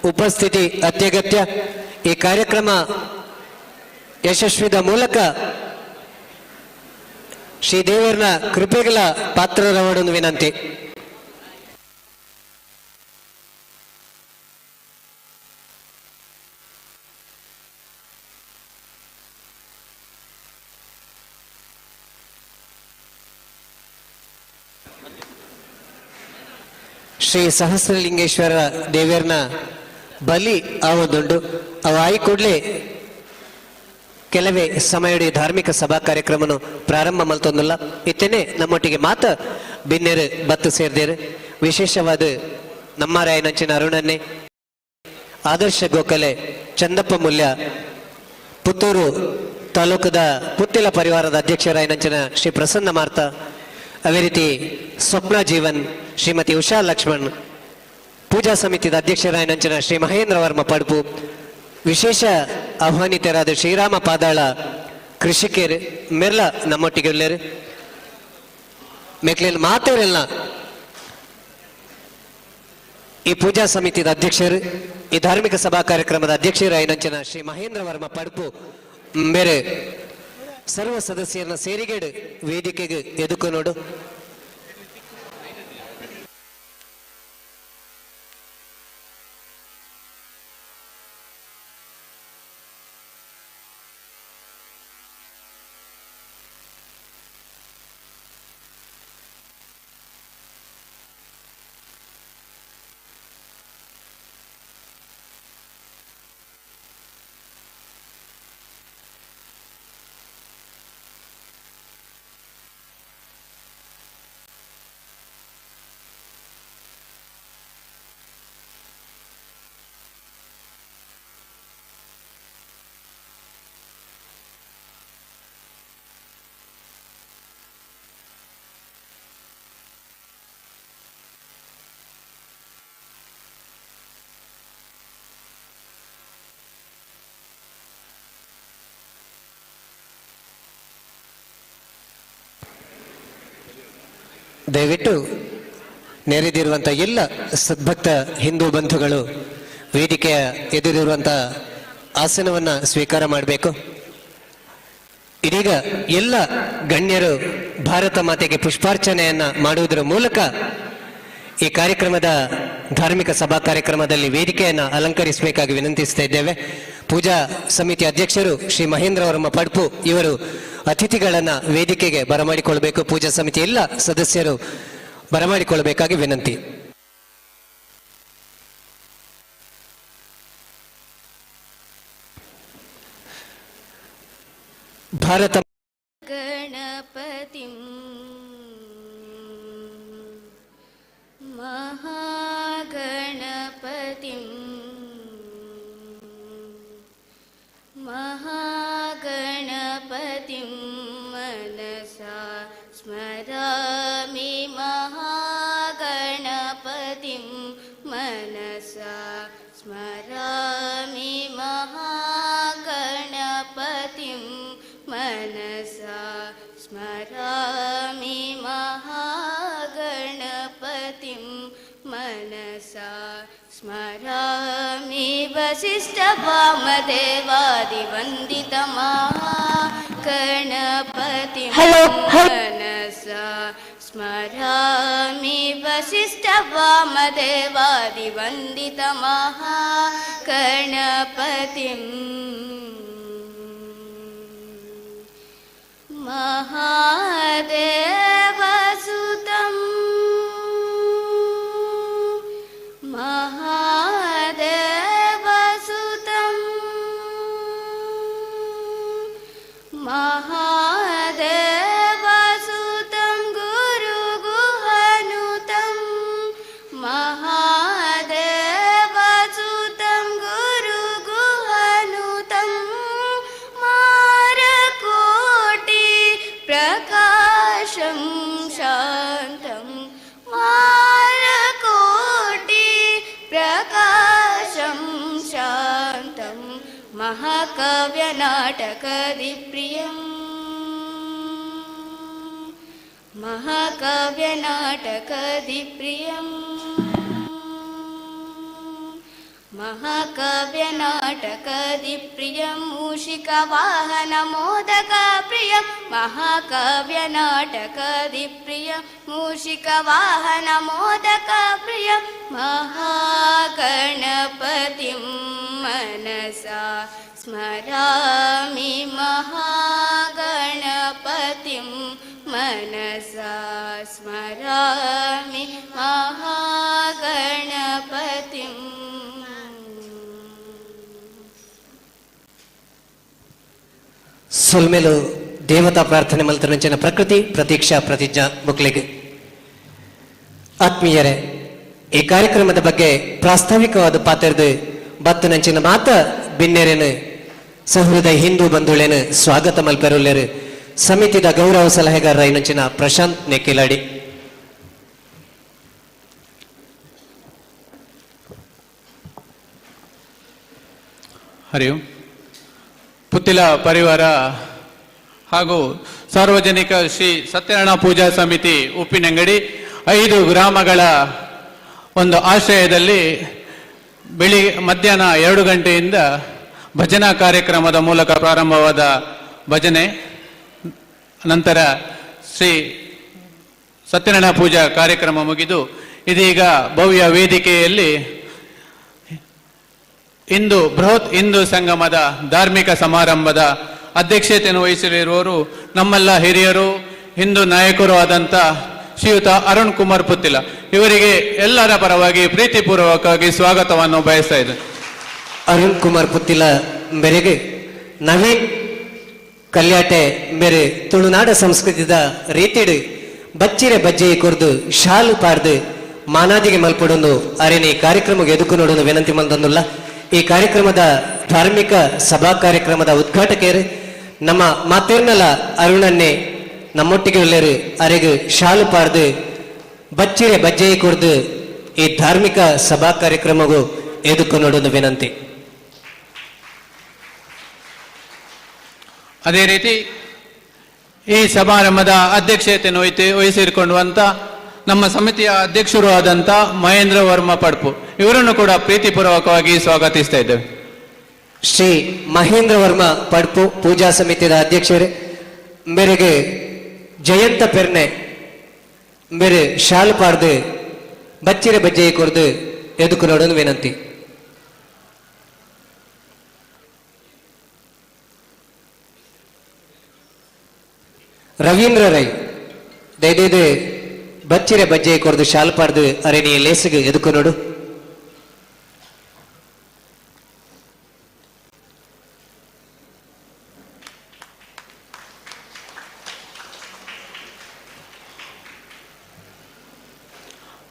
ಉಪಸ್ಥಿತಿ ಅತ್ಯಗತ್ಯ. ಈ ಕಾರ್ಯಕ್ರಮ ಯಶಸ್ವಿದ ಮೂಲಕ ಶ್ರೀ ದೇವರನ ಕೃಪೆಗಳ ಪಾತ್ರರವಡನ್ನು ವಿನಂತಿ. ಶ್ರೀ ಸಹಸ್ರಲಿಂಗೇಶ್ವರ ದೇವರನ ಬಲಿ ಆವದುಂಡು ಅವ ಆಯಿ ಕೂಡಲೇ ಕೆಲವೇ ಸಮಯಡಿ ಧಾರ್ಮಿಕ ಸಭಾ ಕಾರ್ಯಕ್ರಮನು ಪ್ರಾರಂಭ ಮಲ್ತೊಂದಿಲ್ಲ. ಇತ್ತೇನೆ ನಮ್ಮೊಟ್ಟಿಗೆ ಮಾತ ಬಿನ್ನೇರು ಬತ್ತು ಸೇರ್ದೇರು. ವಿಶೇಷವಾದ ನಮ್ಮ ರಾಯನಂಚಿನ ಅರುಣನ್ನೇ ಆದರ್ಶ ಗೋಕಲೆ ಚಂದಪ್ಪ ಮೂಲ್ಯ ಪುತ್ತೂರು ತಾಲೂಕದ ಪುತ್ತಿಲ ಪರಿವಾರದ ಅಧ್ಯಕ್ಷರಾಯನಂಚಿನ ಶ್ರೀ ಪ್ರಸನ್ನ ಮಾರ್ತ, ಅದೇ ರೀತಿ ಸ್ವಪ್ನ ಜೀವನ್, ಶ್ರೀಮತಿ ಉಷಾ ಲಕ್ಷ್ಮಣ್, ಪೂಜಾ ಸಮಿತಿದ ಅಧ್ಯಕ್ಷರಾಯನಂಚಿನ ಶ್ರೀ ಮಹೇಂದ್ರ ವರ್ಮ ಪಡ್ಪು, ವಿಶೇಷ ಆಹ್ವಾನಿತರಾದ ಶ್ರೀರಾಮ ಪಾದಾಳ ಕೃಷಿಕರು ಮೆರ್ಲ ನಮ್ಮೊಟ್ಟಿಗೆ ಉಳ್ಳರು. ಮೆಕ್ಲೇಲ್ ಮಾತೇರೆಲ್ಲ ಈ ಪೂಜಾ ಸಮಿತಿದ ಅಧ್ಯಕ್ಷರು, ಈ ಧಾರ್ಮಿಕ ಸಭಾ ಕಾರ್ಯಕ್ರಮದ ಅಧ್ಯಕ್ಷರಾಯನಂಚಿನ ಶ್ರೀ ಮಹೇಂದ್ರ ವರ್ಮ ಪಡ್ಪು ಬೇರೆ ಸರ್ವ ಸದಸ್ಯರನ್ನ ಸೇರಿಗೇಡು ವೇದಿಕೆಗೆ ಎದುಕು ನೋಡು. ದಯವಿಟ್ಟು ನೆರೆದಿರುವಂಥ ಎಲ್ಲ ಸದ್ಭಕ್ತ ಹಿಂದೂ ಬಂಧುಗಳು ವೇದಿಕೆಯ ಎದುರಿರುವಂಥ ಆಸನವನ್ನು ಸ್ವೀಕಾರ ಮಾಡಬೇಕು. ಇದೀಗ ಎಲ್ಲ ಗಣ್ಯರು ಭಾರತ ಮಾತೆಗೆ ಪುಷ್ಪಾರ್ಚನೆಯನ್ನು ಮಾಡುವುದರ ಮೂಲಕ ಈ ಕಾರ್ಯಕ್ರಮದ ಧಾರ್ಮಿಕ ಸಭಾ ಕಾರ್ಯಕ್ರಮದಲ್ಲಿ ವೇದಿಕೆಯನ್ನು ಅಲಂಕರಿಸಬೇಕಾಗಿ ವಿನಂತಿಸ್ತಾ ಇದ್ದೇವೆ. ಪೂಜಾ ಸಮಿತಿ ಅಧ್ಯಕ್ಷರು ಶ್ರೀ ಮಹೇಂದ್ರ ವರ್ಮ ಪಡ್ಪು ಇವರು ಅತಿಥಿಗಳನ್ನು ವೇದಿಕೆಗೆ ಬರಮಾಡಿಕೊಳ್ಬೇಕು. ಪೂಜಾ ಸಮಿತಿ ಎಲ್ಲ ಸದಸ್ಯರು ಬರಮಾಡಿಕೊಳ್ಳಬೇಕಾಗಿ ವಿನಂತಿ. ಭಾರತ ಗಣಪತಿ ಮಹಾಗಣಪತಿ ಮಹಾಗಣಪತಿ ಮನಸಾ ಸ್ಮರಾಮಿ ಮಹಾಗಣಪತಿ ಮನಸಾ ಸ್ಮರಾಮಿ ಮಹಾಗಣಪತಿ ಮನಸಾ ಸ್ಮರಾಮಿ ಮಹಾಗಣಪತಿ ಮನಸಾ ಸ್ಮರಾಮಿ ವಸಿಷ್ಠ ವಾಮದೇವಾದಿ ವಂದಿತ ಮಹಾಗಣಪತಿ ಮನಸಾ ಸ್ಮರಾಮಿ ವಸಿಷ್ಠ ವಾಮದೇವಾದಿ ವಂದಿತ ಮಹಾಗಣಪತಿ ಮಹಾದೇವಸುತಂ ಮಹಾದೇವಸುತಂ ಮಹಾದೇವಸುತಂ ಗುರುಗುಹನುತಂ ಮಹಾದೇವಸುತಂ ಗುರುಗುಹನುತಂ ಮಾರಕೋಟಿ ಪ್ರಕಾಶಂ ಶಾಂತಂ ಮಾರಕೋಟಿ ಪ್ರಕಾಶಂ ಶಾಂತಂ ಮಹಾಕಾವ್ಯ ನಾಟಕದಿ ಪ್ರಿಯಂ ಮಹಾಕಾವ್ಯ ನಾಟಕದಿ ಪ್ರಿಯಂ महाकाव्यनाटकदिप्रियं मूषिकवाहनमोदकप्रियं महाकाव्यनाटकदिप्रियं मूषिकवाहनमोदकप्रियं महागणपतिं मनसा स्मरामि महागणपतिं मनसा स्मरामि महागणपतिं ಸೊಲ್ಮೆಲು ದೇವತಾ ಪ್ರಾರ್ಥನೆ ಮಲ್ತನಂಚಿನ ಪ್ರಕೃತಿ ಪ್ರತೀಕ್ಷಾ ಪ್ರತಿಜ್ಞಾ ಬುಕ್ಲೆಗೆ ಆತ್ಮೀಯರೇ, ಈ ಕಾರ್ಯಕ್ರಮದ ಬಗ್ಗೆ ಪ್ರಾಸ್ತಾವಿಕವಾದ ಪಾತ್ರದ ಬತ್ತನಂಚಿನ ಮಾತ ಬಿನ್ನೆರೆನು ಸಹೃದಯ ಹಿಂದೂ ಬಂಧುಳೇನು ಸ್ವಾಗತ ಮಲ್ಪೆರುಲ್ಲೇರು ಸಮಿತಿದ ಗೌರವ ಸಲಹೆಗಾರ ಐನಂಚಿನ ಪ್ರಶಾಂತ್ ನೆಕ್ಕಿಲಾಡಿ. ಹರಿ ಓಂ. ಪುತ್ತಿಲ ಪರಿವಾರ ಹಾಗೂ ಸಾರ್ವಜನಿಕ ಶ್ರೀ ಸತ್ಯನಾರಾಯಣ ಪೂಜಾ ಸಮಿತಿ ಉಪ್ಪಿನಂಗಡಿ 5 ಗ್ರಾಮಗಳ ಒಂದು ಆಶ್ರಯದಲ್ಲಿ ಮಧ್ಯಾಹ್ನ 2 ಗಂಟೆಯಿಂದ ಭಜನಾ ಕಾರ್ಯಕ್ರಮದ ಮೂಲಕ ಪ್ರಾರಂಭವಾದ ಭಜನೆ ನಂತರ ಶ್ರೀ ಸತ್ಯನಾರಾಯಣ ಪೂಜಾ ಕಾರ್ಯಕ್ರಮ ಮುಗಿದು ಇದೀಗ ಭವ್ಯ ವೇದಿಕೆಯಲ್ಲಿ ಇಂದು ಬೃಹತ್ ಹಿಂದೂ ಸಂಗಮದ ಧಾರ್ಮಿಕ ಸಮಾರಂಭದ ಅಧ್ಯಕ್ಷತೆಯನ್ನು ವಹಿಸಲಿರುವವರು ನಮ್ಮೆಲ್ಲ ಹಿರಿಯರು ಹಿಂದೂ ನಾಯಕರು ಆದಂಥ ಶ್ರೀಯುತ ಅರುಣ್ ಕುಮಾರ್ ಪುತ್ತಿಲ. ಇವರಿಗೆ ಎಲ್ಲರ ಪರವಾಗಿ ಪ್ರೀತಿಪೂರ್ವಕವಾಗಿ ಸ್ವಾಗತವನ್ನು ಬಯಸ್ತಾ ಇದ್ದೇನೆ. ಅರುಣ್ ಕುಮಾರ್ ಪುತ್ತಿಲ ಮೇರೆಗೆ ನವೀನ್ ಕಲ್ಯಾಟೆ ಮೇರೆ ತುಳುನಾಡ ಸಂಸ್ಕೃತಿದ ರೀತಿಡು ಬಚ್ಚಿರೆ ಬಜ್ಜೆ ಕುರ್ದು ಶಾಲು ಪಾರ್ದು ಮಾನಾದಿಗೆ ಮಲ್ಪಡೊಂದು ಅರೆನಿ ಕಾರ್ಯಕ್ರಮಕ್ಕೆ ಎದುಕು ನೋಡಲು ವಿನಂತಿ ಮಂದೊಂದುಲ್ಲ. ಈ ಕಾರ್ಯಕ್ರಮದ ಧಾರ್ಮಿಕ ಸಭಾ ಕಾರ್ಯಕ್ರಮದ ಉದ್ಘಾಟಕರು ನಮ್ಮ ಮಾತೇರ್ನಲ ಅರುಣನ್ನೇ ನಮ್ಮೊಟ್ಟಿಗೆ ಒಳ್ಳೆಯರು ಅರೆಗೆ ಶಾಲು ಪಾರ್ದು ಬಚ್ಚಿರೆ ಬಜ್ಜೆ ಕುರ್ದು ಈ ಧಾರ್ಮಿಕ ಸಭಾ ಕಾರ್ಯಕ್ರಮಗೂ ಎದುಕು ನೋಡಲು ವಿನಂತಿ. ಅದೇ ರೀತಿ ಈ ಸಮಾರಂಭದ ಅಧ್ಯಕ್ಷತೆಯನ್ನು ವಹಿಸಿಕೊಂಡುವಂತ ನಮ್ಮ ಸಮಿತಿಯ ಅಧ್ಯಕ್ಷರು ಆದಂಥ ಮಹೇಂದ್ರ ವರ್ಮ ಪಡ್ಪು ಇವರನ್ನು ಕೂಡ ಪ್ರೀತಿಪೂರ್ವಕವಾಗಿ ಸ್ವಾಗತಿಸ್ತಾ ಇದ್ದೇವೆ. ಶ್ರೀ ಮಹೇಂದ್ರ ವರ್ಮ ಪಡ್ಪು ಪೂಜಾ ಸಮಿತಿಯ ಅಧ್ಯಕ್ಷರೇ, ಮೇರೆಗೆ ಜಯಂತ ಪೆರ್ನೆ ಮೇರೆ ಶಾಲು ಪಾರ್ದು ಬಚ್ಚಿರೆ ಬಜ್ಜೆ ಕೊರ್ದು ಎದುಕು ನೋಡೋದು ವಿನಂತಿ. ರವೀಂದ್ರ ರೈ ದಯದೇದು ಬಚ್ಚಿರೆ ಬಜ್ಜೆ ಕೊರ್ದು ಶಾಲು ಪಾರ್ದು ಅರೆನಿಯ ಲೇಸಿಗೆ ಎದುಕು ನೋಡು.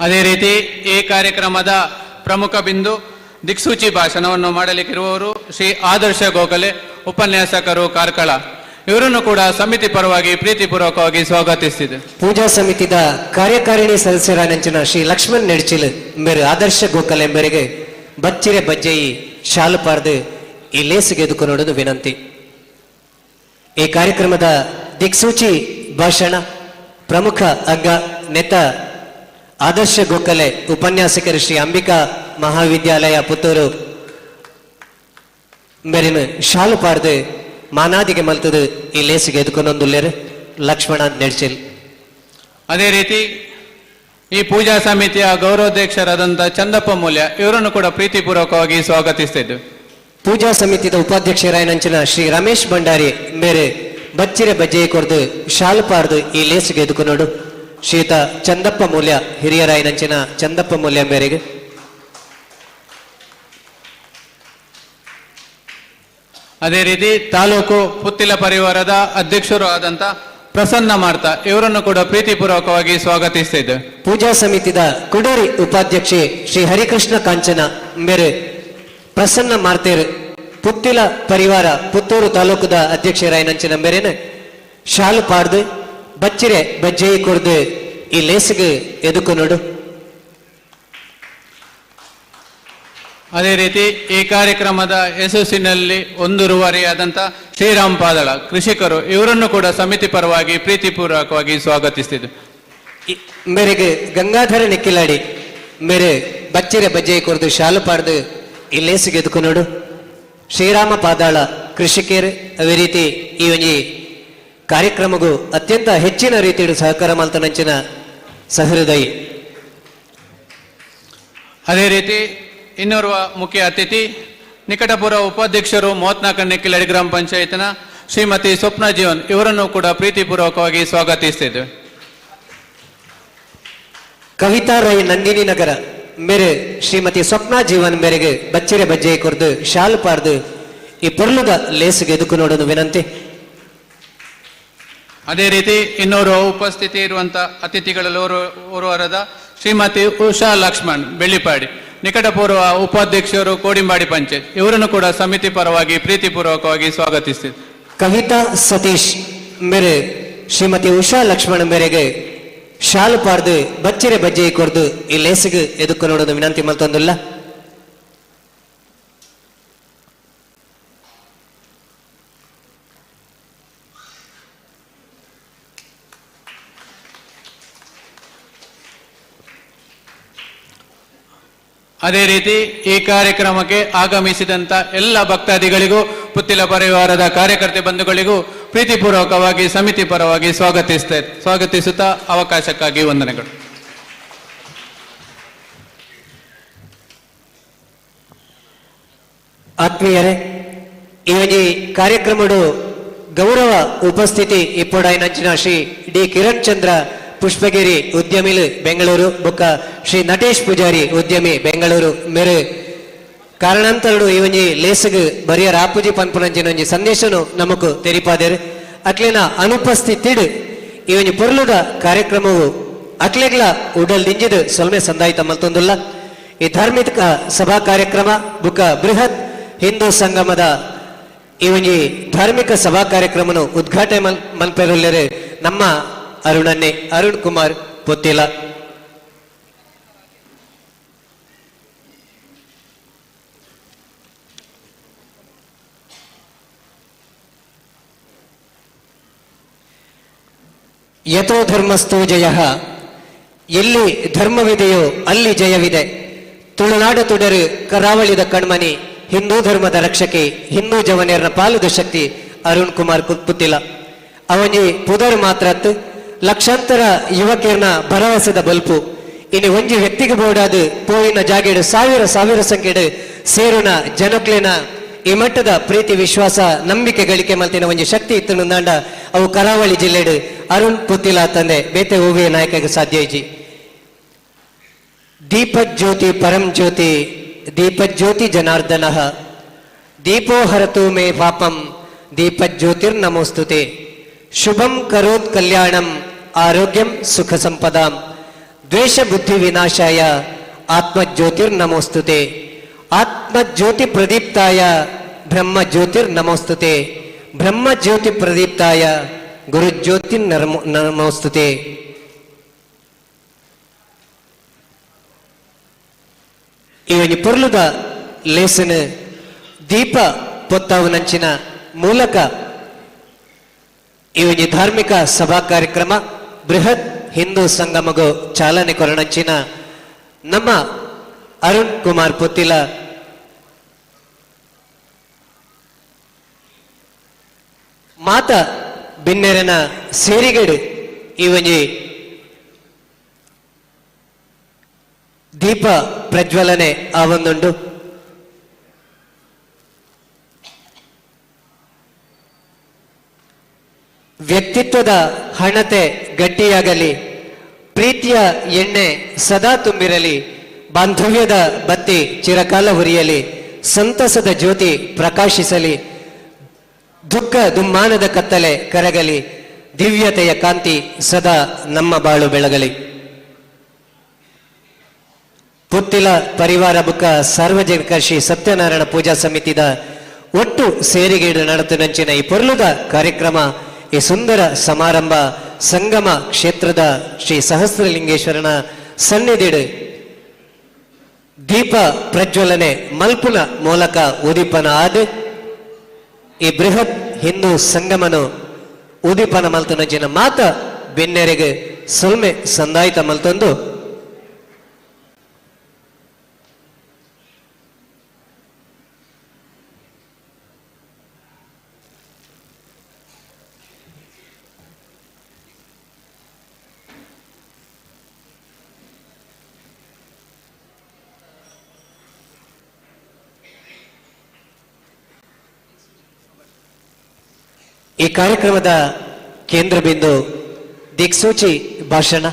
ಅದೇ ರೀತಿ ಈ ಕಾರ್ಯಕ್ರಮದ ಪ್ರಮುಖ ಬಿಂದು ದಿಕ್ಸೂಚಿ ಭಾಷಣವನ್ನು ಮಾಡಲಿಕ್ಕಿರುವವರು ಶ್ರೀ ಆದರ್ಶ ಗೋಖಲೆ, ಉಪನ್ಯಾಸಕರು ಕಾರ್ಕಳ. ಇವರನ್ನು ಕೂಡ ಸಮಿತಿ ಪರವಾಗಿ ಪ್ರೀತಿಪೂರ್ವಕವಾಗಿ ಸ್ವಾಗತಿಸಿದೆ. ಪೂಜಾ ಸಮಿತಿದ ಕಾರ್ಯಕಾರಿಣಿ ಸದಸ್ಯರಾದಂಚಿನ ಶ್ರೀ ಲಕ್ಷ್ಮಣ್ ನೆಡ್ಚಿಲ್ ಮೇರೆ ಆದರ್ಶ ಗೋಖಲೆ ಮೇರೆಗೆ ಬಚ್ಚಿರೆ ಬಜ್ಜೆಯಿ ಶಾಲು ಪಾರ್ದು ಈ ಲೇಸಿಗೆ ಎದುಕು ನೋಡೋದು ವಿನಂತಿ. ಈ ಕಾರ್ಯಕ್ರಮದ ದಿಕ್ಸೂಚಿ ಭಾಷಣ ಪ್ರಮುಖ ಅಂಗ ನೆತ ಆದರ್ಶ ಗೋಖಲೆ ಉಪನ್ಯಾಸಕರು ಶ್ರೀ ಅಂಬಿಕಾ ಮಹಾವಿದ್ಯಾಲಯ ಪುತ್ತೂರು ಮೇರಿನ ಶಾಲು ಪಾರ್ದು ಮಾನಾದಿಗೆ ಮಲ್ತದು ಈ ಲೇಸಿಗೆ ಎದುಕೊಂದೊಂದುಲ್ಲೇರು ಲಕ್ಷ್ಮಣ ನೆಡ್ಚಿಲ್. ಅದೇ ರೀತಿ ಈ ಪೂಜಾ ಸಮಿತಿಯ ಗೌರವಾಧ್ಯಕ್ಷರಾದಂಥ ಚಂದಪ್ಪ ಮೂಲ್ಯ ಇವರನ್ನು ಕೂಡ ಪ್ರೀತಿಪೂರ್ವಕವಾಗಿ ಸ್ವಾಗತಿಸ್ತಿದ್ದೇವೆ. ಪೂಜಾ ಸಮಿತಿಯ ಉಪಾಧ್ಯಕ್ಷರಾಯನಂಚಿನ ಶ್ರೀ ರಮೇಶ್ ಭಂಡಾರಿ ಮೇರೆ ಬಚ್ಚಿರೆ ಬಜ್ಜೆ ಕೊರ್ದು ಶಾಲು ಪಾರ್ದು ಈ ಲೇಸಿಗೆ ಎದುಕು ನೋಡು ಶ್ರೀಯುತ ಚಂದಪ್ಪ ಮೂಲ್ಯ ಹಿರಿಯರಾಯನಂಚಿನ ಚಂದಪ್ಪ ಮೂಲ್ಯ ಮೇರೆಗೆ. ಅದೇ ರೀತಿ ತಾಲೂಕು ಪುತ್ತಿಲ ಪರಿವಾರದ ಅಧ್ಯಕ್ಷರು ಆದಂತ ಪ್ರಸನ್ನ ಮಾರ್ತಾ ಇವರನ್ನು ಕೂಡ ಪ್ರೀತಿಪೂರ್ವಕವಾಗಿ ಸ್ವಾಗತಿಸ್ತಾ ಇದ್ದೇವೆ. ಪೂಜಾ ಸಮಿತಿಯ ಕುಡೇರಿ ಉಪಾಧ್ಯಕ್ಷೆ ಶ್ರೀ ಹರಿಕೃಷ್ಣ ಕಾಂಚನ ಮೇರೆ ಪ್ರಸನ್ನ ಮಾರ್ತೇರ್ ಪುತ್ತಿಲ ಪರಿವಾರ ಪುತ್ತೂರು ತಾಲೂಕದ ಅಧ್ಯಕ್ಷರಾಯನಂಚಿನ ಮೇರೆನ ಶಾಲು ಪಾಡ್ದು ಬಚ್ಚಿರೆ ಬಜ್ಜೆ ಕೊರ್ದು ಈ ಲೇಸಿಗೆ ಎದುಕು ನೋಡು. ಅದೇ ರೀತಿ ಈ ಕಾರ್ಯಕ್ರಮದ ಯಶಸ್ಸಿನಲ್ಲಿ ಒಂದು ರೂವಾರಿಯಾದಂಥ ಶ್ರೀರಾಮ್ ಪಾದಳ ಕೃಷಿಕರು ಇವರನ್ನು ಕೂಡ ಸಮಿತಿ ಪರವಾಗಿ ಪ್ರೀತಿಪೂರ್ವಕವಾಗಿ ಸ್ವಾಗತಿಸ್ತಿದ್ದೆ. ಮೇರೆಗೆ ಗಂಗಾಧರ ನೆಕ್ಕಿಲಾಡಿ ಮೇರೆ ಬಚ್ಚಿರೆ ಬಜ್ಜೆ ಕೊರ್ದು ಶಾಲು ಪಾಡ್ದು ಇಲ್ಲೇಸಿಗೆ ಎದುಕುನೋಡು ಶ್ರೀರಾಮ ಪಾದಾಳ ಕೃಷಿಕೇರು ಅವೇ ರೀತಿ ಈ ಒಂಜಿ ಕಾರ್ಯಕ್ರಮಗೂ ಅತ್ಯಂತ ಹೆಚ್ಚಿನ ರೀತಿಯ ಸಹಕಾರ ಮಲ್ತನಂಚಿನ ಸಹೃದಯಿ. ಅದೇ ರೀತಿ ಇನ್ನೋರ್ವ ಮುಖ್ಯ ಅತಿಥಿ ನಿಕಟಪುರ ಉಪಾಧ್ಯಕ್ಷರು 34ನೇ ಕಿಲಡಿ ಗ್ರಾಮ ಪಂಚಾಯತ್ನ ಶ್ರೀಮತಿ ಸ್ವಪ್ನ ಜೀವನ್ ಇವರನ್ನು ಕೂಡ ಪ್ರೀತಿಪೂರ್ವಕವಾಗಿ ಸ್ವಾಗತಿಸುತ್ತಿದ್ದೇವೆ. ಕವಿತಾ ರೈ ನಂದಿನಿ ನಗರ ಮೇರೆ ಶ್ರೀಮತಿ ಸ್ವಪ್ನ ಜೀವನ್ ಮೇರೆಗೆ ಬಚ್ಚರೆ ಬಜ್ಜೆ ಕೊರ್ದು ಶಾಲು ಪಾರ್ದು ಈ ಪೊರ್ಲುದ ಲೇಸಿಗೆ ಎದುಕು ನೋಡೋದು ವಿನಂತಿ. ಅದೇ ರೀತಿ ಇನ್ನೋರ್ವ ಉಪಸ್ಥಿತಿ ಇರುವಂತ ಅತಿಥಿಗಳಲ್ಲಿ ಓರ್ವರಾದ ಶ್ರೀಮತಿ ಉಷಾ ಲಕ್ಷ್ಮಣ್ ಬೆಳ್ಳಿಪಾಡಿ ನಿಕಟಪೂರ್ವ ಉಪಾಧ್ಯಕ್ಷರು ಕೋಡಿಂಬಾಡಿ ಪಂಚಾಯತ್ ಇವರನ್ನು ಕೂಡ ಸಮಿತಿ ಪರವಾಗಿ ಪ್ರೀತಿಪೂರ್ವಕವಾಗಿ ಸ್ವಾಗತಿಸಿದೆ. ಕವಿತಾ ಸತೀಶ್ ಮೇರೆ ಶ್ರೀಮತಿ ಉಷಾ ಲಕ್ಷ್ಮಣ್ ಮೇರೆಗೆ ಶಾಲು ಪಾರ್ದು ಬಚ್ಚರೆ ಬಜ್ಜೆ ಕೊರ್ದು ಈ ಲೇಸಿಗೆ ಎದುಕು ನೋಡೋದು ವಿನಂತಿ ಮತ್ತೊಂದಿಲ್ಲ. ಅದೇ ರೀತಿ ಈ ಕಾರ್ಯಕ್ರಮಕ್ಕೆ ಆಗಮಿಸಿದಂತ ಎಲ್ಲ ಭಕ್ತಾದಿಗಳಿಗೂ ಪುತ್ತಿಲ ಪರಿವಾರದ ಕಾರ್ಯಕರ್ತೆ ಬಂಧುಗಳಿಗೂ ಪ್ರೀತಿಪೂರ್ವಕವಾಗಿ ಸಮಿತಿ ಪರವಾಗಿ ಸ್ವಾಗತಿಸುತ್ತಾ ಅವಕಾಶಕ್ಕಾಗಿ ವಂದನೆಗಳು. ಆತ್ಮೀಯರೇ, ಈ ಒಂದು ಕಾರ್ಯಕ್ರಮಡು ಗೌರವ ಉಪಸ್ಥಿತಿ ಇಪ್ಪಡಾಯಿನಂಚಿನ ಶ್ರೀ ಡಿ ಕಿರಣ್ ಚಂದ್ರ ಪುಷ್ಪಗಿರಿ ಉದ್ಯಮಿಲು ಬೆಂಗಳೂರು ಬೊಕ್ಕ ಶ್ರೀ ನಟೇಶ್ ಪೂಜಾರಿ ಉದ್ಯಮಿ ಬೆಂಗಳೂರು ಮೇರೆ ಕಾರಣಾಂತರಡು ಈ ಒಂಜಿ ಲೇಸಗ್ ಬರಿಯ ರಾಪುಜಿ ಪನ್ಪುನಂಚಿನ ಒಂಜಿ ಸಂದೇಶನು ನಮಕು ತೆರಿಪಾದೇರು ಅಕ್ಲಿನ ಅನುಪಸ್ಥಿತಿಡು ಈ ಒಂಜಿ ಪೊರ್ಲುದ ಕಾರ್ಯಕ್ರಮವು ಅಕ್ಲೆಗ್ಲ ಉಡಲ್ ದಿಂಜಿದು ಸೊಲ್ಮೆ ಸಂದಾಯಿತ ಮಲ್ತೊಂದುಲ್ಲ. ಈ ಧಾರ್ಮಿಕ ಸಭಾ ಕಾರ್ಯಕ್ರಮ ಬುಕ್ಕ ಬೃಹತ್ ಹಿಂದೂ ಸಂಗಮದ ಈ ಒಂಜಿ ಧಾರ್ಮಿಕ ಸಭಾ ಕಾರ್ಯಕ್ರಮನು ಉದ್ಘಾಟನೆ ಮಲ್ಪೆರುಲ್ಲೆರೆ ನಮ್ಮ ಅರುಣನ್ನೇ ಅರುಣ್ ಕುಮಾರ್ ಪೊತ್ತಿಲ. ಯಥೋ ಧರ್ಮಸ್ಥೋ ಜಯ, ಎಲ್ಲಿ ಧರ್ಮವಿದೆಯೋ ಅಲ್ಲಿ ಜಯವಿದೆ. ತುಳುನಾಡು ತುಡರು ಕರಾವಳಿದ ಕಣ್ಮನಿ, ಹಿಂದೂ ಧರ್ಮದ ರಕ್ಷಕಿ, ಹಿಂದೂ ಜವನಿಯರ ಪಾಲುದ ಶಕ್ತಿ ಅರುಣ್ ಕುಮಾರ್ ಪುತ್ತಿಲ. ಅವನಿ ಪುದರ್ ಮಾತ್ರತ್ ಲಕ್ಷಾಂತರ ಯುವಕರನ್ನ ಭರವಸೆದ ಬಲ್ಪು. ಇನ್ನು ಒಂಜಿ ವ್ಯಕ್ತಿಗೆ ಬೋಡಾದು ಪೋಯಿನ ಜಾಗೆಡು ಸಾವಿರ ಸಂಖ್ಯೆಡು ಸೇರುನ ಜನಕ್ಲೇನ ಈ ಮಟ್ಟದ ಪ್ರೀತಿ ವಿಶ್ವಾಸ ನಂಬಿಕೆ ಗಳಿಕೆ ಮಲ್ತಿನ ಒಂಜಿ ಶಕ್ತಿ ಇತ್ತು ನಂದಾಂಡ ಅವು ಕರಾವಳಿ ಜಿಲ್ಲೆಡು ಅರುಣ್ ಪುತ್ತಿಲ ತಂದೆ ಬೇತೆ ಹೂವಿಯ ನಾಯಕಗೆ ಸಾಧ್ಯ ಇಜಿ. ದೀಪಜ್ಯೋತಿ ಪರಂ ಜ್ಯೋತಿ ದೀಪಜ್ಯೋತಿ ಜನಾರ್ದನ ದೀಪೋ ಹರತು ಮೇ ಪಾಪಂ ದೀಪಜ್ಯೋತಿರ್ ನಮೋಸ್ತುತೆ ಶುಭಂ ಕರೋತ್ ಕಲ್ಯಾಣಂ ಆರೋಗ್ಯಂ ಸುಖ ಸಂಪದಾಂ ದ್ವೇಷ ಬುದ್ಧಿ ವಿನಾಶಾಯ ಆತ್ಮಜ್ಯೋತಿರ್ ನಮೋಸ್ತುತೆ ಆತ್ಮಜ್ಯೋತಿ ಪ್ರದೀಪ್ತಾಯ ಬ್ರಹ್ಮ ಜ್ಯೋತಿರ್ ನಮೋಸ್ತುತೆ ಬ್ರಹ್ಮ ಜ್ಯೋತಿ ಪ್ರದೀಪ್ತಾಯ ಗುರುಜ್ಯೋತಿ ನಮೋಸ್ತುತೆ. ಇವನಿ ಪೊರ್ಲುದ ಲೇಸನ ದೀಪ ಪೊತ್ತಾವನಂಚಿನ ಮೂಲಕ ಇವನಿ ಧಾರ್ಮಿಕ ಸಭಾ ಕಾರ್ಯಕ್ರಮ ಬೃಹತ್ ಹಿಂದೂ ಸಂಗಮಗೂ ಚಾಲನೆ ಕೊರನಂಚಿನ ನಮ್ಮ ಅರುಣ್ ಕುಮಾರ್ ಪುತ್ತಿಲ ಮಾತ ಬಿನ್ನೆರನ ಸೇರಿಗೆಡು ಈ ಒಂಜಿ ದೀಪ ಪ್ರಜ್ವಲನೆ ಆವೊಂದುಂಡು. ವ್ಯಕ್ತಿತ್ವದ ಹಣತೆ ಗಟ್ಟಿಯಾಗಲಿ, ಪ್ರೀತಿಯ ಎಣ್ಣೆ ಸದಾ ತುಂಬಿರಲಿ, ಬಾಂಧವ್ಯದ ಬತ್ತಿ ಚಿರಕಾಲ ಉರಿಯಲಿ, ಸಂತಸದ ಜ್ಯೋತಿ ಪ್ರಕಾಶಿಸಲಿ, ದುಃಖ ದುಮ್ಮಾನದ ಕತ್ತಲೆ ಕರಗಲಿ, ದಿವ್ಯತೆಯ ಕಾಂತಿ ಸದಾ ನಮ್ಮ ಬಾಳು ಬೆಳಗಲಿ. ಪುತ್ತಿಲ ಪರಿವಾರ ಬುಕ್ಕ ಸಾರ್ವಜನಿಕ ಶ್ರೀ ಸತ್ಯನಾರಾಯಣ ಪೂಜಾ ಸಮಿತಿದ ಒಟ್ಟು ಸೇರಿಗೇಡು ನಡತುನಂಚಿನ ಈ ಪೊರ್ಲುದ ಕಾರ್ಯಕ್ರಮ ಈ ಸುಂದರ ಸಮಾರಂಭ ಸಂಗಮ ಕ್ಷೇತ್ರದ ಶ್ರೀ ಸಹಸ್ರಲಿಂಗೇಶ್ವರನ ಸನ್ನಿಧಿಡು ದೀಪ ಪ್ರಜ್ವಲನೆ ಮಲ್ಪುನ ಮೂಲಕ ಉದೀಪನ ಆದ ಈ ಬೃಹತ್ ಹಿಂದೂ ಸಂಗಮನು ಉದೀಪನ ಮಲ್ತುನಂಚಿನ ಮಾತ ಬೆನ್ನೆರೆಗೆ ಸೊಲ್ಮೆ ಸಂದಾಯಿತ ಮಲ್ತೊಂದು ಈ ಕಾರ್ಯಕ್ರಮದ ಕೇಂದ್ರ ಬಿಂದು ದಿಕ್ಸೂಚಿ ಭಾಷಣ.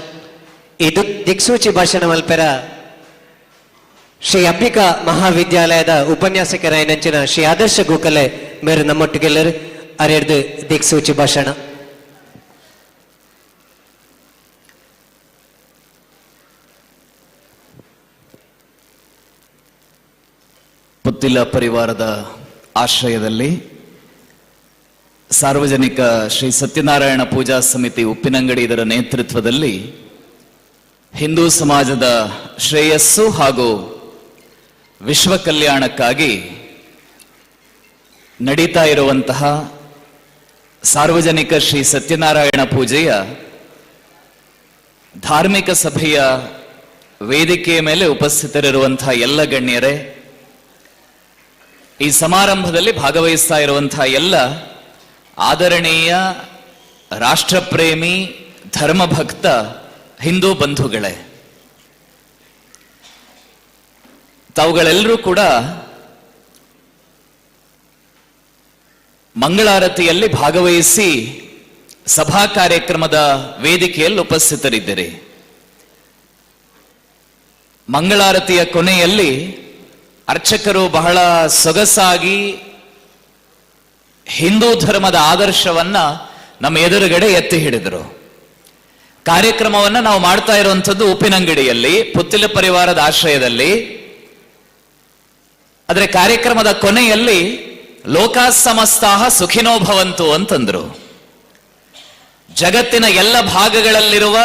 ಇದು ದಿಕ್ಸೂಚಿ ಭಾಷಣ ಮಲ್ಪೆರ ಶ್ರೀ ಅಂಬಿಕಾ ಮಹಾವಿದ್ಯಾಲಯದ ಉಪನ್ಯಾಸಕರಾಯನಂಚಿನ ಶ್ರೀ ಆದರ್ಶ ಗೋಖಲೆ ಮೇರೆ ನಮ್ಮೊಟ್ಟಿಗೆಲ್ಲರು ಅರೆಡ್ದು ದಿಕ್ಸೂಚಿ ಭಾಷಣ. ಪುತ್ತಿಲ ಪರಿವಾರದ ಆಶ್ರಯದಲ್ಲಿ ಸಾರ್ವಜನಿಕ ಶ್ರೀ ಸತ್ಯನಾರಾಯಣ ಪೂಜಾ ಸಮಿತಿ ಉಪ್ಪಿನಂಗಡಿ ಇದರ ನೇತೃತ್ವದಲ್ಲಿ ಹಿಂದೂ ಸಮಾಜದ ಶ್ರೇಯಸ್ಸು ಹಾಗೂ ವಿಶ್ವ ಕಲ್ಯಾಣಕ್ಕಾಗಿ ನಡೀತಾ ಇರುವಂತಹ ಸಾರ್ವಜನಿಕ ಶ್ರೀ ಸತ್ಯನಾರಾಯಣ ಪೂಜೆಯ ಧಾರ್ಮಿಕ ಸಭೆಯ ವೇದಿಕೆಯ ಮೇಲೆ ಉಪಸ್ಥಿತರಿರುವಂತಹ ಎಲ್ಲ ಗಣ್ಯರೇ, ಈ ಸಮಾರಂಭದಲ್ಲಿ ಭಾಗವಹಿಸ್ತಾ ಇರುವಂತಹ ಎಲ್ಲ ಆದರಣೀಯ ರಾಷ್ಟ್ರಪ್ರೇಮಿ ಧರ್ಮಭಕ್ತ ಹಿಂದೂ ಬಂಧುಗಳೇ, ತಾವುಗಳೆಲ್ಲರೂ ಕೂಡ ಮಂಗಳಾರತಿಯಲ್ಲಿ ಭಾಗವಹಿಸಿ ಸಭಾ ಕಾರ್ಯಕ್ರಮದ ವೇದಿಕೆಯಲ್ಲಿ ಉಪಸ್ಥಿತರಿದ್ದೀರಿ. ಮಂಗಳಾರತಿಯ ಕೊನೆಯಲ್ಲಿ ಅರ್ಚಕರು ಬಹಳ ಸೊಗಸಾಗಿ ಹಿಂದೂ ಧರ್ಮದ ಆದರ್ಶವನ್ನ ನಮ್ಮ ಎದುರುಗಡೆ ಎತ್ತಿ ಹಿಡಿದರು. ಕಾರ್ಯಕ್ರಮವನ್ನ ನಾವು ಮಾಡ್ತಾ ಇರುವಂಥದ್ದು ಉಪ್ಪಿನಂಗಡಿಯಲ್ಲಿ ಪುತ್ತಿಲ ಪರಿವಾರದ ಆಶ್ರಯದಲ್ಲಿ. ಆದರೆ ಕಾರ್ಯಕ್ರಮದ ಕೊನೆಯಲ್ಲಿ ಲೋಕಾ ಸಮಸ್ತಾಹ ಸುಖಿನೋ ಭವಂತು ಅಂತಂದ್ರು. ಜಗತ್ತಿನ ಎಲ್ಲ ಭಾಗಗಳಲ್ಲಿರುವ,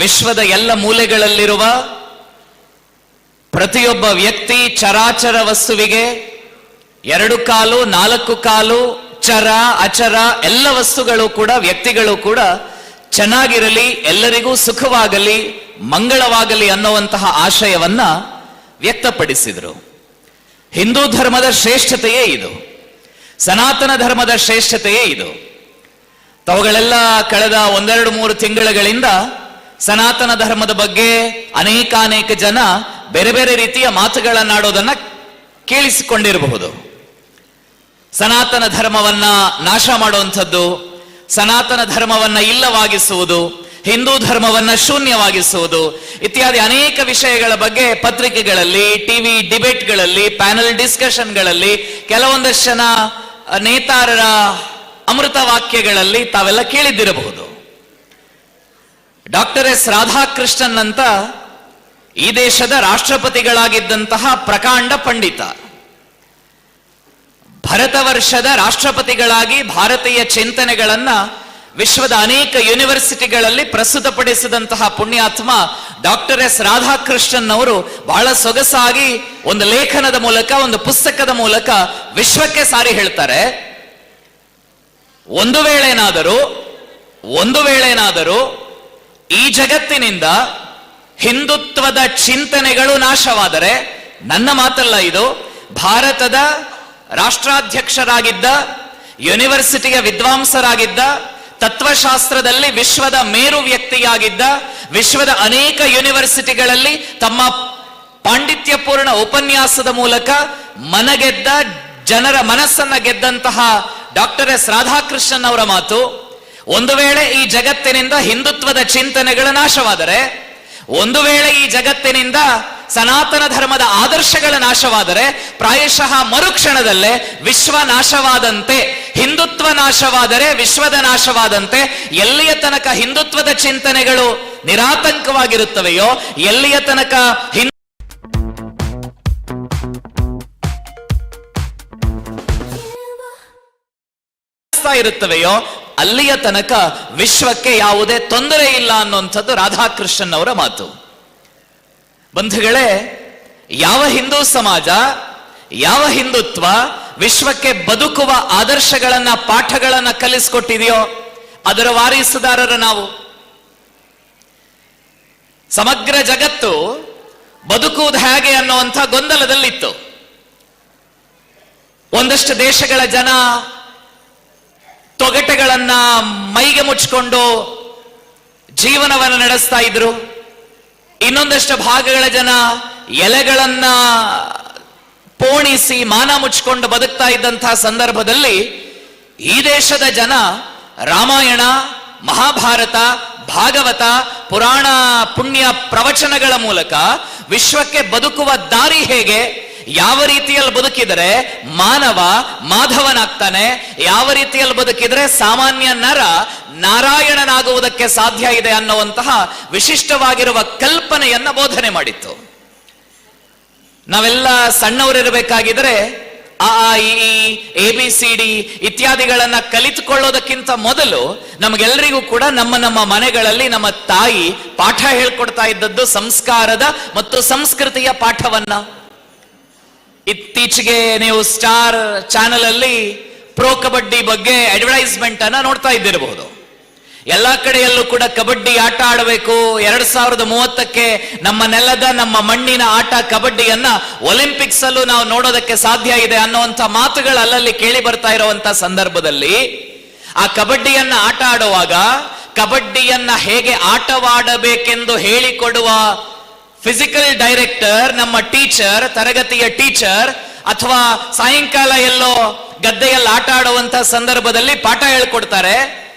ವಿಶ್ವದ ಎಲ್ಲ ಮೂಲೆಗಳಲ್ಲಿರುವ ಪ್ರತಿಯೊಬ್ಬ ವ್ಯಕ್ತಿ, ಚರಾಚರ ವಸ್ತುವಿಗೆ 2 ಕಾಲು 4 ಕಾಲು, ಚರ ಅಚರ ಎಲ್ಲ ವಸ್ತುಗಳು ಕೂಡ, ವ್ಯಕ್ತಿಗಳು ಕೂಡ ಚೆನ್ನಾಗಿರಲಿ, ಎಲ್ಲರಿಗೂ ಸುಖವಾಗಲಿ, ಮಂಗಳವಾಗಲಿ ಅನ್ನುವಂತಹ ಆಶಯವನ್ನ ವ್ಯಕ್ತಪಡಿಸಿದರು. ಹಿಂದೂ ಧರ್ಮದ ಶ್ರೇಷ್ಠತೆಯೇ ಇದು, ಸನಾತನ ಧರ್ಮದ ಶ್ರೇಷ್ಠತೆಯೇ ಇದು. ತಾವುಗಳೆಲ್ಲ ಕಳೆದ 1-2-3 ತಿಂಗಳುಗಳಿಂದ ಸನಾತನ ಧರ್ಮದ ಬಗ್ಗೆ ಅನೇಕಾನೇಕ ಜನ ಬೇರೆ ಬೇರೆ ರೀತಿಯ ಮಾತುಗಳನ್ನಾಡೋದನ್ನ ಕೇಳಿಸಿಕೊಂಡಿರಬಹುದು. ಸನಾತನ ಧರ್ಮವನ್ನ ನಾಶ ಮಾಡುವಂಥದ್ದು, ಸನಾತನ ಧರ್ಮವನ್ನ ಇಲ್ಲವಾಗಿಸುವುದು, ಹಿಂದೂ ಧರ್ಮವನ್ನ ಶೂನ್ಯವಾಗಿಸುವುದು ಇತ್ಯಾದಿ ಅನೇಕ ವಿಷಯಗಳ ಬಗ್ಗೆ ಪತ್ರಿಕೆಗಳಲ್ಲಿ, ಟಿವಿ ಡಿಬೇಟ್ಗಳಲ್ಲಿ, ಪ್ಯಾನಲ್ ಡಿಸ್ಕಷನ್ಗಳಲ್ಲಿ, ಕೆಲವೊಂದಷ್ಟು ಜನ ನೇತಾರರ ಅಮೃತ ವಾಕ್ಯಗಳಲ್ಲಿ ತಾವೆಲ್ಲ ಕೇಳಿದ್ದಿರಬಹುದು. ಡಾಕ್ಟರ್ ಎಸ್ ರಾಧಾಕೃಷ್ಣನ್ ಅಂತ ಈ ದೇಶದ ರಾಷ್ಟ್ರಪತಿಗಳಾಗಿದ್ದಂತಹ ಪ್ರಕಾಂಡ ಪಂಡಿತ, ಭಾರತ ವರ್ಷದ ರಾಷ್ಟ್ರಪತಿಗಳಾಗಿ ಭಾರತೀಯ ಚಿಂತನೆಗಳನ್ನ ವಿಶ್ವದ ಅನೇಕ ಯೂನಿವರ್ಸಿಟಿಗಳಲ್ಲಿ ಪ್ರಸ್ತುತಪಡಿಸಿದಂತಹ ಪುಣ್ಯಾತ್ಮ ಡಾಕ್ಟರ್ ಎಸ್ ರಾಧಾಕೃಷ್ಣನ್ ಅವರು ಬಹಳ ಸೊಗಸಾಗಿ ಒಂದು ಲೇಖನದ ಮೂಲಕ, ಒಂದು ಪುಸ್ತಕದ ಮೂಲಕ ವಿಶ್ವಕ್ಕೆ ಸಾರಿ ಹೇಳ್ತಾರೆ, ಒಂದು ವೇಳೆನಾದರೂ ಈ ಜಗತ್ತಿನಿಂದ ಹಿಂದುತ್ವದ ಚಿಂತನೆಗಳು ನಾಶವಾದರೆ, ನನ್ನ ಮಾತಲ್ಲ ಇದು, ಭಾರತದ ರಾಷ್ಟ್ರಾಧ್ಯಕ್ಷರಾಗಿದ್ದ, ಯೂನಿವರ್ಸಿಟಿಯ ವಿದ್ವಾಂಸರಾಗಿದ್ದ, ತತ್ವಶಾಸ್ತ್ರದಲ್ಲಿ ವಿಶ್ವದ ಮೇರು ವ್ಯಕ್ತಿಯಾಗಿದ್ದ, ವಿಶ್ವದ ಅನೇಕ ಯೂನಿವರ್ಸಿಟಿಗಳಲ್ಲಿ ತಮ್ಮ ಪಾಂಡಿತ್ಯಪೂರ್ಣ ಉಪನ್ಯಾಸದ ಮೂಲಕ ಮನಗೆದ್ದ, ಜನರ ಮನಸ್ಸನ್ನ ಗೆದ್ದಂತಹ ಡಾಕ್ಟರ್ ಎಸ್ ರಾಧಾಕೃಷ್ಣನ್ ಅವರ ಮಾತು, ಒಂದು ವೇಳೆ ಈ ಜಗತ್ತಿನಿಂದ ಹಿಂದುತ್ವದ ಚಿಂತನೆಗಳು ನಾಶವಾದರೆ, ಒಂದು ವೇಳೆ ಈ ಜಗತ್ತಿನಿಂದ ಸನಾತನ ಧರ್ಮದ ಆದರ್ಶಗಳ ನಾಶವಾದರೆ, ಪ್ರಾಯಶಃ ಮರುಕ್ಷಣದಲ್ಲೇ ವಿಶ್ವ ನಾಶವಾದಂತೆ, ಹಿಂದುತ್ವ ನಾಶವಾದರೆ ವಿಶ್ವದ ನಾಶವಾದಂತೆ. ಎಲ್ಲಿಯ ತನಕ ಹಿಂದುತ್ವದ ಚಿಂತನೆಗಳು ನಿರಾತಂಕವಾಗಿರುತ್ತವೆಯೋ, ಎಲ್ಲಿಯ ತನಕ ಇರುತ್ತವೆಯೋ ಅಲ್ಲಿಯ ತನಕ ವಿಶ್ವಕ್ಕೆ ಯಾವುದೇ ತೊಂದರೆ ಇಲ್ಲ ಅನ್ನುವಂಥದ್ದು ರಾಧಾಕೃಷ್ಣನ್ ಅವರ ಮಾತು. ಬಂಧುಗಳೇ, ಯಾವ ಹಿಂದೂ ಸಮಾಜ, ಯಾವ ಹಿಂದುತ್ವ ವಿಶ್ವಕ್ಕೆ ಬದುಕುವ ಆದರ್ಶಗಳನ್ನ, ಪಾಠಗಳನ್ನ ಕಲಿಸಿಕೊಟ್ಟಿದೆಯೋ ಅದರ ವಾರಿಸುದಾರರು ನಾವು. ಸಮಗ್ರ ಜಗತ್ತು ಬದುಕುವುದು ಹೇಗೆ ಅನ್ನುವಂಥ ಗೊಂದಲದಲ್ಲಿತ್ತು. ಒಂದಷ್ಟು ದೇಶಗಳ ಜನ ತೊಗಟೆಗಳನ್ನ ಮೈಗೆ ಮುಚ್ಚಿಕೊಂಡು ಜೀವನವನ್ನು ನಡೆಸ್ತಾ ಇದ್ರು. ಇನ್ನೊಂದಷ್ಟು ಭಾಗಗಳ ಜನ ಎಲೆಗಳನ್ನ ಪೋಣಿಸಿ ಮಾನ ಮುಚ್ಚಿಕೊಂಡು ಬದುಕ್ತಾ ಇದ್ದಂತಹ ಸಂದರ್ಭದಲ್ಲಿ ಈ ದೇಶದ ಜನ ರಾಮಾಯಣ, ಮಹಾಭಾರತ, ಭಾಗವತ, ಪುರಾಣ, ಪುಣ್ಯ ಪ್ರವಚನಗಳ ಮೂಲಕ ವಿಶ್ವಕ್ಕೆ ಬದುಕುವ ದಾರಿ ಹೇಗೆ, ಯಾವ ರೀತಿಯಲ್ಲಿ ಬದುಕಿದರೆ ಮಾನವ ಮಾಧವನಾಗ್ತಾನೆ, ಯಾವ ರೀತಿಯಲ್ಲಿ ಬದುಕಿದರೆ ಸಾಮಾನ್ಯ ನರ ನಾರಾಯಣನಾಗುವುದಕ್ಕೆ ಸಾಧ್ಯ ಇದೆ ಅನ್ನುವಂತಹ ವಿಶಿಷ್ಟವಾಗಿರುವ ಕಲ್ಪನೆಯನ್ನ ಬೋಧನೆ ಮಾಡಿತ್ತು. ನಾವೆಲ್ಲ ಸಣ್ಣವರಿರಬೇಕಾಗಿದ್ರೆ ಆ ABCD ಇತ್ಯಾದಿಗಳನ್ನ ಕಲಿತುಕೊಳ್ಳೋದಕ್ಕಿಂತ ಮೊದಲು ನಮಗೆಲ್ಲರಿಗೂ ಕೂಡ ನಮ್ಮ ಮನೆಗಳಲ್ಲಿ ನಮ್ಮ ತಾಯಿ ಪಾಠ ಹೇಳ್ಕೊಡ್ತಾ ಇದ್ದದ್ದು ಸಂಸ್ಕಾರದ ಮತ್ತು ಸಂಸ್ಕೃತಿಯ ಪಾಠವನ್ನ. ಇತ್ತೀಚೆಗೆ ನೀವು ಸ್ಟಾರ್ ಚಾನೆಲ್ ಅಲ್ಲಿ ಪ್ರೋ ಕಬಡ್ಡಿ ಬಗ್ಗೆ ಅಡ್ವರ್ಟೈಸ್ಮೆಂಟ್ ಅನ್ನ ನೋಡ್ತಾ ಇದ್ದಿರಬಹುದು. ಎಲ್ಲಾ ಕಡೆಯಲ್ಲೂ ಕೂಡ ಕಬಡ್ಡಿ ಆಟ ಆಡಬೇಕು, 2030ಕ್ಕೆ ನಮ್ಮ ನೆಲದ ನಮ್ಮ ಮಣ್ಣಿನ ಆಟ ಕಬಡ್ಡಿಯನ್ನ ಒಲಿಂಪಿಕ್ಸ್ ಅಲ್ಲೂ ನಾವು ನೋಡೋದಕ್ಕೆ ಸಾಧ್ಯ ಇದೆ ಅನ್ನುವಂಥ ಮಾತುಗಳು ಅಲ್ಲಲ್ಲಿ ಕೇಳಿ ಬರ್ತಾ ಇರುವಂತ ಸಂದರ್ಭದಲ್ಲಿ ಆ ಕಬಡ್ಡಿಯನ್ನ ಆಟ ಆಡುವಾಗ ಕಬಡ್ಡಿಯನ್ನ ಹೇಗೆ ಆಟವಾಡಬೇಕೆಂದು ಹೇಳಿಕೊಡುವ ಫಿಸಿಕಲ್ ಡೈರೆಕ್ಟರ್, ನಮ್ಮ ಟೀಚರ್, ತರಗತಿಯ ಟೀಚರ್, ಅಥವಾ ಸಾಯಂಕಾಲ ಎಲ್ಲೋ ಗದ್ದೆಯಲ್ಲಿ ಆಟ ಆಡುವಂತ ಸಂದರ್ಭದಲ್ಲಿ ಪಾಠ ಹೇಳ್ಕೊಡ್ತಾರೆ.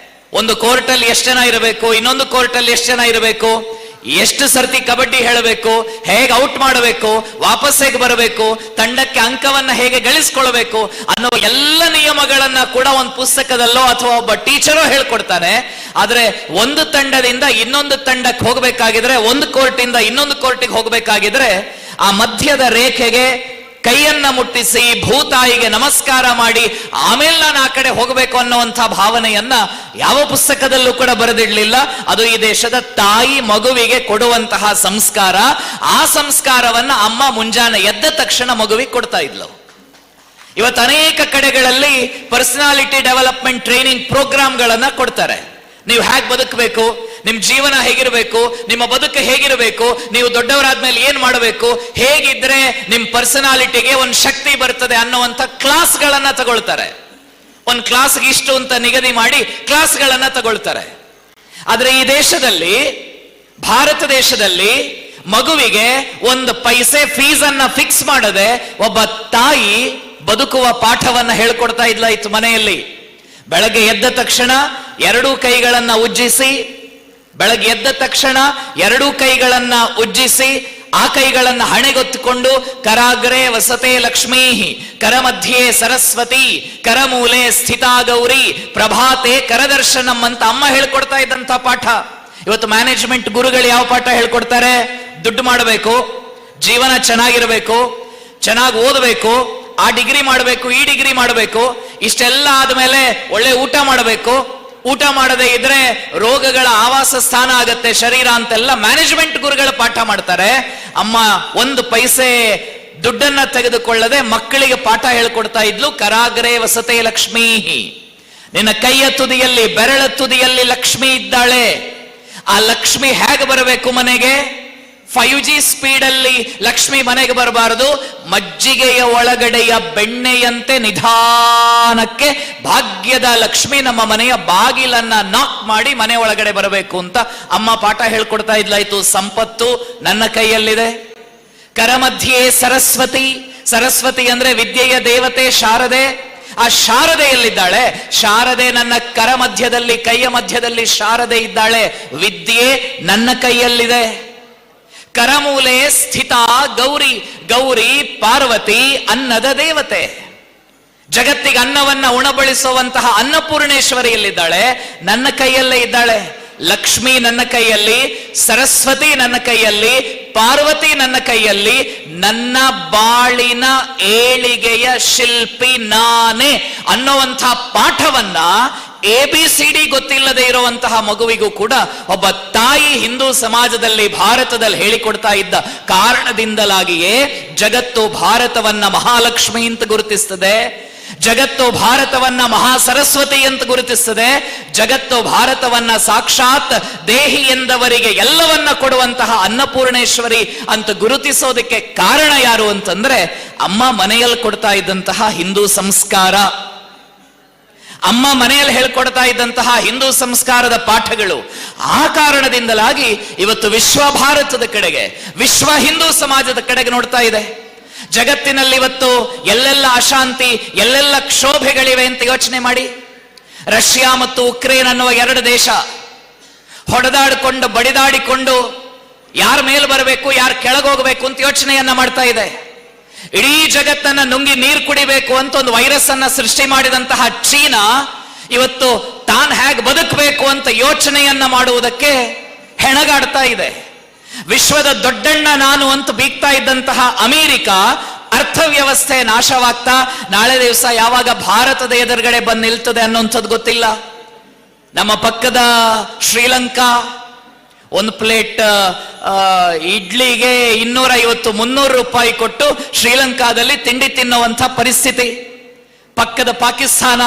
ಒಂದು ಕೋರ್ಟ್ ಅಲ್ಲಿ ಎಷ್ಟು ಜನ ಇರಬೇಕು, ಇನ್ನೊಂದು ಕೋರ್ಟ್ ಅಲ್ಲಿ ಎಷ್ಟು ಜನ ಇರಬೇಕು, ಎಷ್ಟು ಸರ್ತಿ ಕಬಡ್ಡಿ ಹೇಳಬೇಕು, ಹೇಗೆ ಔಟ್ ಮಾಡಬೇಕು, ವಾಪಸ್ ಹೇಗೆ ಬರಬೇಕು, ತಂಡಕ್ಕೆ ಅಂಕವನ್ನ ಹೇಗೆ ಗಳಿಸ್ಕೊಳ್ಬೇಕು ಅನ್ನೋ ಎಲ್ಲ ನಿಯಮಗಳನ್ನ ಕೂಡ ಒಂದು ಪುಸ್ತಕದಲ್ಲೋ ಅಥವಾ ಒಬ್ಬ ಟೀಚರೋ ಹೇಳ್ಕೊಡ್ತಾನೆ. ಆದ್ರೆ ಒಂದು ತಂಡದಿಂದ ಇನ್ನೊಂದು ತಂಡಕ್ಕೆ ಹೋಗ್ಬೇಕಾಗಿದ್ರೆ, ಒಂದು ಕೋರ್ಟ್ ಇಂದ ಇನ್ನೊಂದು ಕೋರ್ಟಿಗೆ ಹೋಗ್ಬೇಕಾಗಿದ್ರೆ ಆ ಮಧ್ಯದ ರೇಖೆಗೆ ಕೈಯನ್ನ ಮುಟ್ಟಿಸಿ ಭೂತಾಯಿಗೆ ನಮಸ್ಕಾರ ಮಾಡಿ ಆಮೇಲೆ ನಾನು ಆ ಕಡೆ ಹೋಗಬೇಕು ಅನ್ನುವಂಥ ಭಾವನೆಯನ್ನ ಯಾವ ಪುಸ್ತಕದಲ್ಲೂ ಕೂಡ ಬರೆದಿಡ್ಲಿಲ್ಲ. ಅದು ಈ ದೇಶದ ತಾಯಿ ಮಗುವಿಗೆ ಕೊಡುವಂತಹ ಸಂಸ್ಕಾರ. ಆ ಸಂಸ್ಕಾರವನ್ನ ಅಮ್ಮ ಮುಂಜಾನೆ ಎದ್ದ ತಕ್ಷಣ ಮಗುವಿಗೆ ಕೊಡ್ತಾ ಇದ್ಲು. ಇವತ್ತು ಅನೇಕ ಕಡೆಗಳಲ್ಲಿ ಪರ್ಸನಾಲಿಟಿ ಡೆವಲಪ್ಮೆಂಟ್ ಟ್ರೈನಿಂಗ್ ಪ್ರೋಗ್ರಾಮ್ಗಳನ್ನ ಕೊಡ್ತಾರೆ. ನೀವು ಹೇಗೆ ಬದುಕಬೇಕು, ನಿಮ್ ಜೀವನ ಹೇಗಿರಬೇಕು, ನಿಮ್ಮ ಬದುಕು ಹೇಗಿರಬೇಕು, ನೀವು ದೊಡ್ಡವರಾದ್ಮೇಲೆ ಏನ್ ಮಾಡಬೇಕು, ಹೇಗಿದ್ರೆ ನಿಮ್ ಪರ್ಸನಾಲಿಟಿಗೆ ಒಂದು ಶಕ್ತಿ ಬರ್ತದೆ ಅನ್ನುವಂಥ ಕ್ಲಾಸ್ಗಳನ್ನ ತಗೊಳ್ತಾರೆ. ಒಂದು ಕ್ಲಾಸ್ಗೆ ಇಷ್ಟು ಅಂತ ನಿಗದಿ ಮಾಡಿ ಕ್ಲಾಸ್ಗಳನ್ನ ತಗೊಳ್ತಾರೆ. ಆದ್ರೆ ಈ ದೇಶದಲ್ಲಿ, ಭಾರತ ದೇಶದಲ್ಲಿ ಮಗುವಿಗೆ ಒಂದು ಪೈಸೆ ಫೀಸ್ ಅನ್ನ ಫಿಕ್ಸ್ ಮಾಡದೆ ಒಬ್ಬ ತಾಯಿ ಬದುಕುವ ಪಾಠವನ್ನ ಹೇಳ್ಕೊಡ್ತಾ ಇದ್ಲ ಇತ್ತು ಮನೆಯಲ್ಲಿ. ಬೆಳಗ್ಗೆ ಎದ್ದ ತಕ್ಷಣ ಎರಡೂ ಕೈಗಳನ್ನ ಉಜ್ಜಿಸಿ, ಬೆಳಗ್ಗೆ ಎದ್ದ ತಕ್ಷಣ ಎರಡೂ ಕೈಗಳನ್ನ ಉಜ್ಜಿಸಿ ಆ ಕೈಗಳನ್ನ ಹಣೆಗೊತ್ತುಕೊಂಡು ಕರಾಗ್ರೆ ವಸತೆ ಲಕ್ಷ್ಮೀ ಕರ ಮಧ್ಯೆ ಸರಸ್ವತಿ ಕರಮೂಲೆ ಸ್ಥಿತಾ ಗೌರಿ ಪ್ರಭಾತೆ ಕರದರ್ಶನಂ ಅಂತ ಅಮ್ಮ ಹೇಳ್ಕೊಡ್ತಾ ಇದ್ದಂತ ಪಾಠ. ಇವತ್ತು ಮ್ಯಾನೇಜ್ಮೆಂಟ್ ಗುರುಗಳು ಯಾವ ಪಾಠ ಹೇಳ್ಕೊಡ್ತಾರೆ? ದುಡ್ಡು ಮಾಡಬೇಕು, ಜೀವನ ಚೆನ್ನಾಗಿರ್ಬೇಕು, ಚೆನ್ನಾಗಿ ಓದಬೇಕು, ಆ ಡಿಗ್ರಿ ಮಾಡಬೇಕು, ಈ ಡಿಗ್ರಿ ಮಾಡಬೇಕು, ಇಷ್ಟೆಲ್ಲ ಆದ್ಮೇಲೆ ಒಳ್ಳೆ ಊಟ ಮಾಡಬೇಕು, ಊಟ ಮಾಡದೇ ಇದ್ರೆ ರೋಗಗಳ ಆವಾಸ ಸ್ಥಾನ ಆಗತ್ತೆ ಶರೀರ ಅಂತೆಲ್ಲ ಮ್ಯಾನೇಜ್ಮೆಂಟ್ ಗುರುಗಳ ಪಾಠ ಮಾಡ್ತಾರೆ. ಅಮ್ಮ ಒಂದು ಪೈಸೆ ದುಡ್ಡನ್ನ ತೆಗೆದುಕೊಳ್ಳದೆ ಮಕ್ಕಳಿಗೆ ಪಾಠ ಹೇಳ್ಕೊಡ್ತಾ ಇದ್ಲು. ಕರಾಗ್ರೆ ವಸತೆ ಲಕ್ಷ್ಮೀ, ನಿನ್ನ ಕೈಯ ತುದಿಯಲ್ಲಿ, ಬೆರಳ ತುದಿಯಲ್ಲಿ ಲಕ್ಷ್ಮಿ ಇದ್ದಾಳೆ. ಆ ಲಕ್ಷ್ಮಿ ಹೇಗೆ ಬರಬೇಕು ಮನೆಗೆ? 5G ಸ್ಪೀಡ್ ಅಲ್ಲಿ ಲಕ್ಷ್ಮಿ ಮನೆಗೆ ಬರಬಾರದು. ಮಜ್ಜಿಗೆಯ ಒಳಗಡೆಯ ಬೆಣ್ಣೆಯಂತೆ ನಿಧಾನಕ್ಕೆ ಭಾಗ್ಯದ ಲಕ್ಷ್ಮಿ ನಮ್ಮ ಮನೆಯ ಬಾಗಿಲನ್ನ ನಾಕ್ ಮಾಡಿ ಮನೆ ಒಳಗಡೆ ಬರಬೇಕು ಅಂತ ಅಮ್ಮ ಪಾಠ ಹೇಳ್ಕೊಡ್ತಾ ಇದ್ಲಾಯ್ತು. ಸಂಪತ್ತು ನನ್ನ ಕೈಯಲ್ಲಿದೆ. ಕರಮಧ್ಯೆ ಸರಸ್ವತಿ, ಸರಸ್ವತಿ ಅಂದ್ರೆ ವಿದ್ಯೆಯ ದೇವತೆ ಶಾರದೆ. ಆ ಶಾರದೆಯಲ್ಲಿದ್ದಾಳೆ. ಶಾರದೆ ನನ್ನ ಕರ ಮಧ್ಯದಲ್ಲಿ, ಕೈಯ ಮಧ್ಯದಲ್ಲಿ ಶಾರದೆ ಇದ್ದಾಳೆ. ವಿದ್ಯೆ ನನ್ನ ಕೈಯಲ್ಲಿದೆ. ಕರಮೂಲೆ ಸ್ಥಿತ ಗೌರಿ, ಗೌರಿ ಪಾರ್ವತಿ ಅನ್ನದ ದೇವತೆ. ಜಗತ್ತಿಗೆ ಅನ್ನವನ್ನ ಉಣಬಳಿಸುವಂತಹ ಅನ್ನಪೂರ್ಣೇಶ್ವರಿಯಲ್ಲಿದ್ದಾಳೆ, ನನ್ನ ಕೈಯಲ್ಲೇ ಇದ್ದಾಳೆ. ಲಕ್ಷ್ಮಿ ನನ್ನ ಕೈಯಲ್ಲಿ, ಸರಸ್ವತಿ ನನ್ನ ಕೈಯಲ್ಲಿ, ಪಾರ್ವತಿ ನನ್ನ ಕೈಯಲ್ಲಿ. ನನ್ನ ಬಾಳಿನ ಏಳಿಗೆಯ ಶಿಲ್ಪಿ ನಾನೇ ಅನ್ನುವಂಥ ಪಾಠವನ್ನ ABCD ಗೊತ್ತಿಲ್ಲದೆ ಇರುವಂತಹ ಮಗುವಿಗೂ ಕೂಡ ಒಬ್ಬ ತಾಯಿ ಹಿಂದೂ ಸಮಾಜದಲ್ಲಿ, ಭಾರತದಲ್ಲಿ ಹೇಳಿಕೊಡ್ತಾ ಇದ್ದ ಕಾರಣದಿಂದಲಾಗಿಯೇ ಜಗತ್ತು ಭಾರತವನ್ನ ಮಹಾಲಕ್ಷ್ಮಿ ಅಂತ ಗುರುತಿಸ್ತದೆ, ಜಗತ್ತು ಭಾರತವನ್ನ ಮಹಾ ಸರಸ್ವತಿ ಅಂತ ಗುರುತಿಸ್ತದೆ, ಜಗತ್ತು ಭಾರತವನ್ನ ಸಾಕ್ಷಾತ್ ದೇಹಿ ಎಂದವರಿಗೆ ಎಲ್ಲವನ್ನ ಕೊಡುವಂತಹ ಅನ್ನಪೂರ್ಣೇಶ್ವರಿ ಅಂತ ಗುರುತಿಸೋದಕ್ಕೆ ಕಾರಣ ಯಾರು ಅಂತಂದ್ರೆ ಅಮ್ಮ ಮನೆಯಲ್ಲಿ ಕೊಡ್ತಾ ಇದ್ದಂತಹ ಹಿಂದೂ ಸಂಸ್ಕಾರ, ಅಮ್ಮ ಮನೆಯಲ್ಲಿ ಹೇಳ್ಕೊಡ್ತಾ ಇದ್ದಂತಹ ಹಿಂದೂ ಸಂಸ್ಕಾರದ ಪಾಠಗಳು. ಆ ಕಾರಣದಿಂದಲಾಗಿ ಇವತ್ತು ವಿಶ್ವ ಭಾರತದ ಕಡೆಗೆ, ವಿಶ್ವ ಹಿಂದೂ ಸಮಾಜದ ಕಡೆಗೆ ನೋಡ್ತಾ ಇದೆ. ಜಗತ್ತಿನಲ್ಲಿ ಇವತ್ತು ಎಲ್ಲೆಲ್ಲ ಅಶಾಂತಿ, ಎಲ್ಲೆಲ್ಲ ಕ್ಷೋಭೆಗಳಿವೆ ಅಂತ ಯೋಚನೆ ಮಾಡಿ. ರಷ್ಯಾ ಮತ್ತು ಉಕ್ರೇನ್ ಅನ್ನುವ ಎರಡು ದೇಶ ಹೊಡೆದಾಡಿಕೊಂಡು ಬಡಿದಾಡಿಕೊಂಡು ಯಾರ ಮೇಲೆ ಬರಬೇಕು, ಯಾರು ಕೆಳಗೋಗಬೇಕು ಅಂತ ಯೋಚನೆಯನ್ನ ಮಾಡ್ತಾ ಇದೆ. ಇಡೀ ಜಗತ್ತನ್ನ ನುಂಗಿ ನೀರು ಕುಡಿಬೇಕು ಅಂತ ಒಂದು ವೈರಸ್ ಅನ್ನ ಸೃಷ್ಟಿ ಮಾಡಿದಂತಹ ಚೀನಾ ಇವತ್ತು ತಾನ್ ಹೇಗೆ ಬದುಕಬೇಕು ಅಂತ ಯೋಚನೆಯನ್ನ ಮಾಡುವುದಕ್ಕೆ ಹೆಣಗಾಡ್ತಾ ಇದೆ. ವಿಶ್ವದ ದೊಡ್ಡಣ್ಣ ನಾನು ಅಂತ ಬೀಗ್ತಾ ಇದ್ದಂತಹ ಅಮೆರಿಕ ಅರ್ಥವ್ಯವಸ್ಥೆ ನಾಶವಾಗ್ತಾ ನಾಳೆ ದಿವಸ ಯಾವಾಗ ಭಾರತದ ಎದುರುಗಡೆ ಬಂದು ನಿಲ್ತದೆ ಅನ್ನುವಂಥದ್ದು ಗೊತ್ತಿಲ್ಲ. ನಮ್ಮ ಪಕ್ಕದ ಶ್ರೀಲಂಕಾ ಒಂದು ಪ್ಲೇಟ್ ಇಡ್ಲಿಗೆ 250-300 ರೂಪಾಯಿ ಕೊಟ್ಟು ಶ್ರೀಲಂಕಾದಲ್ಲಿ ತಿಂಡಿ ತಿನ್ನುವಂಥ ಪರಿಸ್ಥಿತಿ. ಪಕ್ಕದ ಪಾಕಿಸ್ತಾನ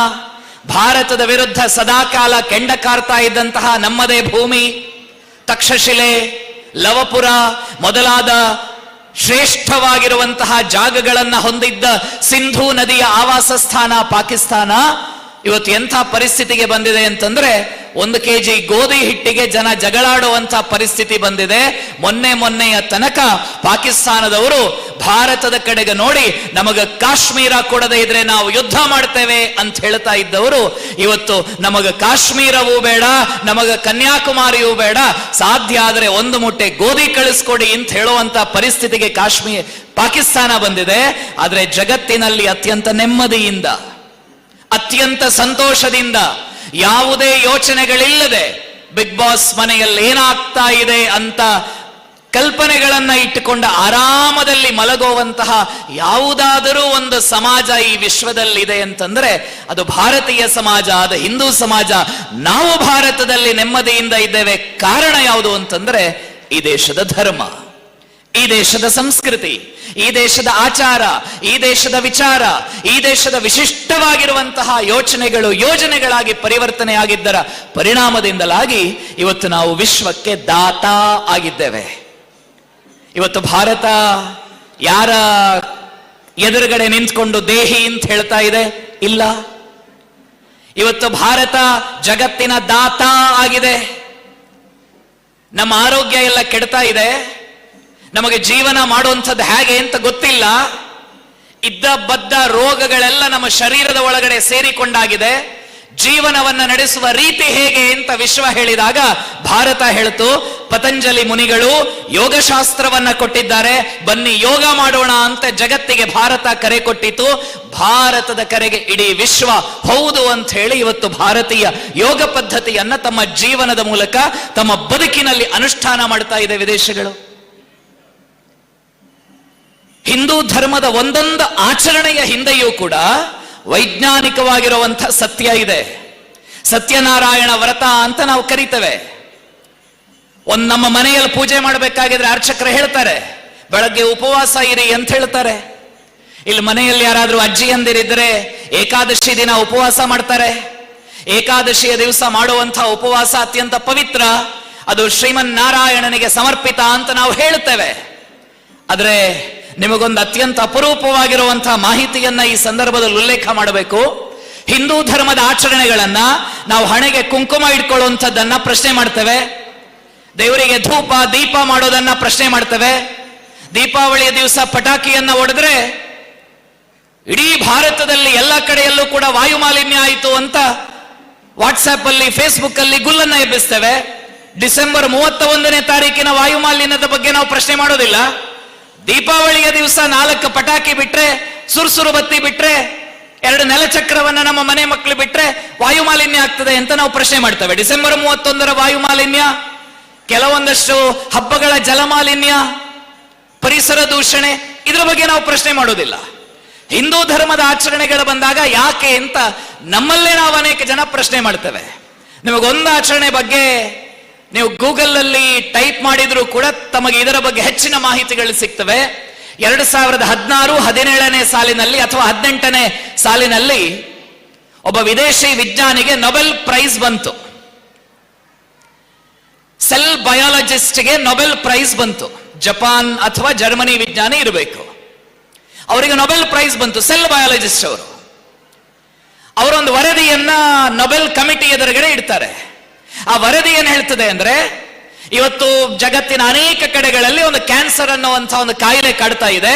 ಭಾರತದ ವಿರುದ್ಧ ಸದಾಕಾಲ ಕೆಂಡ ಕಾರ್ತಾ ಇದ್ದಂತಹ ನಮ್ಮದೇ ಭೂಮಿ, ತಕ್ಷಶಿಲೆ, ಲವಪುರ ಮೊದಲಾದ ಶ್ರೇಷ್ಠವಾಗಿರುವಂತಹ ಜಾಗಗಳನ್ನ ಹೊಂದಿದ್ದ ಸಿಂಧೂ ನದಿಯ ಆವಾಸ ಸ್ಥಾನ ಪಾಕಿಸ್ತಾನ ಇವತ್ತು ಎಂಥ ಪರಿಸ್ಥಿತಿಗೆ ಬಂದಿದೆ ಅಂತಂದ್ರೆ 1 kg ಗೋಧಿ ಹಿಟ್ಟಿಗೆ ಜನ ಜಗಳಾಡುವಂತ ಪರಿಸ್ಥಿತಿ ಬಂದಿದೆ. ಮೊನ್ನೆಯ ತನಕ ಪಾಕಿಸ್ತಾನದವರು ಭಾರತದ ಕಡೆಗೆ ನೋಡಿ ನಮಗ ಕಾಶ್ಮೀರ ಕೊಡದೇ ಇದ್ರೆ ನಾವು ಯುದ್ಧ ಮಾಡ್ತೇವೆ ಅಂತ ಹೇಳ್ತಾ ಇದ್ದವರು ಇವತ್ತು ನಮಗ ಕಾಶ್ಮೀರವೂ ಬೇಡ, ನಮಗ ಕನ್ಯಾಕುಮಾರಿಯೂ ಬೇಡ, ಸಾಧ್ಯ ಆದರೆ 1 ಮೂಟೆ ಗೋಧಿ ಕಳಿಸ್ಕೊಡಿ ಅಂತ ಹೇಳುವಂತ ಪರಿಸ್ಥಿತಿಗೆ ಪಾಕಿಸ್ತಾನ ಬಂದಿದೆ. ಆದ್ರೆ ಜಗತ್ತಿನಲ್ಲಿ ಅತ್ಯಂತ ನೆಮ್ಮದಿಯಿಂದ, ಅತ್ಯಂತ ಸಂತೋಷದಿಂದ, ಯಾವುದೇ ಯೋಚನೆಗಳಿಲ್ಲದೆ ಬಿಗ್ ಬಾಸ್ ಮನೆಯಲ್ಲಿ ಏನಾಗ್ತಾ ಇದೆ ಅಂತ ಕಲ್ಪನೆಗಳನ್ನ ಇಟ್ಟುಕೊಂಡ ಆರಾಮದಲ್ಲಿ ಮಲಗುವಂತಹ ಯಾವುದಾದರೂ ಒಂದು ಸಮಾಜ ಈ ವಿಶ್ವದಲ್ಲಿದೆ ಅಂತಂದ್ರೆ ಅದು ಭಾರತೀಯ ಸಮಾಜ, ಅದು ಹಿಂದೂ ಸಮಾಜ. ನಾವು ಭಾರತದಲ್ಲಿ ನೆಮ್ಮದಿಯಿಂದ ಇದ್ದೇವೆ. ಕಾರಣ ಯಾವುದು ಅಂತಂದ್ರೆ ಈ ದೇಶದ ಧರ್ಮ, ಈ ದೇಶದ ಸಂಸ್ಕೃತಿ, ಈ ದೇಶದ ಆಚಾರ, ಈ ದೇಶದ ವಿಚಾರ, ಈ ದೇಶದ ವಿಶಿಷ್ಟವಾಗಿರುವಂತಹ ಯೋಜನೆಗಳಾಗಿ ಪರಿವರ್ತನೆ ಆಗಿದ್ದರ ಪರಿಣಾಮದಿಂದಲಾಗಿ ಇವತ್ತು ನಾವು ವಿಶ್ವಕ್ಕೆ ದಾತ ಆಗಿದ್ದೇವೆ. ಇವತ್ತು ಭಾರತ ಯಾರ ಎದುರುಗಡೆ ನಿಂತ್ಕೊಂಡು ದೇಹಿ ಅಂತ ಹೇಳ್ತಾ ಇದೆ? ಇಲ್ಲ. ಇವತ್ತು ಭಾರತ ಜಗತ್ತಿನ ದಾತ ಆಗಿದೆ. ನಮ್ಮ ಆರೋಗ್ಯ ಎಲ್ಲ ಕೆಡ್ತಾ ಇದೆ. ನಮಗೆ ಜೀವನ ಮಾಡುವಂಥದ್ದು ಹೇಗೆ ಅಂತ ಗೊತ್ತಿಲ್ಲ. ಇದ್ದ ಬದ್ದ ರೋಗಗಳೆಲ್ಲ ನಮ್ಮ ಶರೀರದ ಒಳಗಡೆ ಸೇರಿಕೊಂಡಾಗಿದೆ. ಜೀವನವನ್ನ ನಡೆಸುವ ರೀತಿ ಹೇಗೆ ಅಂತ ವಿಶ್ವ ಹೇಳಿದಾಗ ಭಾರತ ಹೇಳ್ತು, ಪತಂಜಲಿ ಮುನಿಗಳು ಯೋಗಶಾಸ್ತ್ರವನ್ನ ಕೊಟ್ಟಿದ್ದಾರೆ, ಬನ್ನಿ ಯೋಗ ಮಾಡೋಣ ಅಂತ ಜಗತ್ತಿಗೆ ಭಾರತ ಕರೆ ಕೊಟ್ಟಿತು. ಭಾರತದ ಕರೆಗೆ ಇಡೀ ವಿಶ್ವ ಹೌದು ಅಂತ ಹೇಳಿ ಇವತ್ತು ಭಾರತೀಯ ಯೋಗ ಪದ್ಧತಿಯನ್ನ ತಮ್ಮ ಜೀವನದ ಮೂಲಕ ತಮ್ಮ ಬದುಕಿನಲ್ಲಿ ಅನುಷ್ಠಾನ ಮಾಡ್ತಾ ಇದೆ ವಿದೇಶಗಳು. ಹಿಂದೂ ಧರ್ಮದ ಒಂದೊಂದು ಆಚರಣೆಯ ಹಿಂದೆಯೂ ಕೂಡ ವೈಜ್ಞಾನಿಕವಾಗಿರುವಂಥ ಸತ್ಯ ಇದೆ. ಸತ್ಯನಾರಾಯಣ ವ್ರತ ಅಂತ ನಾವು ಕರಿತೇವೆ. ನಮ್ಮ ಮನೆಯಲ್ಲಿ ಪೂಜೆ ಮಾಡಬೇಕಾಗಿದ್ರೆ ಅರ್ಚಕರು ಹೇಳ್ತಾರೆ ಬೆಳಗ್ಗೆ ಉಪವಾಸ ಇರಿ ಅಂತ ಹೇಳ್ತಾರೆ. ಇಲ್ಲಿ ಮನೆಯಲ್ಲಿ ಯಾರಾದ್ರೂ ಅಜ್ಜಿಯಂದಿರಿದ್ರೆ ಏಕಾದಶಿ ದಿನ ಉಪವಾಸ ಮಾಡ್ತಾರೆ. ಏಕಾದಶಿಯ ದಿವಸ ಮಾಡುವಂತಹ ಉಪವಾಸ ಅತ್ಯಂತ ಪವಿತ್ರ, ಅದು ಶ್ರೀಮನ್ನಾರಾಯಣನಿಗೆ ಸಮರ್ಪಿತ ಅಂತ ನಾವು ಹೇಳ್ತೇವೆ. ಆದ್ರೆ ನಿಮಗೊಂದು ಅತ್ಯಂತ ಅಪರೂಪವಾಗಿರುವಂತಹ ಮಾಹಿತಿಯನ್ನ ಈ ಸಂದರ್ಭದಲ್ಲಿ ಉಲ್ಲೇಖ ಮಾಡಬೇಕು. ಹಿಂದೂ ಧರ್ಮದ ಆಚರಣೆಗಳನ್ನ ನಾವು ಹಣೆಗೆ ಕುಂಕುಮ ಇಟ್ಕೊಳ್ಳುವಂಥದ್ದನ್ನ ಪ್ರಶ್ನೆ ಮಾಡ್ತೇವೆ. ದೇವರಿಗೆ ಧೂಪ ದೀಪ ಮಾಡೋದನ್ನ ಪ್ರಶ್ನೆ ಮಾಡ್ತೇವೆ. ದೀಪಾವಳಿಯ ದಿವಸ ಪಟಾಕಿಯನ್ನ ಹೊಡೆದ್ರೆ ಇಡೀ ಭಾರತದಲ್ಲಿ ಎಲ್ಲ ಕಡೆಯಲ್ಲೂ ಕೂಡ ವಾಯು ಮಾಲಿನ್ಯ ಆಯಿತು ಅಂತ ವಾಟ್ಸ್ಆಪ್ ಅಲ್ಲಿ, ಫೇಸ್ಬುಕ್ ಅಲ್ಲಿ ಗುಲ್ಲನ್ನ ಎಬ್ಬಿಸ್ತೇವೆ. ಡಿಸೆಂಬರ್ 31ನೇ ತಾರೀಕಿನ ವಾಯು ಮಾಲಿನ್ಯದ ಬಗ್ಗೆ ನಾವು ಪ್ರಶ್ನೆ ಮಾಡೋದಿಲ್ಲ. ದೀಪಾವಳಿಯ ದಿವಸ 4 ಪಟಾಕಿ ಬಿಟ್ರೆ, ಸುರುಸುರು ಬತ್ತಿ ಬಿಟ್ರೆ, 2 ನೆಲಚಕ್ರವನ್ನ ನಮ್ಮ ಮನೆ ಮಕ್ಕಳು ಬಿಟ್ರೆ ವಾಯು ಮಾಲಿನ್ಯ ಆಗ್ತದೆ ಅಂತ ನಾವು ಪ್ರಶ್ನೆ ಮಾಡ್ತೇವೆ. ಡಿಸೆಂಬರ್ 31ರ ವಾಯು ಮಾಲಿನ್ಯ, ಕೆಲವೊಂದಷ್ಟು ಹಬ್ಬಗಳ ಜಲ ಮಾಲಿನ್ಯ, ಪರಿಸರ ದೂಷಣೆ, ಇದರ ಬಗ್ಗೆ ನಾವು ಪ್ರಶ್ನೆ ಮಾಡೋದಿಲ್ಲ. ಹಿಂದೂ ಧರ್ಮದ ಆಚರಣೆಗಳು ಬಂದಾಗ ಯಾಕೆ ಅಂತ ನಮ್ಮಲ್ಲೇ ನಾವು ಅನೇಕ ಜನ ಪ್ರಶ್ನೆ ಮಾಡ್ತೇವೆ. ನಿಮಗೊಂದು ಆಚರಣೆ ಬಗ್ಗೆ ನೀವು ಗೂಗಲ್ ಅಲ್ಲಿ ಟೈಪ್ ಮಾಡಿದ್ರು ಕೂಡ ತಮಗೆ ಇದರ ಬಗ್ಗೆ ಹೆಚ್ಚಿನ ಮಾಹಿತಿಗಳು ಸಿಗ್ತವೆ. 2016-17ನೇ ಸಾಲಿನಲ್ಲಿ ಅಥವಾ 18ನೇ ಸಾಲಿನಲ್ಲಿ ಒಬ್ಬ ವಿದೇಶಿ ವಿಜ್ಞಾನಿಗೆ ನೊಬೆಲ್ ಪ್ರೈಸ್ ಬಂತು. ಸೆಲ್ ಬಯಾಲಜಿಸ್ಟ್ಗೆ ನೊಬೆಲ್ ಪ್ರೈಸ್ ಬಂತು. ಜಪಾನ್ ಅಥವಾ ಜರ್ಮನಿ ವಿಜ್ಞಾನಿ ಇರಬೇಕು. ಅವರಿಗೆ ನೊಬೆಲ್ ಪ್ರೈಸ್ ಬಂತು, ಸೆಲ್ ಬಯಾಲಜಿಸ್ಟ್ ಅವರು. ಅವರೊಂದು ವರದಿಯನ್ನ ನೊಬೆಲ್ ಕಮಿಟಿ ಎದುರುಗಡೆ ಇಡ್ತಾರೆ. ಆ ವರದಿ ಏನ್ ಹೇಳ್ತದೆ ಅಂದ್ರೆ, ಇವತ್ತು ಜಗತ್ತಿನ ಅನೇಕ ಕಡೆಗಳಲ್ಲಿ ಒಂದು ಕ್ಯಾನ್ಸರ್ ಅನ್ನುವಂಥ ಒಂದು ಕಾಯಿಲೆ ಕಾಡ್ತಾ ಇದೆ.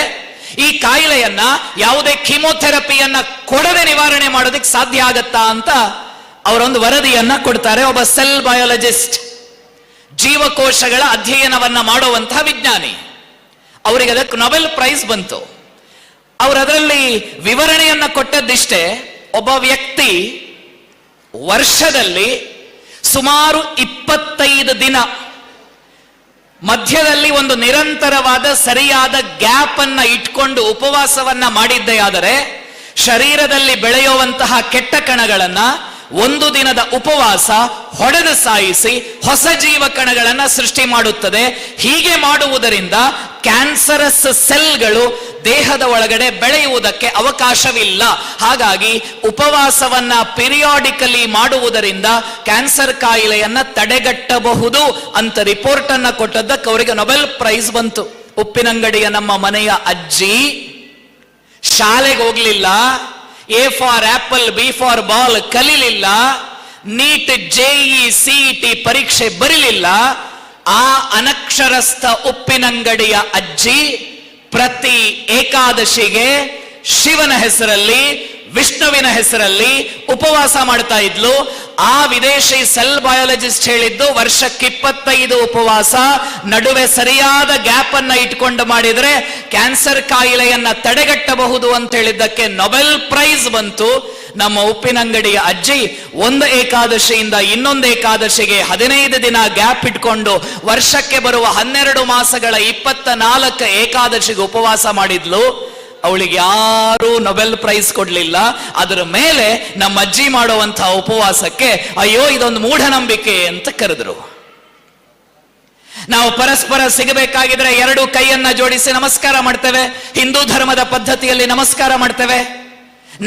ಈ ಕಾಯಿಲೆಯನ್ನ ಯಾವುದೇ ಕೀಮೋಥೆರಪಿಯನ್ನ ಕೊಡದೆ ನಿವಾರಣೆ ಮಾಡೋದಕ್ಕೆ ಸಾಧ್ಯ ಆಗತ್ತಾ ಅಂತ ಅವರೊಂದು ವರದಿಯನ್ನ ಕೊಡ್ತಾರೆ. ಒಬ್ಬ ಸೆಲ್ ಬಯಾಲಜಿಸ್ಟ್, ಜೀವಕೋಶಗಳ ಅಧ್ಯಯನವನ್ನ ಮಾಡುವಂತಹ ವಿಜ್ಞಾನಿ, ಅವರಿಗೆ ಅದಕ್ಕೆ ನೊಬೆಲ್ ಪ್ರೈಸ್ ಬಂತು. ಅವರು ಅದರಲ್ಲಿ ವಿವರಣೆಯನ್ನ ಕೊಟ್ಟದ್ದಿಷ್ಟೇ, ಒಬ್ಬ ವ್ಯಕ್ತಿ ವರ್ಷದಲ್ಲಿ ಸುಮಾರು 25 ದಿನ ಮಧ್ಯದಲ್ಲಿ ಒಂದು ನಿರಂತರವಾದ ಸರಿಯಾದ ಗ್ಯಾಪ್ ಅನ್ನ ಇಟ್ಕೊಂಡು ಉಪವಾಸವನ್ನ ಮಾಡಿದ್ದೇ ಆದರೆ ಶರೀರದಲ್ಲಿ ಬೆಳೆಯುವಂತಹ ಕೆಟ್ಟ ಕಣಗಳನ್ನ ಒಂದು ದಿನದ ಉಪವಾಸ ಹೊಡೆದು ಸಾಯಿಸಿ ಹೊಸ ಜೀವ ಕಣಗಳನ್ನ ಸೃಷ್ಟಿ ಮಾಡುತ್ತದೆ. ಹೀಗೆ ಮಾಡುವುದರಿಂದ ಕ್ಯಾನ್ಸರಸ್ ಸೆಲ್ಗಳು ದೇಹದ ಒಳಗಡೆ ಬೆಳೆಯುವುದಕ್ಕೆ ಅವಕಾಶವಿಲ್ಲ. ಹಾಗಾಗಿ ಉಪವಾಸವನ್ನ ಪಿರಿಯಾಡಿಕಲಿ ಮಾಡುವುದರಿಂದ ಕ್ಯಾನ್ಸರ್ ಕಾಯಿಲೆಯನ್ನ ತಡೆಗಟ್ಟಬಹುದು ಅಂತ ರಿಪೋರ್ಟ್ ಅನ್ನ ಕೊಟ್ಟದ್ದಕ್ಕೆ ಅವರಿಗೆ ನೊಬೆಲ್ ಪ್ರೈಸ್ ಬಂತು. ಉಪ್ಪಿನಂಗಡಿಯ ನಮ್ಮ ಮನೆಯ ಅಜ್ಜಿ ಶಾಲೆಗೆ ಹೋಗ್ಲಿಲ್ಲ, A for apple B for ball ಕಲಿಲಿಲ್ಲ, ನೀಟ್ ಜೆಇ ಸಿಇಟಿ ಪರೀಕ್ಷೆ ಬರೀಲಿಲ್ಲ. ಆ ಅನಕ್ಷರಸ್ಥ ಉಪ್ಪಿನಂಗಡಿಯ ಅಜ್ಜಿ ಪ್ರತಿ ಏಕಾದಶಿಗೆ ಶಿವನ ಹೆಸರಲ್ಲಿ ವಿಷ್ಣುವಿನ ಹೆಸರಲ್ಲಿ ಉಪವಾಸ ಮಾಡ್ತಾ ಇದ್ಲು. ಆ ವಿದೇಶಿ ಸೆಲ್ ಬಯಾಲಜಿಸ್ಟ್ ಹೇಳಿದ್ದು ವರ್ಷಕ್ಕೆ 25 ಉಪವಾಸ, ನಡುವೆ ಸರಿಯಾದ ಗ್ಯಾಪ್ ಅನ್ನ ಇಟ್ಕೊಂಡು ಮಾಡಿದ್ರೆ ಕ್ಯಾನ್ಸರ್ ಕಾಯಿಲೆಯನ್ನ ತಡೆಗಟ್ಟಬಹುದು ಅಂತ ಹೇಳಿದ್ದಕ್ಕೆ ನೊಬೆಲ್ ಪ್ರೈಸ್ ಬಂತು. ನಮ್ಮ ಉಪ್ಪಿನಂಗಡಿಯ ಅಜ್ಜಿ ಒಂದು ಏಕಾದಶಿಯಿಂದ ಇನ್ನೊಂದು ಏಕಾದಶಿಗೆ 15 ದಿನ ಗ್ಯಾಪ್ ಇಟ್ಕೊಂಡು ವರ್ಷಕ್ಕೆ ಬರುವ 12 ಮಾಸಗಳ 24 ಏಕಾದಶಿಗೆ ಉಪವಾಸ ಮಾಡಿದ್ಲು. ಅವಳಿಗೆ ಯಾರೂ ನೊಬೆಲ್ ಪ್ರೈಸ್ ಕೊಡ್ಲಿಲ್ಲ. ಅದರ ಮೇಲೆ ನಮ್ಮ ಅಜ್ಜಿ ಮಾಡುವಂತಹ ಉಪವಾಸಕ್ಕೆ ಅಯ್ಯೋ ಇದೊಂದು ಮೂಢನಂಬಿಕೆ ಅಂತ ಕರೆದ್ರು. ನಾವು ಪರಸ್ಪರ ಸಿಗಬೇಕಾಗಿದ್ರೆ 2 ಕೈಯನ್ನ ಜೋಡಿಸಿ ನಮಸ್ಕಾರ ಮಾಡ್ತೇವೆ. ಹಿಂದೂ ಧರ್ಮದ ಪದ್ಧತಿಯಲ್ಲಿ ನಮಸ್ಕಾರ ಮಾಡ್ತೇವೆ.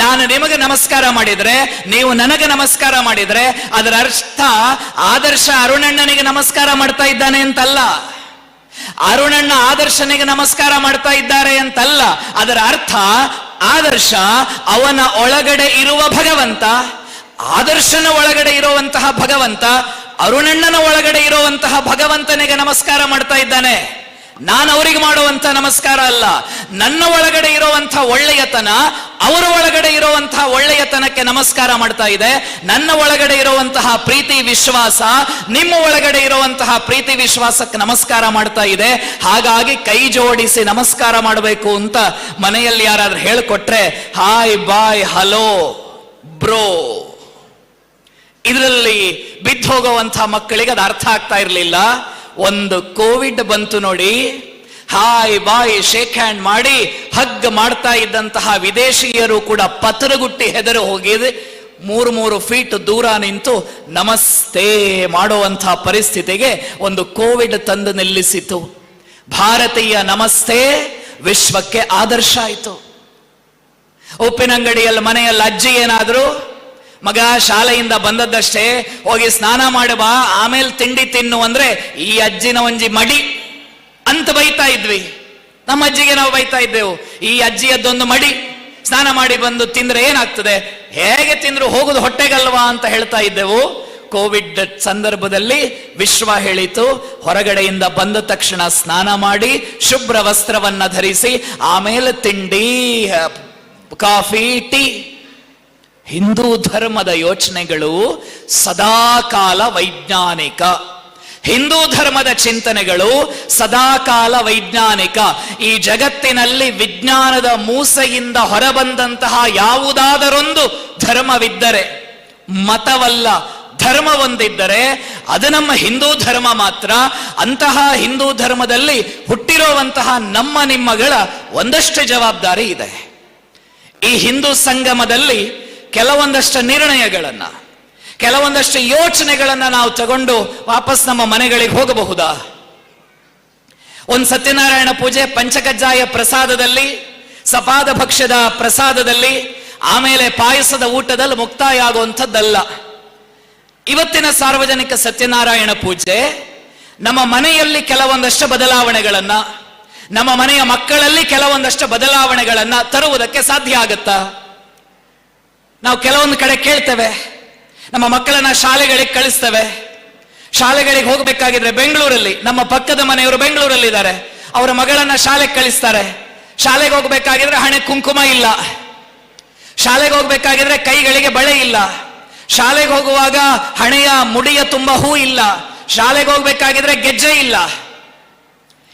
ನಾನು ನಿಮಗೆ ನಮಸ್ಕಾರ ಮಾಡಿದ್ರೆ, ನೀವು ನನಗೆ ನಮಸ್ಕಾರ ಮಾಡಿದ್ರೆ ಅದರ ಅರ್ಥ ಆದರ್ಶ ಅರುಣಣ್ಣನಿಗೆ ನಮಸ್ಕಾರ ಮಾಡ್ತಾ ಇದ್ದಾನೆ ಅಂತಲ್ಲ, ಅರುಣಣ್ಣ ಆದರ್ಶನಿಗೆ ನಮಸ್ಕಾರ ಮಾಡ್ತಾ ಇದ್ದಾರೆ ಅಂತಲ್ಲ. ಅದರ ಅರ್ಥ ಆದರ್ಶ ಅವನ ಒಳಗಡೆ ಇರುವ ಭಗವಂತ, ಆದರ್ಶನ ಒಳಗಡೆ ಇರುವಂತಹ ಭಗವಂತ ಅರುಣಣ್ಣನ ಒಳಗಡೆ ಇರುವಂತಹ ಭಗವಂತನಿಗೆ ನಮಸ್ಕಾರ ಮಾಡ್ತಾ ಇದ್ದಾನೆ. ನಾನು ಅವರಿಗೆ ಮಾಡುವಂತಹ ನಮಸ್ಕಾರ ಅಲ್ಲ. ನನ್ನ ಒಳಗಡೆ ಇರುವಂತಹ ಒಳ್ಳೆಯತನ ಅವರ ಒಳಗಡೆ ಇರುವಂತಹ ಒಳ್ಳೆಯತನಕ್ಕೆ ನಮಸ್ಕಾರ ಮಾಡ್ತಾ ಇದೆ. ನನ್ನ ಒಳಗಡೆ ಇರುವಂತಹ ಪ್ರೀತಿ ವಿಶ್ವಾಸ ನಿಮ್ಮ ಒಳಗಡೆ ಇರುವಂತಹ ಪ್ರೀತಿ ವಿಶ್ವಾಸಕ್ಕೆ ನಮಸ್ಕಾರ ಮಾಡ್ತಾ ಇದೆ. ಹಾಗಾಗಿ ಕೈ ಜೋಡಿಸಿ ನಮಸ್ಕಾರ ಮಾಡಬೇಕು ಅಂತ ಮನೆಯಲ್ಲಿ ಯಾರಾದ್ರೂ ಹೇಳಿಕೊಟ್ರೆ ಹಾಯ್ ಬಾಯ್ ಹಲೋ ಬ್ರೋ, ಇದರಲ್ಲಿ ಬಿದ್ದು ಹೋಗುವಂತಹ ಮಕ್ಕಳಿಗೆ ಅದು ಅರ್ಥ ಆಗ್ತಾ ಇರಲಿಲ್ಲ. ಒಂದು ಕೋವಿಡ್ ಬಂತು ನೋಡಿ, ಹಾಯ್ ಬಾಯ್ ಶೇಕ್ ಹ್ಯಾಂಡ್ ಮಾಡಿ ಹಗ್ ಮಾಡ್ತಾ ಇದ್ದಂತಹ ವಿದೇಶಿಯರು ಕೂಡ ಪತರಗುಟ್ಟಿ ಹೆದರು ಹೋಗಿದೆ. 3 ಫೀಟ್ ದೂರ ನಿಂತು ನಮಸ್ತೆ ಮಾಡುವಂತಹ ಪರಿಸ್ಥಿತಿಗೆ ಒಂದು ಕೋವಿಡ್ ತಂದು ನಿಲ್ಲಿಸಿತು. ಭಾರತೀಯ ನಮಸ್ತೆ ವಿಶ್ವಕ್ಕೆ ಆದರ್ಶ ಆಯಿತು. ಉಪ್ಪಿನಂಗಡಿಯಲ್ಲಿ ಮನೆಯಲ್ಲಿ ಅಜ್ಜಿ ಏನಾದ್ರು, ಮಗ ಶಾಲೆಯಿಂದ ಬಂದದ್ದಷ್ಟೇ ಹೋಗಿ ಸ್ನಾನ ಮಾಡಬಾ ಆಮೇಲೆ ತಿಂಡಿ ತಿನ್ನು ಅಂದ್ರೆ ಈ ಅಜ್ಜಿನ ಒಂಜಿ ಮಡಿ ಅಂತ ಬೈತಾ ಇದ್ವಿ. ನಮ್ಮ ಅಜ್ಜಿಗೆ ನಾವು ಬೈತಾ ಇದ್ದೆವು, ಈ ಅಜ್ಜಿಯದ್ದೊಂದು ಮಡಿ, ಸ್ನಾನ ಮಾಡಿ ಬಂದು ತಿಂದ್ರೆ ಏನಾಗ್ತದೆ, ಹೇಗೆ ತಿಂದ್ರು ಹೋಗುದು ಹೊಟ್ಟೆಗಲ್ವಾ ಅಂತ ಹೇಳ್ತಾ ಇದ್ದೆವು. ಕೋವಿಡ್ ಸಂದರ್ಭದಲ್ಲಿ ವಿಶ್ವ ಹೇಳಿತು, ಹೊರಗಡೆಯಿಂದ ಬಂದ ತಕ್ಷಣ ಸ್ನಾನ ಮಾಡಿ ಶುಭ್ರ ವಸ್ತ್ರವನ್ನ ಧರಿಸಿ ಆಮೇಲೆ ತಿಂಡಿ ಕಾಫಿ ಟೀ. ಹಿಂದೂ ಧರ್ಮದ ಯೋಚನೆಗಳು ಸದಾಕಾಲ ವೈಜ್ಞಾನಿಕ. ಹಿಂದೂ ಧರ್ಮದ ಚಿಂತನೆಗಳು ಸದಾಕಾಲ ವೈಜ್ಞಾನಿಕ. ಈ ಜಗತ್ತಿನಲ್ಲಿ ವಿಜ್ಞಾನದ ಮೂಸೆಯಿಂದ ಹೊರಬಂದಂತಹ ಯಾವುದಾದರೊಂದು ಧರ್ಮವಿದ್ದರೆ, ಮತವಲ್ಲ ಧರ್ಮವೊಂದಿದ್ದರೆ ಅದು ನಮ್ಮ ಹಿಂದೂ ಧರ್ಮ ಮಾತ್ರ. ಅಂತಹ ಹಿಂದೂ ಧರ್ಮದಲ್ಲಿ ಹುಟ್ಟಿರುವಂತಹ ನಮ್ಮ ನಿಮ್ಮಗಳ ಒಂದಷ್ಟು ಜವಾಬ್ದಾರಿ ಇದೆ. ಈ ಹಿಂದೂ ಸಂಗಮದಲ್ಲಿ ಕೆಲವೊಂದಷ್ಟು ನಿರ್ಣಯಗಳನ್ನ, ಕೆಲವೊಂದಷ್ಟು ಯೋಚನೆಗಳನ್ನ ನಾವು ತಗೊಂಡು ವಾಪಸ್ ನಮ್ಮ ಮನೆಗಳಿಗೆ ಹೋಗಬಹುದಾ? ಒಂದು ಸತ್ಯನಾರಾಯಣ ಪೂಜೆ, ಪಂಚಕಜ್ಜಾಯ ಪ್ರಸಾದದಲ್ಲಿ, ಸಪಾದ ಭಕ್ಷ್ಯದ ಪ್ರಸಾದದಲ್ಲಿ, ಆಮೇಲೆ ಪಾಯಸದ ಊಟದಲ್ಲಿ ಮುಕ್ತಾಯ ಆಗುವಂಥದ್ದಲ್ಲ. ಇವತ್ತಿನ ಸಾರ್ವಜನಿಕ ಸತ್ಯನಾರಾಯಣ ಪೂಜೆ ನಮ್ಮ ಮನೆಯಲ್ಲಿ ಕೆಲವೊಂದಷ್ಟು ಬದಲಾವಣೆಗಳನ್ನ, ನಮ್ಮ ಮನೆಯ ಮಕ್ಕಳಲ್ಲಿ ಕೆಲವೊಂದಷ್ಟು ಬದಲಾವಣೆಗಳನ್ನ ತರುವುದಕ್ಕೆ ಸಾಧ್ಯ ಆಗುತ್ತಾ? ನಾವು ಕೆಲವೊಂದು ಕಡೆ ಕೇಳ್ತೇವೆ, ನಮ್ಮ ಮಕ್ಕಳನ್ನ ಶಾಲೆಗಳಿಗೆ ಕಳಿಸ್ತೇವೆ. ಶಾಲೆಗಳಿಗೆ ಹೋಗಬೇಕಾಗಿದ್ರೆ ಬೆಂಗಳೂರಲ್ಲಿ, ನಮ್ಮ ಪಕ್ಕದ ಮನೆಯವರು ಬೆಂಗಳೂರಲ್ಲಿ ಇದ್ದಾರೆ, ಅವರ ಮಗಳನ್ನ ಶಾಲೆಗೆ ಕಳಿಸ್ತಾರೆ. ಶಾಲೆಗೆ ಹೋಗ್ಬೇಕಾಗಿದ್ರೆ ಹಣೆ ಕುಂಕುಮ ಇಲ್ಲ, ಶಾಲೆಗೆ ಹೋಗ್ಬೇಕಾಗಿದ್ರೆ ಕೈಗಳಿಗೆ ಬಳೆ ಇಲ್ಲ, ಶಾಲೆಗೆ ಹೋಗುವಾಗ ಹಣೆಯ ಮುಡಿಯ ತುಂಬ ಹೂ ಇಲ್ಲ, ಶಾಲೆಗೆ ಹೋಗ್ಬೇಕಾಗಿದ್ರೆ ಗೆಜ್ಜೆ ಇಲ್ಲ.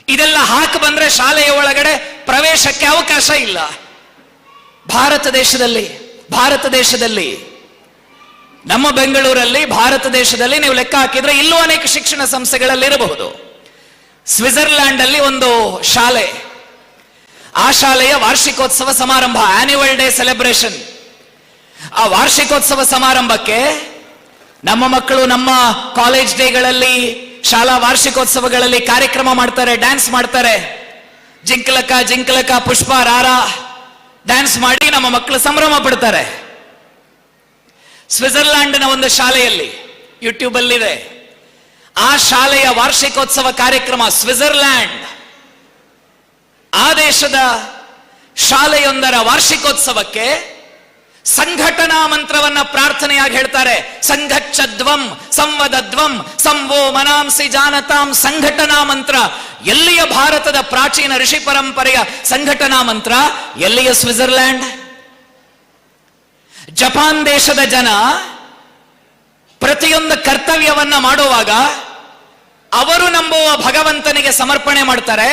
ಇದೆಲ್ಲ ಹಾಕಿ ಬಂದ್ರೆ ಶಾಲೆಯ ಒಳಗಡೆ ಪ್ರವೇಶಕ್ಕೆ ಅವಕಾಶ ಇಲ್ಲ. ಭಾರತ ದೇಶದಲ್ಲಿ ನಮ್ಮ ಬೆಂಗಳೂರಲ್ಲಿ, ಭಾರತ ದೇಶದಲ್ಲಿ ನೀವು ಲೆಕ್ಕ ಹಾಕಿದ್ರೆ ಇಲ್ಲೂ ಅನೇಕ ಶಿಕ್ಷಣ ಸಂಸ್ಥೆಗಳಲ್ಲಿ ಇರಬಹುದು. ಸ್ವಿಟ್ಜರ್ಲ್ಯಾಂಡ್ ಅಲ್ಲಿ ಒಂದು ಶಾಲೆ, ಆ ಶಾಲೆಯ ವಾರ್ಷಿಕೋತ್ಸವ ಸಮಾರಂಭ, ಆನ್ಯುವಲ್ ಡೇ ಸೆಲೆಬ್ರೇಷನ್. ಆ ವಾರ್ಷಿಕೋತ್ಸವ ಸಮಾರಂಭಕ್ಕೆ ನಮ್ಮ ಮಕ್ಕಳು ನಮ್ಮ ಕಾಲೇಜ್ ಡೇಗಳಲ್ಲಿ, ಶಾಲಾ ವಾರ್ಷಿಕೋತ್ಸವಗಳಲ್ಲಿ ಕಾರ್ಯಕ್ರಮ ಮಾಡ್ತಾರೆ, ಡ್ಯಾನ್ಸ್ ಮಾಡ್ತಾರೆ. ಜಿಂಕಲಕ ಪುಷ್ಪ ರಾರ ಡ್ಯಾನ್ಸ್ ಮಾಡಿ ನಮ್ಮ ಮಕ್ಕಳು ಸಂಭ್ರಮ ಪಡ್ತಾರೆ. ಸ್ವಿಟ್ಜರ್ಲ್ಯಾಂಡ್ನ ಒಂದು ಶಾಲೆಯಲ್ಲಿ, ಯೂಟ್ಯೂಬ್ ಅಲ್ಲಿದೆ, ಆ ಶಾಲೆಯ ವಾರ್ಷಿಕೋತ್ಸವ ಕಾರ್ಯಕ್ರಮ. ಸ್ವಿಟ್ಜರ್ಲ್ಯಾಂಡ್, ಆ ದೇಶದ ಶಾಲೆಯೊಂದರ ವಾರ್ಷಿಕೋತ್ಸವಕ್ಕೆ ಸಂಘಟನಾ ಮಂತ್ರವನ್ನ ಪ್ರಾರ್ಥನೆಯಾಗಿ ಹೇಳ್ತಾರೆ. ಸಂಘಚ್ಛದ್ವಂ ಸಂವದದ್ವಂ ಸಂವೋ ಮನಾಂಸಿ ಜಾನತಾಂ. ಸಂಘಟನಾ ಮಂತ್ರ ಎಲ್ಲಿಯ ಭಾರತದ ಪ್ರಾಚೀನ ಋಷಿ ಪರಂಪರೆಯ ಸಂಘಟನಾ ಮಂತ್ರ, ಎಲ್ಲಿಯ ಸ್ವಿಟ್ಜರ್ಲ್ಯಾಂಡ್. ಜಪಾನ್ ದೇಶದ ಜನ ಪ್ರತಿಯೊಂದು ಕರ್ತವ್ಯವನ್ನ ಮಾಡುವಾಗ ಅವರು ನಂಬುವ ಭಗವಂತನಿಗೆ ಸಮರ್ಪಣೆ ಮಾಡ್ತಾರೆ.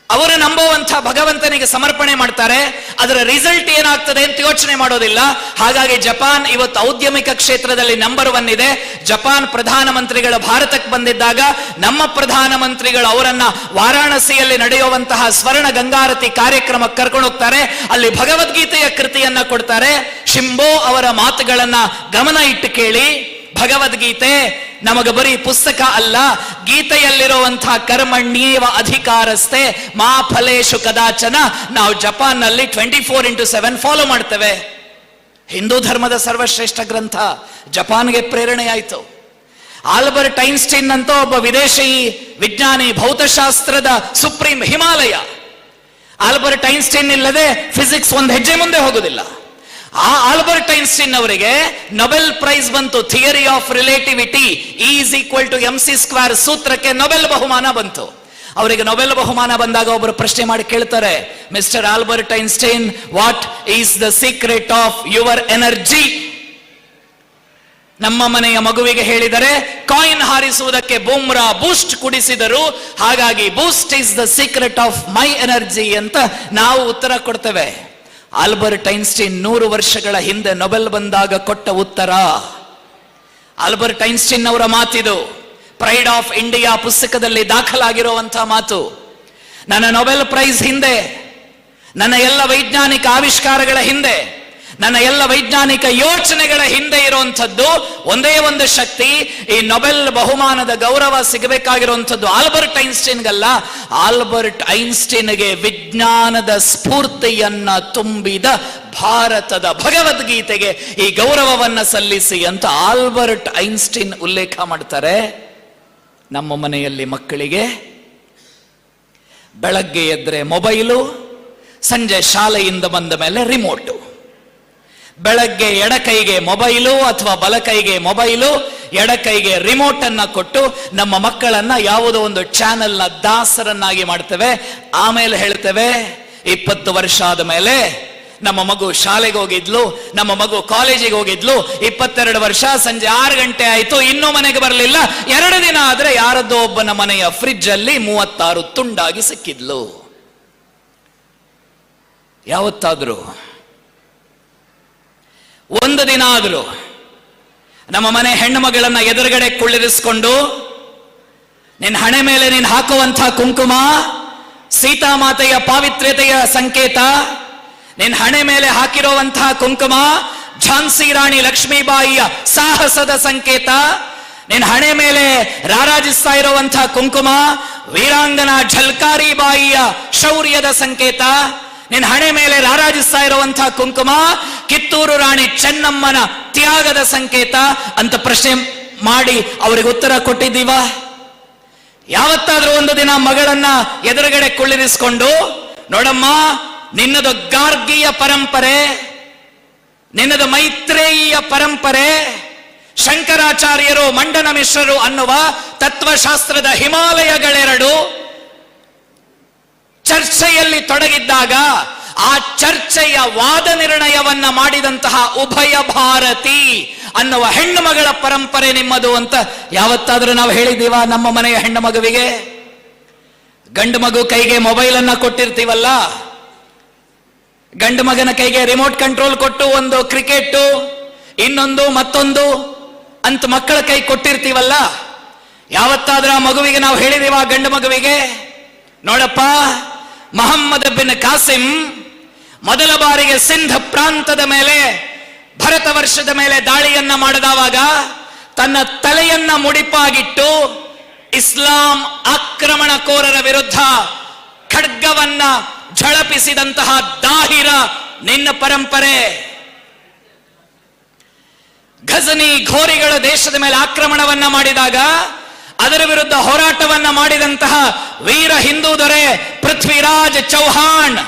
ಅವರು ನಂಬುವಂಥ ಭಗವಂತನಿಗೆ ಸಮರ್ಪಣೆ ಮಾಡ್ತಾರೆ. ಅದರ ರಿಸಲ್ಟ್ ಏನಾಗ್ತದೆ ಅಂತ ಯೋಚನೆ ಮಾಡೋದಿಲ್ಲ. ಹಾಗಾಗಿ ಜಪಾನ್ ಇವತ್ತು ಔದ್ಯಮಿಕ ಕ್ಷೇತ್ರದಲ್ಲಿ ನಂಬರ್ 1 ಇದೆ. ಜಪಾನ್ ಪ್ರಧಾನಮಂತ್ರಿಗಳ ಭಾರತಕ್ಕೆ ಬಂದಿದ್ದಾಗ ನಮ್ಮ ಪ್ರಧಾನಮಂತ್ರಿಗಳು ಅವರನ್ನ ವಾರಾಣಸಿಯಲ್ಲಿ ನಡೆಯುವಂತಹ ಸ್ವರ್ಣ ಗಂಗಾರತಿ ಕಾರ್ಯಕ್ರಮಕ್ಕೆ ಕರ್ಕೊಂಡು ಹೋಗ್ತಾರೆ. ಅಲ್ಲಿ ಭಗವದ್ಗೀತೆಯ ಕೃತಿಯನ್ನ ಕೊಡ್ತಾರೆ. ಶಿಂಬೋ ಅವರ ಮಾತುಗಳನ್ನ ಗಮನ ಇಟ್ಟು ಕೇಳಿ. ಭಗವದ್ಗೀತೆ ನಮಗೆ ಬರೀ ಪುಸ್ತಕ ಅಲ್ಲ, ಗೀತೆಯಲ್ಲಿರುವಂತಹ ಕರ್ಮಣ್ಯೇವ ಅಧಿಕಾರಸ್ಥೆ ಮಾ ಫಲೇಶು ಕದಾಚನ. ನಾವು ಜಪಾನ್ನಲ್ಲಿ 24/7 ಫಾಲೋ ಮಾಡ್ತೇವೆ. ಹಿಂದೂ ಧರ್ಮದ ಸರ್ವಶ್ರೇಷ್ಠ ಗ್ರಂಥ ಜಪಾನ್ಗೆ ಪ್ರೇರಣೆಯಾಯಿತು. ಆಲ್ಬರ್ಟ್ ಐನ್ಸ್ಟೈನ್ ಅಂತ ಒಬ್ಬ ವಿದೇಶಿ ವಿಜ್ಞಾನಿ, ಭೌತಶಾಸ್ತ್ರದ ಸುಪ್ರೀಂ ಹಿಮಾಲಯ. ಆಲ್ಬರ್ಟ್ ಐನ್ಸ್ಟೈನ್ ಇಲ್ಲದೆ ಫಿಸಿಕ್ಸ್ ಒಂದು ಹೆಜ್ಜೆ ಮುಂದೆ ಹೋಗುದಿಲ್ಲ. ಆ ಆಲ್ಬರ್ಟ್ ಐನ್ಸ್ಟೈನ್ ಅವರಿಗೆ ನೊಬೆಲ್ ಪ್ರೈಸ್ ಬಂತು. ಥಿಯರಿ ಆಫ್ ರಿಲೇಟಿವಿಟಿ E=mc² ಸೂತ್ರಕ್ಕೆ ನೊಬೆಲ್ ಬಹುಮಾನ ಬಂತು. ಅವರಿಗೆ ನೊಬೆಲ್ ಬಹುಮಾನ ಬಂದಾಗ ಒಬ್ಬರು ಪ್ರಶ್ನೆ ಮಾಡಿ ಕೇಳ್ತಾರೆ, mister Albert Einstein, what is the secret of your energy? ನಮ್ಮ ಮನೆಯ ಮಗುವಿಗೆ ಹೇಳಿದರೆ ಕಾಯಿನ್ ಹಾರಿಸುವುದಕ್ಕೆ ಬೂಮ್ರಾ ಬೂಸ್ಟ್ ಕುಡಿಸಿದರು, ಹಾಗಾಗಿ Boost is the secret of my energy ಅಂತ ನಾವು ಉತ್ತರ ಕೊಡ್ತೇವೆ. ಆಲ್ಬರ್ಟ್ ಐನ್ಸ್ಟೈನ್ 100 ವರ್ಷಗಳ ಹಿಂದೆ ನೊಬೆಲ್ ಬಂದಾಗ ಕೊಟ್ಟ ಉತ್ತರ. ಆಲ್ಬರ್ಟ್ ಐನ್ಸ್ಟೈನ್ ಅವರ ಮಾತಿದು. ಪ್ರೈಡ್ ಆಫ್ ಇಂಡಿಯಾ ಪುಸ್ತಕದಲ್ಲಿ ದಾಖಲಾಗಿರುವಂತಹ ಮಾತು. ನನ್ನ ನೊಬೆಲ್ ಪ್ರೈಸ್ ಹಿಂದೆ, ನನ್ನ ಎಲ್ಲ ವೈಜ್ಞಾನಿಕ ಆವಿಷ್ಕಾರಗಳ ಹಿಂದೆ, ನನ್ನ ಎಲ್ಲ ವೈಜ್ಞಾನಿಕ ಯೋಚನೆಗಳ ಹಿಂದೆ ಇರುವಂಥದ್ದು ಒಂದೇ ಒಂದು ಶಕ್ತಿ. ಈ ನೊಬೆಲ್ ಬಹುಮಾನದ ಗೌರವ ಸಿಗಬೇಕಾಗಿರುವಂಥದ್ದು ಆಲ್ಬರ್ಟ್ ಐನ್ಸ್ಟೈನ್ಗಲ್ಲ, ಆಲ್ಬರ್ಟ್ ಐನ್ಸ್ಟೈನ್ಗೆ ವಿಜ್ಞಾನದ ಸ್ಫೂರ್ತಿಯನ್ನ ತುಂಬಿದ ಭಾರತದ ಭಗವದ್ಗೀತೆಗೆ ಈ ಗೌರವವನ್ನ ಸಲ್ಲಿಸಿ ಅಂತ ಆಲ್ಬರ್ಟ್ ಐನ್ಸ್ಟೈನ್ ಉಲ್ಲೇಖ ಮಾಡ್ತಾರೆ. ನಮ್ಮ ಮನೆಯಲ್ಲಿ ಮಕ್ಕಳಿಗೆ ಬೆಳಗ್ಗೆ ಎದ್ರೆ ಮೊಬೈಲು, ಸಂಜೆ ಶಾಲೆಯಿಂದ ಬಂದ ಮೇಲೆ ರಿಮೋಟು. ಬೆಳಗ್ಗೆ ಎಡಕೈಗೆ ಮೊಬೈಲು ಅಥವಾ ಬಲಕೈಗೆ ಮೊಬೈಲು, ಎಡಕೈಗೆ ರಿಮೋಟ್ ಅನ್ನ ಕೊಟ್ಟು ನಮ್ಮ ಮಕ್ಕಳನ್ನ ಯಾವುದೋ ಒಂದು ಚಾನೆಲ್ನ ದಾಸರನ್ನಾಗಿ ಮಾಡ್ತೇವೆ. ಆಮೇಲೆ ಹೇಳ್ತೇವೆ 20 ವರ್ಷ ಆದ ಮೇಲೆ ನಮ್ಮ ಮಗು ಶಾಲೆಗೆ ಹೋಗಿದ್ಲು, ನಮ್ಮ ಮಗು ಕಾಲೇಜಿಗೆ ಹೋಗಿದ್ಲು, 22 ವರ್ಷ, ಸಂಜೆ 6 ಗಂಟೆ ಆಯ್ತು, ಇನ್ನೂ ಮನೆಗೆ ಬರಲಿಲ್ಲ. 2 ದಿನ ಆದ್ರೆ ಯಾರದ್ದೋ ಒಬ್ಬನ ಮನೆಯ ಫ್ರಿಡ್ಜ್ ಅಲ್ಲಿ 36 ತುಂಡಾಗಿ ಸಿಕ್ಕಿದ್ಲು. ಯಾವತ್ತಾದ್ರೂ ಒಂದು ದಿನ ಆದರೂ ನಮ್ಮ ಮನೆ ಹೆಣ್ಣು ಮಗಳನ್ನ ಎದುರುಗಡೆ ಕುಳ್ಳಿರಿಸಿಕೊಂಡು, ನಿನ್ನ ಹಣೆ ಮೇಲೆ ನೀನು ಹಾಕುವಂತಹ ಕುಂಕುಮ ಸೀತಾಮಾತೆಯ ಪಾವಿತ್ರ್ಯತೆಯ ಸಂಕೇತ, ನಿನ್ನ ಹಣೆ ಮೇಲೆ ಹಾಕಿರುವಂತಹ ಕುಂಕುಮ ಝಾನ್ಸಿ ರಾಣಿ ಲಕ್ಷ್ಮೀಬಾಯಿಯ ಸಾಹಸದ ಸಂಕೇತ, ನಿನ್ನ ಹಣೆ ಮೇಲೆ ರಾರಾಜಿಸ್ತಾ ಇರುವಂತಹ ಕುಂಕುಮ ವೀರಾಂಗನಾ ಝಲ್ಕಾರಿ ಬಾಯಿಯ ಶೌರ್ಯದ ಸಂಕೇತ, ನಿನ್ನ ಹಣೆ ಮೇಲೆ ರಾರಾಜಿಸ್ತಾ ಇರುವಂತಹ ಕುಂಕುಮ ಕಿತ್ತೂರು ರಾಣಿ ಚೆನ್ನಮ್ಮನ ತ್ಯಾಗದ ಸಂಕೇತ ಅಂತ ಪ್ರಶ್ನೆ ಮಾಡಿ ಅವರಿಗೆ ಉತ್ತರ ಕೊಟ್ಟಿದ್ದೀವ? ಯಾವತ್ತಾದ್ರೂ ಒಂದು ದಿನ ಮಗಳನ್ನ ಎದುರುಗಡೆ ಕುಳ್ಳಿರಿಸಿಕೊಂಡು, ನೋಡಮ್ಮ, ನಿನ್ನದು ಗಾರ್ಗಿಯ ಪರಂಪರೆ, ನಿನ್ನದು ಮೈತ್ರೇಯಿಯ ಪರಂಪರೆ, ಶಂಕರಾಚಾರ್ಯರು ಮಂಡನ ಮಿಶ್ರರು ಅನ್ನುವ ತತ್ವಶಾಸ್ತ್ರದ ಹಿಮಾಲಯಗಳೆರಡು ಚರ್ಚೆಯಲ್ಲಿ ತೊಡಗಿದ್ದಾಗ ಆ ಚರ್ಚೆಯ ವಾದ ನಿರ್ಣಯವನ್ನ ಮಾಡಿದಂತಹ ಉಭಯ ಭಾರತಿ ಅನ್ನುವ ಹೆಣ್ಣು ಮಗಳ ಪರಂಪರೆ ನಿಮ್ಮದು ಅಂತ ಯಾವತ್ತಾದ್ರೂ ನಾವು ಹೇಳಿದೀವ? ನಮ್ಮ ಮನೆಯ ಹೆಣ್ಣು ಮಗುವಿಗೆ ಗಂಡು ಮಗು ಕೈಗೆ ಮೊಬೈಲ್ ಅನ್ನ ಕೊಟ್ಟಿರ್ತೀವಲ್ಲ, ಗಂಡು ಮಗನ ಕೈಗೆ ರಿಮೋಟ್ ಕಂಟ್ರೋಲ್ ಕೊಟ್ಟು ಒಂದು ಕ್ರಿಕೆಟ್ ಇನ್ನೊಂದು ಮತ್ತೊಂದು ಅಂತ ಮಕ್ಕಳ ಕೈ ಕೊಟ್ಟಿರ್ತೀವಲ್ಲ, ಯಾವತ್ತಾದ್ರೂ ಆ ಮಗುವಿಗೆ ನಾವು ಹೇಳಿದೀವ? ಗಂಡು ಮಗುವಿಗೆ, ನೋಡಪ್ಪ, ಮೊಹಮ್ಮದ್ ಬಿನ್ ಕಾಸಿಂ ಮೊದಲ ಬಾರಿಗೆ ಸಿಂಧ ಪ್ರಾಂತದ ಮೇಲೆ ಭರತ ವರ್ಷದ ಮೇಲೆ ದಾಳಿಯನ್ನ ಮಾಡಿದವಾಗ ತನ್ನ ತಲೆಯನ್ನ ಮುಡಿಪಾಗಿಟ್ಟು ಇಸ್ಲಾಂ ಆಕ್ರಮಣಕೋರರ ವಿರುದ್ಧ ಖಡ್ಗವನ್ನ ಝಳಪಿಸಿದಂತಹ ದಾಹಿರ ನಿನ್ನ ಪರಂಪರೆ. ಘಜನಿ ಘೋರಿಗಳ ದೇಶದ ಮೇಲೆ ಆಕ್ರಮಣವನ್ನ ಮಾಡಿದಾಗ ಅದರ ವಿರುದ್ಧ ಹೋರಾಟವನ್ನ ಮಾಡಿದಂತಹ ವೀರ ಹಿಂದೂ ದೊರೆ ಪೃಥ್ವಿರಾಜ್ ಚೌಹಾಣ್,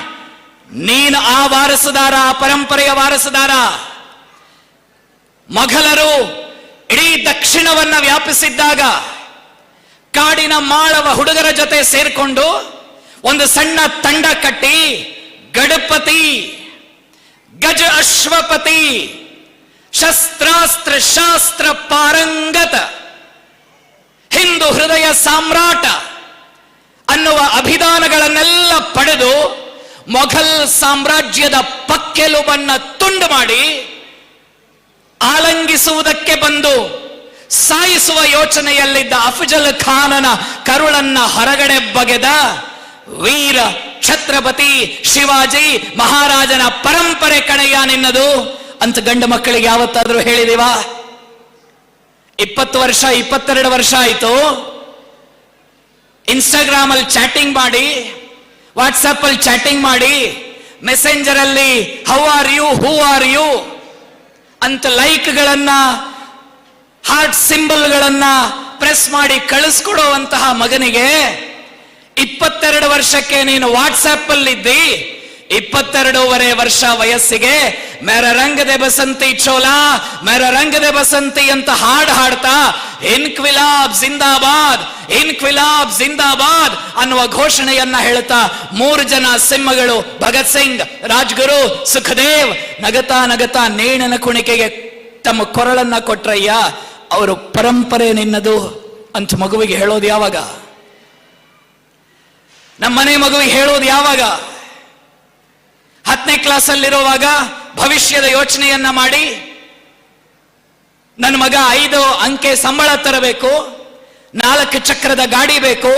ನೀನು ಆ ವಾರಸುದಾರ, ಆ ಪರಂಪರೆಯ ವಾರಸುದಾರ. ಮೊಘಲರು ಇಡೀ ದಕ್ಷಿಣವನ್ನ ವ್ಯಾಪಿಸಿದ್ದಾಗ ಕಾಡಿನ ಮಾಳವ ಹುಡುಗರ ಜೊತೆ ಸೇರ್ಕೊಂಡು ಒಂದು ಸಣ್ಣ ತಂಡ ಕಟ್ಟಿ ಗಡಪತಿ, ಗಜ ಅಶ್ವಪತಿ, ಶಸ್ತ್ರಾಸ್ತ್ರ ಶಾಸ್ತ್ರ ಪಾರಂಗತ, ಹಿಂದೂ ಹೃದಯ ಸಾಮ್ರಾಟ ಅನ್ನುವ ಅಭಿಧಾನಗಳನ್ನೆಲ್ಲ ಪಡೆದು ಮೊಘಲ್ ಸಾಮ್ರಾಜ್ಯದ ಪಕ್ಕೆಲುಬನ್ನ ತುಂಡು ಮಾಡಿ ಆಲಂಗಿಸುವುದಕ್ಕೆ ಬಂದು ಸಾಯಿಸುವ ಯೋಚನೆಯಲ್ಲಿದ್ದ ಅಫಜಲ್ ಖಾನನ ಕರುಳನ್ನ ಹೊರಗಡೆ ಬಗೆದ ವೀರ ಛತ್ರಪತಿ ಶಿವಾಜಿ ಮಹಾರಾಜನ ಪರಂಪರೆ ಕಣಯ್ಯ ನಿನ್ನದು ಅಂತ ಗಂಡು ಮಕ್ಕಳಿಗೆ ಯಾವತ್ತಾದ್ರೂ ಹೇಳಿದೀವ? 20 ವರ್ಷ 22 ವರ್ಷ ಆಯ್ತು, ಇನ್ಸ್ಟಾಗ್ರಾಮ್ ಅಲ್ಲಿ ಚಾಟಿಂಗ್ ಮಾಡಿ, ವಾಟ್ಸ್ಆಪ್ ಅಲ್ಲಿ ಚಾಟಿಂಗ್ ಮಾಡಿ, ಮೆಸೆಂಜರ್ ಅಲ್ಲಿ how are you, who are you ಅಂತ ಲೈಕ್ಗಳನ್ನ, ಹಾರ್ಟ್ ಸಿಂಬಲ್ಗಳನ್ನ ಪ್ರೆಸ್ ಮಾಡಿ ಕಳಿಸ್ಕೊಡುವಂತಹ ಮಗನಿಗೆ 22 ವರ್ಷಕ್ಕೆ ನೀನು ವಾಟ್ಸ್ಆಪ್ ಅಲ್ಲಿದ್ದಿ, 22.5 ವರ್ಷ ವಯಸ್ಸಿಗೆ ಮೇರ ರಂಗದೆ ಬಸಂತಿ ಚೋಲಾ, ಮೇರ ರಂಗದೆ ಬಸಂತಿ ಅಂತ ಹಾಡು ಹಾಡ್ತಾ ಇನ್ಕ್ವಿಲಾಬ್ ಜಿಂದಾಬಾದ್, ಇನ್ಕ್ವಿಲಾಬ್ ಜಿಂದಾಬಾದ್ ಅನ್ನುವ ಘೋಷಣೆಯನ್ನ ಹೇಳ್ತಾ 3 ಜನ ಸಿಂಹಗಳು ಭಗತ್ ಸಿಂಗ್, ರಾಜ್ಗುರು, ಸುಖದೇವ್ ನಗತಾ ನಗತಾ ನೇಣನ ಕುಣಿಕೆಗೆ ತಮ್ಮ ಕೊರಳನ್ನ ಕೊಟ್ರಯ್ಯ. ಅವರು ಪರಂಪರೆ ನಿನ್ನದು ಅಂತ ಮಗುವಿಗೆ ಹೇಳೋದು ಯಾವಾಗ? ನಮ್ಮನೆ ಮಗುವಿಗೆ ಹೇಳೋದು ಯಾವಾಗ? 10ನೇ ಕ್ಲಾಸಲ್ಲಿರುವಾಗ ಭವಿಷ್ಯದ ಯೋಚನೆಯನ್ನ ಮಾಡಿ, ನನ್ನ ಮಗ 5 ಅಂಕೆ ಸಂಬಳ ತರಬೇಕು, 4 ಚಕ್ರದ ಗಾಡಿ ಬೇಕು,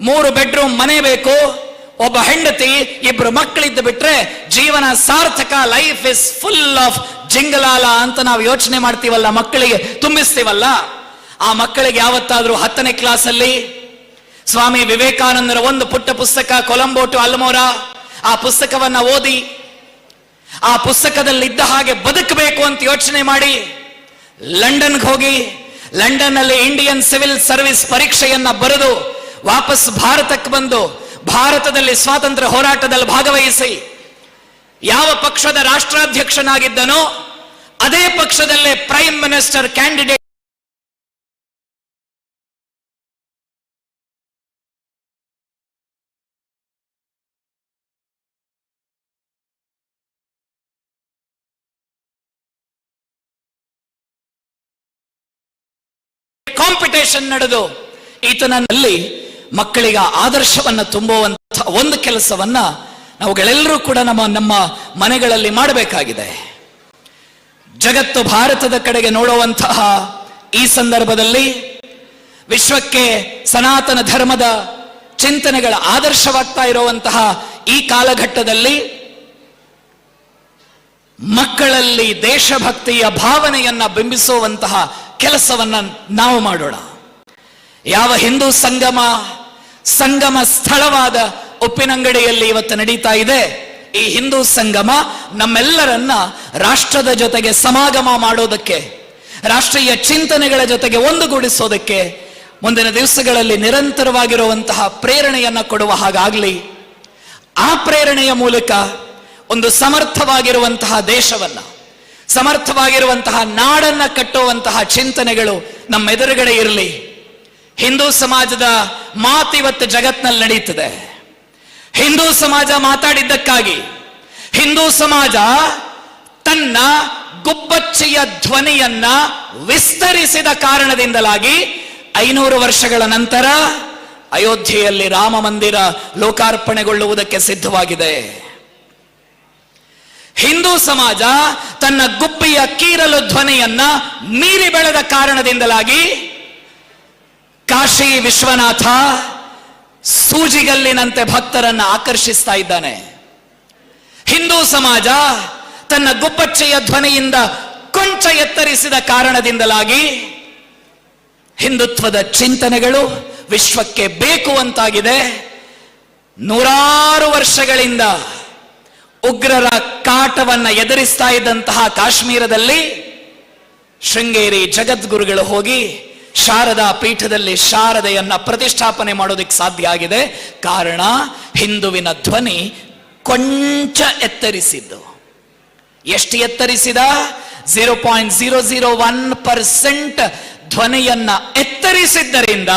3 ಬೆಡ್ರೂಮ್ ಮನೆ ಬೇಕು, ಒಬ್ಬ ಹೆಂಡತಿ, 2 ಮಕ್ಕಳಿದ್ದು ಬಿಟ್ರೆ ಜೀವನ ಸಾರ್ಥಕ, ಲೈಫ್ ಇಸ್ ಫುಲ್ ಆಫ್ ಜಿಂಗಲಾಲ ಅಂತ ನಾವು ಯೋಚನೆ ಮಾಡ್ತೀವಲ್ಲ, ಮಕ್ಕಳಿಗೆ ತುಂಬಿಸ್ತೀವಲ್ಲ. ಆ ಮಕ್ಕಳಿಗೆ ಯಾವತ್ತಾದ್ರೂ 10ನೇ ಕ್ಲಾಸಲ್ಲಿ ಸ್ವಾಮಿ ವಿವೇಕಾನಂದರ ಒಂದು ಪುಟ್ಟ ಪುಸ್ತಕ ಕೊಲಂಬೋ ಟು ಅಲ್ಮೋರಾ, ಆ ಪುಸ್ತಕವನ್ನ ಓದಿ ಆ ಪುಸ್ತಕದಲ್ಲಿದ್ದ ಹಾಗೆ ಬದುಕಬೇಕು ಅಂತ ಯೋಚನೆ ಮಾಡಿ ಲಂಡನ್ಗೆ ಹೋಗಿ ಲಂಡನ್ ಅಲ್ಲಿ ಇಂಡಿಯನ್ ಸಿವಿಲ್ ಸರ್ವಿಸ್ ಪರೀಕ್ಷೆಯನ್ನ ಬರೆದು ವಾಪಸ್ ಭಾರತಕ್ಕೆ ಬಂದು ಭಾರತದಲ್ಲಿ ಸ್ವಾತಂತ್ರ್ಯ ಹೋರಾಟದಲ್ಲಿ ಭಾಗವಹಿಸಿ ಯಾವ ಪಕ್ಷದ ರಾಷ್ಟ್ರಾಧ್ಯಕ್ಷನಾಗಿದ್ದನೋ ಅದೇ ಪಕ್ಷದಲ್ಲೇ ಪ್ರೈಮ್ ಮಿನಿಸ್ಟರ್ ಕ್ಯಾಂಡಿಡೇಟ್ ಕಾಂಪಿಟೇಷನ್ ನಡೆದು ಈತನಲ್ಲಿ ಮಕ್ಕಳಿಗೆ ಆದರ್ಶವನ್ನ ತುಂಬುವಂತಹ ಒಂದು ಕೆಲಸವನ್ನ ನಾವುಗಳೆಲ್ಲರೂ ಕೂಡ ನಮ್ಮ ಮನೆಗಳಲ್ಲಿ ಮಾಡಬೇಕಾಗಿದೆ. ಜಗತ್ತು ಭಾರತದ ಕಡೆಗೆ ನೋಡುವಂತಹ ಈ ಸಂದರ್ಭದಲ್ಲಿ ವಿಶ್ವಕ್ಕೆ ಸನಾತನ ಧರ್ಮದ ಚಿಂತನೆಗಳ ಆದರ್ಶವಾಗ್ತಾ ಇರುವಂತಹ ಈ ಕಾಲಘಟ್ಟದಲ್ಲಿ ಮಕ್ಕಳಲ್ಲಿ ದೇಶಭಕ್ತಿಯ ಭಾವನೆಯನ್ನ ಬಿಂಬಿಸುವಂತಹ ಕೆಲಸವನ್ನ ನಾವು ಮಾಡೋಣ. ಯಾವ ಹಿಂದೂ ಸಂಗಮ ಸ್ಥಳವಾದ ಉಪ್ಪಿನಂಗಡಿಯಲ್ಲಿ ಇವತ್ತು ನಡೀತಾ ಇದೆ, ಈ ಹಿಂದೂ ಸಂಗಮ ನಮ್ಮೆಲ್ಲರನ್ನ ರಾಷ್ಟ್ರದ ಜೊತೆಗೆ ಸಮಾಗಮ ಮಾಡೋದಕ್ಕೆ, ರಾಷ್ಟ್ರೀಯ ಚಿಂತನೆಗಳ ಜೊತೆಗೆ ಒಂದುಗೂಡಿಸೋದಕ್ಕೆ ಮುಂದಿನ ದಿವಸಗಳಲ್ಲಿ ನಿರಂತರವಾಗಿರುವಂತಹ ಪ್ರೇರಣೆಯನ್ನ ಕೊಡುವ ಹಾಗಾಗ್ಲಿ. ಆ ಪ್ರೇರಣೆಯ ಮೂಲಕ ಒಂದು ಸಮರ್ಥವಾಗಿರುವಂತಹ ದೇಶವನ್ನ, ಸಮರ್ಥವಾಗಿರುವಂತಹ ನಾಡನ್ನ ಕಟ್ಟುವಂತಹ ಚಿಂತನೆಗಳು ನಮ್ಮೆದುರುಗಡೆ ಇರಲಿ. ಹಿಂದೂ ಸಮಾಜದ ಮಾತಿವತ್ತು ಜಗತ್ನಲ್ಲಿ ನಡೀತದೆ. ಹಿಂದೂ ಸಮಾಜ ಮಾತಾಡಿದ್ದಕ್ಕಾಗಿ, ಹಿಂದೂ ಸಮಾಜ ತನ್ನ ಗುಬ್ಬಚ್ಚಿಯ ಧ್ವನಿಯನ್ನ ವಿಸ್ತರಿಸಿದ ಕಾರಣದಿಂದಲಾಗಿ 500 ವರ್ಷಗಳ ನಂತರ ಅಯೋಧ್ಯೆಯಲ್ಲಿ ರಾಮ ಮಂದಿರ ಲೋಕಾರ್ಪಣೆಗೊಳ್ಳುವುದಕ್ಕೆ ಸಿದ್ಧವಾಗಿದೆ. ಹಿಂದೂ ಸಮಾಜ ತನ್ನ ಗುಬ್ಬಿಯ ಕೀರಲು ಧ್ವನಿಯನ್ನ ಮೀರಿ ಬೆಳೆದ ಕಾರಣದಿಂದಲಾಗಿ ಕಾಶಿ ವಿಶ್ವನಾಥ ಸೂಜಿಗಲ್ಲಿನಂತೆ ಭಕ್ತರನ್ನ ಆಕರ್ಷಿಸ್ತಾ ಇದ್ದಾನೆ. ಹಿಂದೂ ಸಮಾಜ ತನ್ನ ಗುಬ್ಬಚ್ಚೆಯ ಧ್ವನಿಯಿಂದ ಕೊಂಚ ಎತ್ತರಿಸಿದ ಕಾರಣದಿಂದಲಾಗಿ ಹಿಂದುತ್ವದ ಚಿಂತನೆಗಳು ವಿಶ್ವಕ್ಕೆ ಬೇಕು ಅಂತಾಗಿದೆ. 100 ವರ್ಷಗಳಿಂದ ಉಗ್ರರ ಕಾಟವನ್ನ ಎದುರಿಸ್ತಾ ಇದ್ದಂತಹ ಕಾಶ್ಮೀರದಲ್ಲಿ ಶೃಂಗೇರಿ ಜಗದ್ಗುರುಗಳು ಹೋಗಿ ಶಾರದಾ ಪೀಠದಲ್ಲಿ ಶಾರದೆಯನ್ನ ಪ್ರತಿಷ್ಠಾಪನೆ ಮಾಡೋದಕ್ಕೆ ಸಾಧ್ಯ ಆಗಿದೆ. ಕಾರಣ ಹಿಂದುವಿನ ಧ್ವನಿ ಕೊಂಚ ಎತ್ತರಿಸಿದ್ದು. ಎಷ್ಟು ಎತ್ತರಿಸಿದ? 0.001% ಧ್ವನಿಯನ್ನ ಎತ್ತರಿಸಿದ್ದರಿಂದ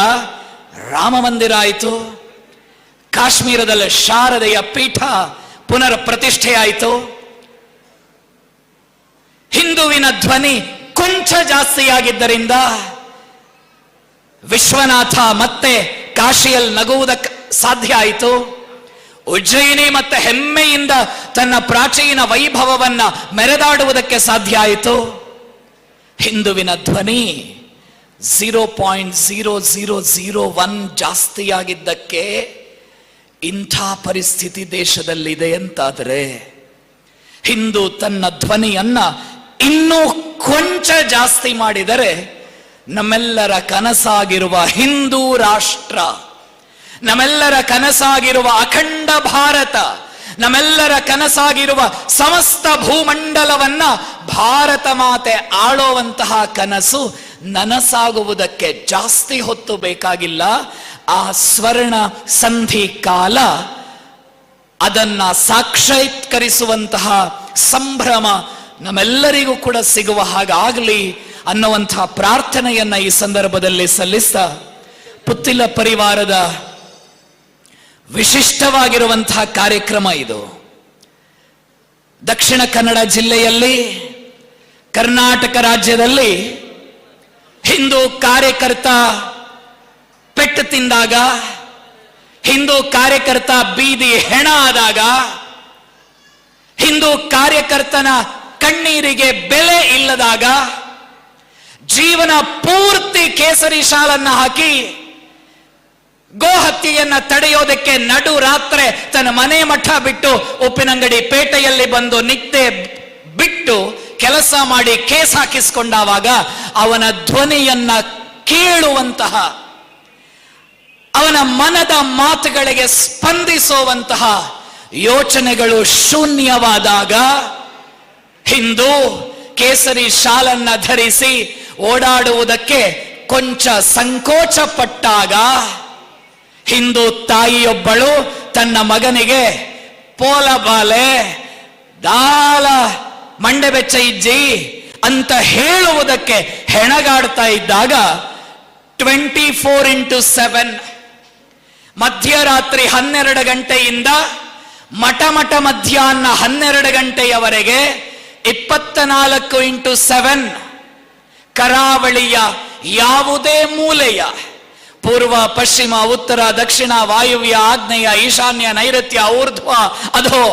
ರಾಮ ಮಂದಿರ ಆಯಿತು. ಕಾಶ್ಮೀರದಲ್ಲಿ ಶಾರದೆಯ ಪೀಠ ಪುನರ್ ಪ್ರತಿಷ್ಠೆಯಾಯಿತು. ಹಿಂದುವಿನ ಧ್ವನಿ ಕೊಂಚ ಜಾಸ್ತಿಯಾಗಿದ್ದರಿಂದ ವಿಶ್ವನಾಥ ಮತ್ತೆ ಕಾಶಿಯಲ್ಲಿ ನಗುವುದಕ್ಕೆ ಸಾಧ್ಯ ಆಯಿತು. ಉಜ್ಜಯಿನಿ ಮತ್ತೆ ಹೆಮ್ಮೆಯಿಂದ ತನ್ನ ಪ್ರಾಚೀನ ವೈಭವವನ್ನ ಮೆರೆದಾಡುವುದಕ್ಕೆ ಸಾಧ್ಯ ಆಯಿತು. ಹಿಂದುವಿನ ಧ್ವನಿ 0.0001 ಜಾಸ್ತಿಯಾಗಿದ್ದಕ್ಕೆ ಇಂಥ ಪರಿಸ್ಥಿತಿ ದೇಶದಲ್ಲಿದೆ ಅಂತಾದರೆ, ಹಿಂದೂ ತನ್ನ ಧ್ವನಿಯನ್ನ ಇನ್ನೂ ಕೊಂಚ ಜಾಸ್ತಿ ಮಾಡಿದರೆ ನಮ್ಮೆಲ್ಲರ ಕನಸಾಗಿರುವ ಹಿಂದೂ ರಾಷ್ಟ್ರ, ನಮ್ಮೆಲ್ಲರ ಕನಸಾಗಿರುವ ಅಖಂಡ ಭಾರತ, ನಮ್ಮೆಲ್ಲರ ಕನಸಾಗಿರುವ ಸಮಸ್ತ ಭೂಮಂಡಲವನ್ನ ಭಾರತ ಮಾತೆ ಆಳುವಂತಹ ಕನಸು ನನಸಾಗುವುದಕ್ಕೆ ಜಾಸ್ತಿ ಹೊತ್ತು ಬೇಕಾಗಿಲ್ಲ. ಆ ಸ್ವರ್ಣ ಸಂಧಿ ಕಾಲ ಅದನ್ನ ಸಾಕ್ಷಾತ್ಕರಿಸುವಂತಹ ಸಂಭ್ರಮ ನಮ್ಮೆಲ್ಲರಿಗೂ ಕೂಡ ಸಿಗುವ ಹಾಗಾಗಲಿ ಅನ್ನುವಂತಹ ಪ್ರಾರ್ಥನೆಯನ್ನ ಈ ಸಂದರ್ಭದಲ್ಲಿ ಸಲ್ಲಿಸ್ತಾ, ಪುತ್ತಿಲ ಪರಿವಾರದ ವಿಶಿಷ್ಟವಾಗಿರುವಂತಹ ಕಾರ್ಯಕ್ರಮ ಇದು. ದಕ್ಷಿಣ ಕನ್ನಡ ಜಿಲ್ಲೆಯಲ್ಲಿ, ಕರ್ನಾಟಕ ರಾಜ್ಯದಲ್ಲಿ ಹಿಂದೂ ಕಾರ್ಯಕರ್ತ ಪೆಟ್ಟು ತಿಂದಾಗ, ಹಿಂದೂ ಕಾರ್ಯಕರ್ತ ಬೀದಿ ಹೆಣ ಆದಾಗ, ಹಿಂದೂ ಕಾರ್ಯಕರ್ತನ ಕಣ್ಣೀರಿಗೆ ಬೆಲೆ ಇಲ್ಲದಾಗ, ಜೀವನ ಪೂರ್ತಿ ಕೇಸರಿ ಶಾಲನ್ನ ಹಾಕಿ ಗೋಹತ್ಯೆಯನ್ನ ತಡೆಯೋದಕ್ಕೆ ನಡು ರಾತ್ರಿ ತನ್ನ ಮನೆ ಮಠ ಬಿಟ್ಟು ಉಪ್ಪಿನಂಗಡಿ ಪೇಟೆಯಲ್ಲಿ ಬಂದು ನಿದ್ದೆ ಬಿಟ್ಟು ಕೆಲಸ ಮಾಡಿ ಕೇಸ್ ಹಾಕಿಸ್ಕೊಂಡಾಗ ಅವನ ಧ್ವನಿಯನ್ನ ಕೇಳುವಂತಹ, ಅವನ ಮನದ ಮಾತುಗಳಿಗೆ ಸ್ಪಂದಿಸುವಂತಹ ಯೋಚನೆಗಳು ಶೂನ್ಯವಾದಾಗ, ಹಿಂದೂ ಕೇಸರಿ ಶಾಲನ್ನ ಧರಿಸಿ ಓಡಾಡುವುದಕ್ಕೆ ಕೊಂಚ ಸಂಕೋಚ ಪಟ್ಟಾಗ, ಹಿಂದೂ ತಾಯಿಯೊಬ್ಬಳು ತನ್ನ ಮಗನಿಗೆ ಪೋಲ ಬಾಲೆ ದಾಲ ಮಂಡೆ ಬೆಚ್ಚ ಇಜ್ಜಿ ಅಂತ ಹೇಳುವುದಕ್ಕೆ ಹೆಣಗಾಡ್ತಾ ಇದ್ದಾಗ 24x7 ಮಧ್ಯರಾತ್ರಿ 12 ಗಂಟೆಯಿಂದ ಮಠ ಮಧ್ಯಾಹ್ನ 12 ಗಂಟೆಯವರೆಗೆ 24x7 ಕರಾವಳಿಯ ಯಾವುದೇ ಮೂಲೆಯ, ಪೂರ್ವ ಪಶ್ಚಿಮ ಉತ್ತರ ದಕ್ಷಿಣ ವಾಯುವ್ಯ ಆಗ್ನೇಯ ಈಶಾನ್ಯ ನೈಋತ್ಯ ಊರ್ಧ್ವ ಅಧೋ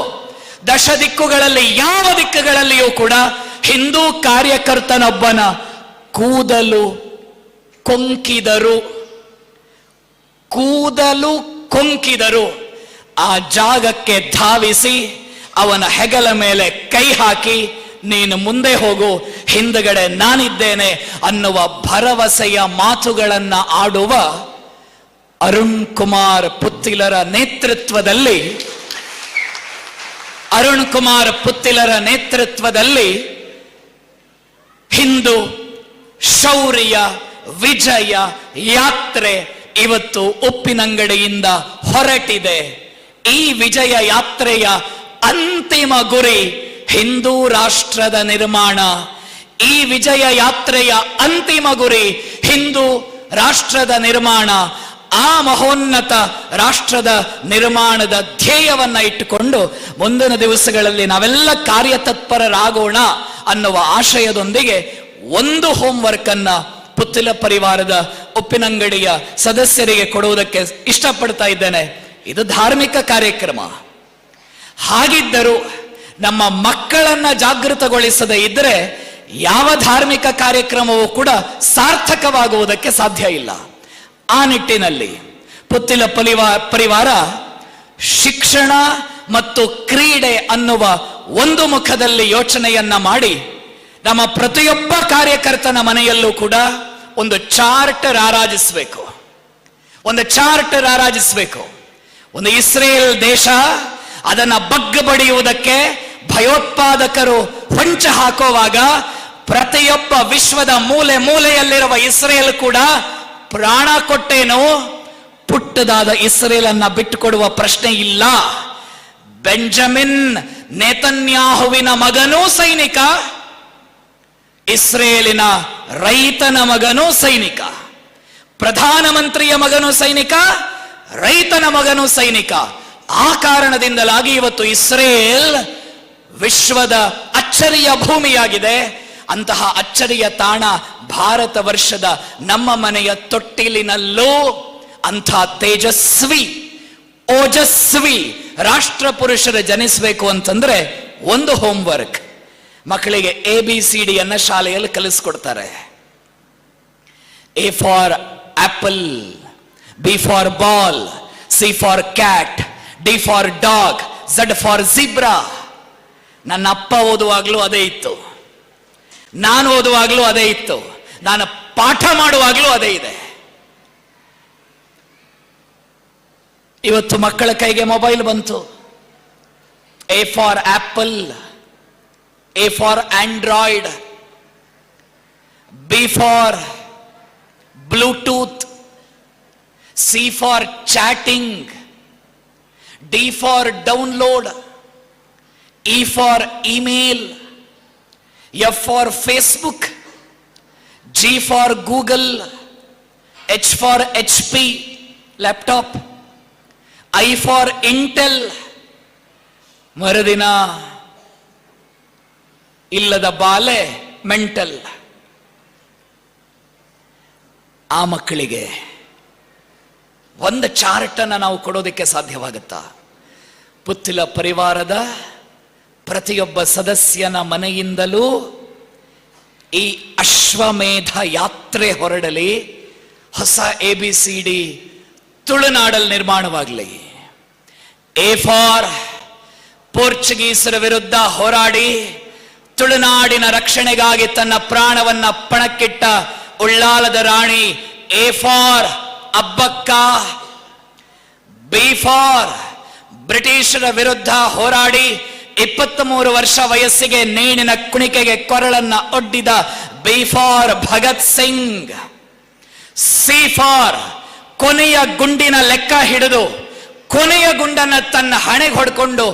ದಶ ದಿಕ್ಕುಗಳಲ್ಲಿ ಯಾವ ದಿಕ್ಕುಗಳಲ್ಲಿಯೂ ಕೂಡ ಹಿಂದೂ ಕಾರ್ಯಕರ್ತನೊಬ್ಬನ ಕೂದಲು ಕೊಂಕಿದರು ಆ ಜಾಗಕ್ಕೆ ಧಾವಿಸಿ ಅವನ ಹೆಗಲ ಮೇಲೆ ಕೈ ಹಾಕಿ, ನೀನು ಮುಂದೆ ಹೋಗು, ಹಿಂದಗಡೆ ನಾನಿದ್ದೇನೆ ಅನ್ನುವ ಭರವಸೆಯ ಮಾತುಗಳನ್ನ ಆಡುವ ಅರುಣ್ ಕುಮಾರ್ ಪುತ್ತಿಲರ ನೇತೃತ್ವದಲ್ಲಿ ಹಿಂದೂ ಶೌರ್ಯ ವಿಜಯ ಯಾತ್ರೆ ಇವತ್ತು ಉಪ್ಪಿನಂಗಡಿಯಿಂದ ಹೊರಟಿದೆ. ಈ ವಿಜಯ ಯಾತ್ರೆಯ ಅಂತಿಮ ಗುರಿ ಹಿಂದೂ ರಾಷ್ಟ್ರದ ನಿರ್ಮಾಣ. ಈ ವಿಜಯ ಯಾತ್ರೆಯ ಅಂತಿಮ ಗುರಿ ಹಿಂದೂ ರಾಷ್ಟ್ರದ ನಿರ್ಮಾಣ. ಆ ಮಹೋನ್ನತ ರಾಷ್ಟ್ರದ ನಿರ್ಮಾಣದ ಧ್ಯೇಯವನ್ನ ಇಟ್ಟುಕೊಂಡು ಮುಂದಿನ ದಿವಸಗಳಲ್ಲಿ ನಾವೆಲ್ಲ ಕಾರ್ಯತತ್ಪರರಾಗೋಣ ಅನ್ನುವ ಆಶಯದೊಂದಿಗೆ ಒಂದು ಹೋಮ್ವರ್ಕ್ ಅನ್ನ ಪುತ್ತಿಲ ಪರಿವಾರದ ಉಪ್ಪಿನಂಗಡಿಯ ಸದಸ್ಯರಿಗೆ ಕೊಡುವುದಕ್ಕೆ ಇಷ್ಟಪಡ್ತಾ ಇದ್ದೇನೆ. ಇದು ಧಾರ್ಮಿಕ ಕಾರ್ಯಕ್ರಮ. ಹಾಗಿದ್ದರೂ ನಮ್ಮ ಮಕ್ಕಳನ್ನ ಜಾಗೃತಗೊಳಿಸದೇ ಇದ್ದರೆ ಯಾವ ಧಾರ್ಮಿಕ ಕಾರ್ಯಕ್ರಮವೂ ಕೂಡ ಸಾರ್ಥಕವಾಗುವುದಕ್ಕೆ ಸಾಧ್ಯ ಇಲ್ಲ. ಆ ನಿಟ್ಟಿನಲ್ಲಿ ಪುತ್ತಿಲ ಪರಿವಾರ ಶಿಕ್ಷಣ ಮತ್ತು ಕ್ರೀಡೆ ಅನ್ನುವ ಒಂದು ಮುಖದಲ್ಲಿ ಯೋಚನೆಯನ್ನ ಮಾಡಿ ನಮ್ಮ ಪ್ರತಿಯೊಬ್ಬ ಕಾರ್ಯಕರ್ತನ ಮನೆಯಲ್ಲೂ ಕೂಡ ಒಂದು ಚಾರ್ಟರ್ ಆರಾಧಿಸಬೇಕು. ಒಂದು ಇಸ್ರೇಲ್ ದೇಶ ಅದನ್ನ ಬಗ್ಗ ಬಡಿಯುವುದಕ್ಕೆ ಭಯೋತ್ಪಾದಕರು ಹೊಂಚ ಹಾಕುವಾಗ ಪ್ರತಿಯೊಬ್ಬ ವಿಶ್ವದ ಮೂಲೆ ಮೂಲೆಯಲ್ಲಿರುವ ಇಸ್ರೇಲ್ ಕೂಡ ಪ್ರಾಣ ಕೊಟ್ಟೇನು ಪುಟ್ಟದಾದ ಇಸ್ರೇಲ್ ಅನ್ನ ಬಿಟ್ಟುಕೊಡುವ ಪ್ರಶ್ನೆ ಇಲ್ಲ. ಬೆಂಜಮಿನ್ ನೇತನ್ಯಾಹುವಿನ ಮಗನೂ ಸೈನಿಕ, ಇಸ್ರೇಲಿನ ರೈತನ ಮಗನೂ ಸೈನಿಕ, ಪ್ರಧಾನಮಂತ್ರಿಯ ಮಗನೂ ಸೈನಿಕ, ರೈತನ ಮಗನೂ ಸೈನಿಕ. ಆ ಕಾರಣದಿಂದಲಾಗಿ ಇವತ್ತು ಇಸ್ರೇಲ್ ವಿಶ್ವದ ಅಚ್ಚರಿಯ ಭೂಮಿಯಾಗಿದೆ. ಅಂತಹ ಅಚ್ಚರಿಯ ತಾಣ ಭಾರತ ವರ್ಷದ ನಮ್ಮ ಮನೆಯ ತೊಟ್ಟಿಲಿನಲ್ಲೂ ಅಂಥ ತೇಜಸ್ವಿ ಓಜಸ್ವಿ ರಾಷ್ಟ್ರ ಪುರುಷರು ಜನಿಸಬೇಕು ಅಂತಂದ್ರೆ ಒಂದು ಹೋಮ್ವರ್ಕ್. ಮಕ್ಕಳಿಗೆ ABCD ಅನ್ನ ಶಾಲೆಯಲ್ಲಿ ಕಲಿಸ್ಕೊಡ್ತಾರೆ. A for apple, B for ball, C for cat, D for dog, Z for zebra. ನನ್ನ ಅಪ್ಪ ಓದುವಾಗ್ಲೂ ಅದೇ ಇತ್ತು, ನಾನು ಓದುವಾಗ್ಲೂ ಅದೇ ಇತ್ತು, ನಾನು ಪಾಠ ಮಾಡುವಾಗ್ಲೂ ಅದೇ ಇದೆ. ಇವತ್ತು ಮಕ್ಕಳ ಕೈಗೆ ಮೊಬೈಲ್ ಬಂತು. A for apple, A for Android, B for Bluetooth, C for chatting, D for download, E for email, F for Facebook, G for Google, H for HP laptop, I for Intel. ಮರುದಿನ ಇಲ್ಲದ ಬಾಲೆ mental. ಆ ಮಕ್ಕಳಿಗೆ ಒಂದು chart ಅನ್ನು ನಾವು ಕೊಡೋದಕ್ಕೆ ಸಾಧ್ಯವಾಗುತ್ತಾ? ಪುತ್ತಿಲ ಪರಿವಾರದ ಪ್ರತಿಯೊಬ್ಬ ಸದಸ್ಯನ ಮನೆಯಿಂದಲೂ ಈ ಅಶ್ವಮೇಧ ಯಾತ್ರೆ ಹೊರಡಲಿ. ಹೊಸ ABCD ತುಳುನಾಡಲ್ಲಿ ನಿರ್ಮಾಣವಾಗಲಿ. A ಫಾರ್ ಪೋರ್ಚುಗೀಸರ ವಿರುದ್ಧ ಹೋರಾಡಿ ತುಳುನಾಡಿನ ರಕ್ಷಣೆಗಾಗಿ ತನ್ನ ಪ್ರಾಣವನ್ನ ಪಣಕ್ಕಿಟ್ಟ ಉಳ್ಳಾಲದ ರಾಣಿ A for Abbakka. B for ಬ್ರಿಟಿಷರ ವಿರುದ್ಧ ಹೋರಾಡಿ 23 ವರ್ಷ ವಯಸ್ಸಿಗೆ ನೇಣಿನ ಕುಣಿಕೆಗೆ ಕೊರಳನ್ನ ಒಡ್ಡಿದ B for Bhagat Singh. C for ಕೊನೆಯ ಗುಂಡಿನ ಲೆಕ್ಕ ಹಿಡಿದು ಕೊನೆಯ ಗುಂಡನ್ನ ತನ್ನ ಹಣೆಗೆ ಹೊಡ್ಕೊಂಡು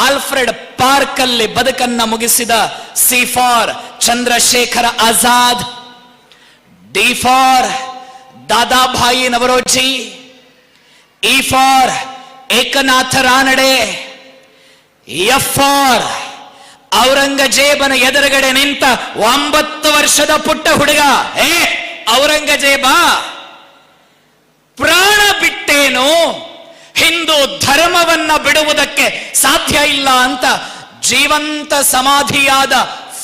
ಆಲ್ಫ್ರೆಡ್ ಪಾರ್ಕ್ ಅಲ್ಲಿ ಬದುಕನ್ನ ಮುಗಿಸಿದ C for Chandrashekhar Azad. D for Dadabhai Naoroji. E for Eknath Ranade. F for ಔರಂಗಜೇಬನ ಎದುರುಗಡೆ ನಿಂತ 9 ವರ್ಷದ ಪುಟ್ಟ ಹುಡುಗ. ಔರಂಗಜೇಬ ಪ್ರಾಣ ಬಿಟ್ಟೇನು, ಹಿಂದೂ ಧರ್ಮವನ್ನ ಬಿಡುವುದಕ್ಕೆ ಸಾಧ್ಯ ಇಲ್ಲ ಅಂತ ಜೀವಂತ ಸಮಾಧಿಯಾದ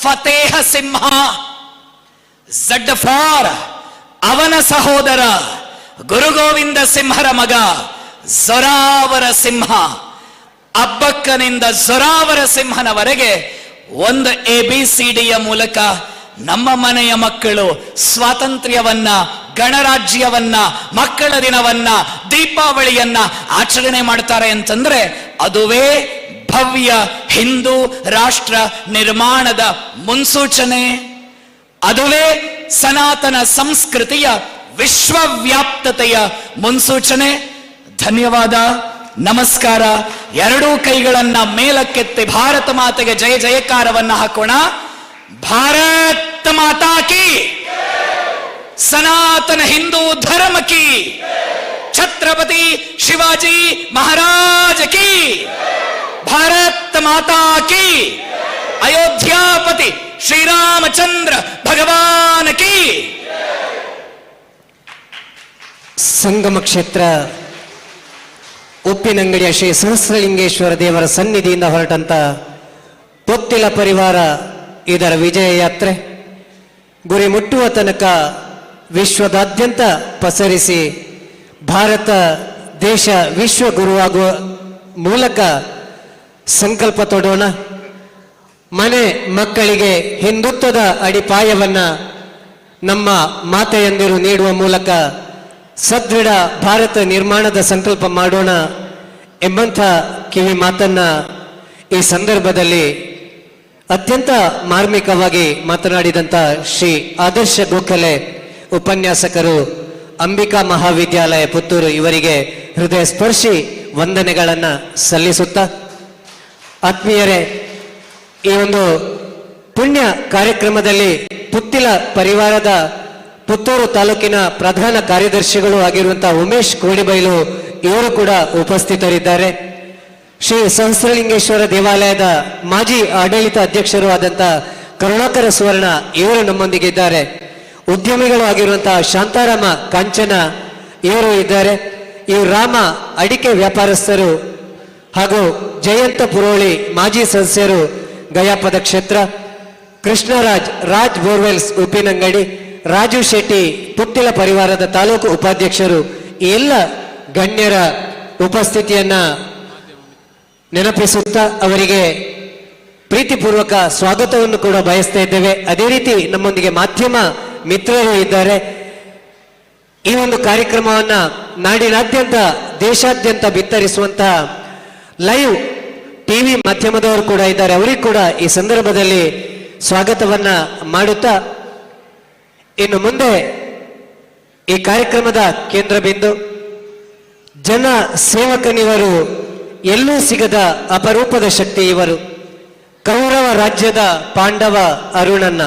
ಫತೇಹ ಸಿಂಹ. Z ಫಾರ್ ಅವನ ಸಹೋದರ ಗುರುಗೋವಿಂದ ಸಿಂಹರ ಮಗ ಜೊರಾವರ ಸಿಂಹ. ಅಬ್ಬಕ್ಕನಿಂದ ಜೊರಾವರ ಸಿಂಹನವರೆಗೆ ಒಂದು ABCDಯ ಮೂಲಕ ನಮ್ಮ ಮನೆಯ ಮಕ್ಕಳು ಸ್ವಾತಂತ್ರ್ಯವನ್ನ, ಗಣರಾಜ್ಯವನ್ನ, ಮಕ್ಕಳ ದಿನವನ್ನ, ದೀಪಾವಳಿಯನ್ನ ಆಚರಣೆ ಮಾಡ್ತಾರೆ ಅಂತಂದ್ರೆ ಅದುವೇ ಭವ್ಯ ಹಿಂದೂ ರಾಷ್ಟ್ರ ನಿರ್ಮಾಣದ ಮುನ್ಸೂಚನೆ. ಅದುವೇ ಸನಾತನ ಸಂಸ್ಕೃತಿಯ ವಿಶ್ವವ್ಯಾಪ್ತತೆಯ ಮುನ್ಸೂಚನೆ. ಧನ್ಯವಾದ, ನಮಸ್ಕಾರ. ಎರಡೂ ಕೈಗಳನ್ನ ಮೇಲಕ್ಕೆತ್ತಿ ಭಾರತ ಮಾತೆಗೆ ಜಯ ಜಯಕಾರವನ್ನ ಹಾಕೋಣ. ಭಾರತ ಮಾತಾ ಕಿ, ಸನಾತನ ಹಿಂದೂ ಧರ್ಮ ಕಿ, ಛತ್ರಪತಿ ಶಿವಾಜಿ ಮಹಾರಾಜ್ ಕಿ, ಭಾರತ್ ಮಾತಾ ಕಿ, ಅಯೋಧ್ಯಾಪತಿ ಶ್ರೀರಾಮಚಂದ್ರ ಭಗವಾನ್ ಕಿ. ಸಂಗಮ ಕ್ಷೇತ್ರ ಉಪ್ಪಿನಂಗಡಿಯ ಶ್ರೀ ಸಹಸ್ರಲಿಂಗೇಶ್ವರ ದೇವರ ಸನ್ನಿಧಿಯಿಂದ ಹೊರಟಂತ ಪೊತ್ತಿಲ ಪರಿವಾರ ಇದರ ವಿಜಯ ಯಾತ್ರೆ ಗುರಿ ಮುಟ್ಟುವ ತನಕ ವಿಶ್ವದಾದ್ಯಂತ ಪಸರಿಸಿ ಭಾರತ ದೇಶ ವಿಶ್ವ ಗುರುವಾಗುವ ಮೂಲಕ ಸಂಕಲ್ಪ ತೊಡೋಣ. ಮನೆ ಮಕ್ಕಳಿಗೆ ಹಿಂದುತ್ವದ ಅಡಿಪಾಯವನ್ನ ನಮ್ಮ ಮಾತೆಯಂದಿರು ನೀಡುವ ಮೂಲಕ ಸದೃಢ ಭಾರತ ನಿರ್ಮಾಣದ ಸಂಕಲ್ಪ ಮಾಡೋಣ ಎಂಬಂಥ ಕಿವಿ ಮಾತನ್ನ ಈ ಸಂದರ್ಭದಲ್ಲಿ ಅತ್ಯಂತ ಮಾರ್ಮಿಕವಾಗಿ ಮಾತನಾಡಿದಂಥ ಶ್ರೀ ಆದರ್ಶ ಗೋಖಲೆ ಉಪನ್ಯಾಸಕರು, ಅಂಬಿಕಾ ಮಹಾವಿದ್ಯಾಲಯ ಪುತ್ತೂರು ಇವರಿಗೆ ಹೃದಯ ಸ್ಪರ್ಶಿ ವಂದನೆಗಳನ್ನು ಸಲ್ಲಿಸುತ್ತಾ, ಆತ್ಮೀಯರೇ, ಈ ಒಂದು ಪುಣ್ಯ ಕಾರ್ಯಕ್ರಮದಲ್ಲಿ ಪುತ್ತಿಲ ಪರಿವಾರದ ಪುತ್ತೂರು ತಾಲೂಕಿನ ಪ್ರಧಾನ ಕಾರ್ಯದರ್ಶಿಗಳು ಆಗಿರುವಂತಹ ಉಮೇಶ್ ಕೋಡಿಬೈಲು ಇವರು ಕೂಡ ಉಪಸ್ಥಿತರಿದ್ದಾರೆ. ಶ್ರೀ ಸಹಸ್ರಲಿಂಗೇಶ್ವರ ದೇವಾಲಯದ ಮಾಜಿ ಆಡಳಿತ ಅಧ್ಯಕ್ಷರು ಆದಂತಹ ಕರುಣಾಕರ ಸುವರ್ಣ ಇವರು ನಮ್ಮೊಂದಿಗೆ ಇದ್ದಾರೆ. ಉದ್ಯಮಿಗಳು ಆಗಿರುವಂತಹ ಶಾಂತಾರಾಮ ಕಾಂಚನ ಇವರು ಇದ್ದಾರೆ. ಇವರು ರಾಮ ಅಡಿಕೆ ವ್ಯಾಪಾರಸ್ಥರು ಹಾಗೂ ಜಯಂತ ಪುರೋಳಿ ಮಾಜಿ ಸದಸ್ಯರು ಗಯಾಪದ ಕ್ಷೇತ್ರ, ಕೃಷ್ಣರಾಜ್ ರಾಜ್ ಬೋರ್ವೆಲ್ಸ್ ಉಪ್ಪಿನಂಗಡಿ, ರಾಜು ಶೆಟ್ಟಿ ಪುತ್ತಿಲ ಪರಿವಾರದ ತಾಲೂಕು ಉಪಾಧ್ಯಕ್ಷರು, ಈ ಎಲ್ಲ ಗಣ್ಯರ ಉಪಸ್ಥಿತಿಯನ್ನ ನೆನಪಿಸುತ್ತಾ ಅವರಿಗೆ ಪ್ರೀತಿಪೂರ್ವಕ ಸ್ವಾಗತವನ್ನು ಕೂಡ ಬಯಸ್ತಾ ಇದ್ದೇವೆ. ಅದೇ ರೀತಿ ನಮ್ಮೊಂದಿಗೆ ಮಾಧ್ಯಮ ಮಿತ್ರರು ಇದ್ದಾರೆ. ಈ ಒಂದು ಕಾರ್ಯಕ್ರಮವನ್ನ ನಾಡಿನಾದ್ಯಂತ ದೇಶಾದ್ಯಂತ ಬಿತ್ತರಿಸುವಂತಹ ಲೈವ್ ಟಿವಿ ಮಾಧ್ಯಮದವರು ಕೂಡ ಇದ್ದಾರೆ. ಅವರಿಗೂ ಕೂಡ ಈ ಸಂದರ್ಭದಲ್ಲಿ ಸ್ವಾಗತವನ್ನ ಮಾಡುತ್ತಾ, ಇನ್ನು ಮುಂದೆ ಈ ಕಾರ್ಯಕ್ರಮದ ಕೇಂದ್ರ ಬಿಂದು ಜನ ಸೇವಕನಿವರು, ಎಲ್ಲೂ ಸಿಗದ ಅಪರೂಪದ ಶಕ್ತಿ ಇವರು. ಕೌರವ ರಾಜ್ಯದ ಪಾಂಡವ ಅರುಣನ್ನ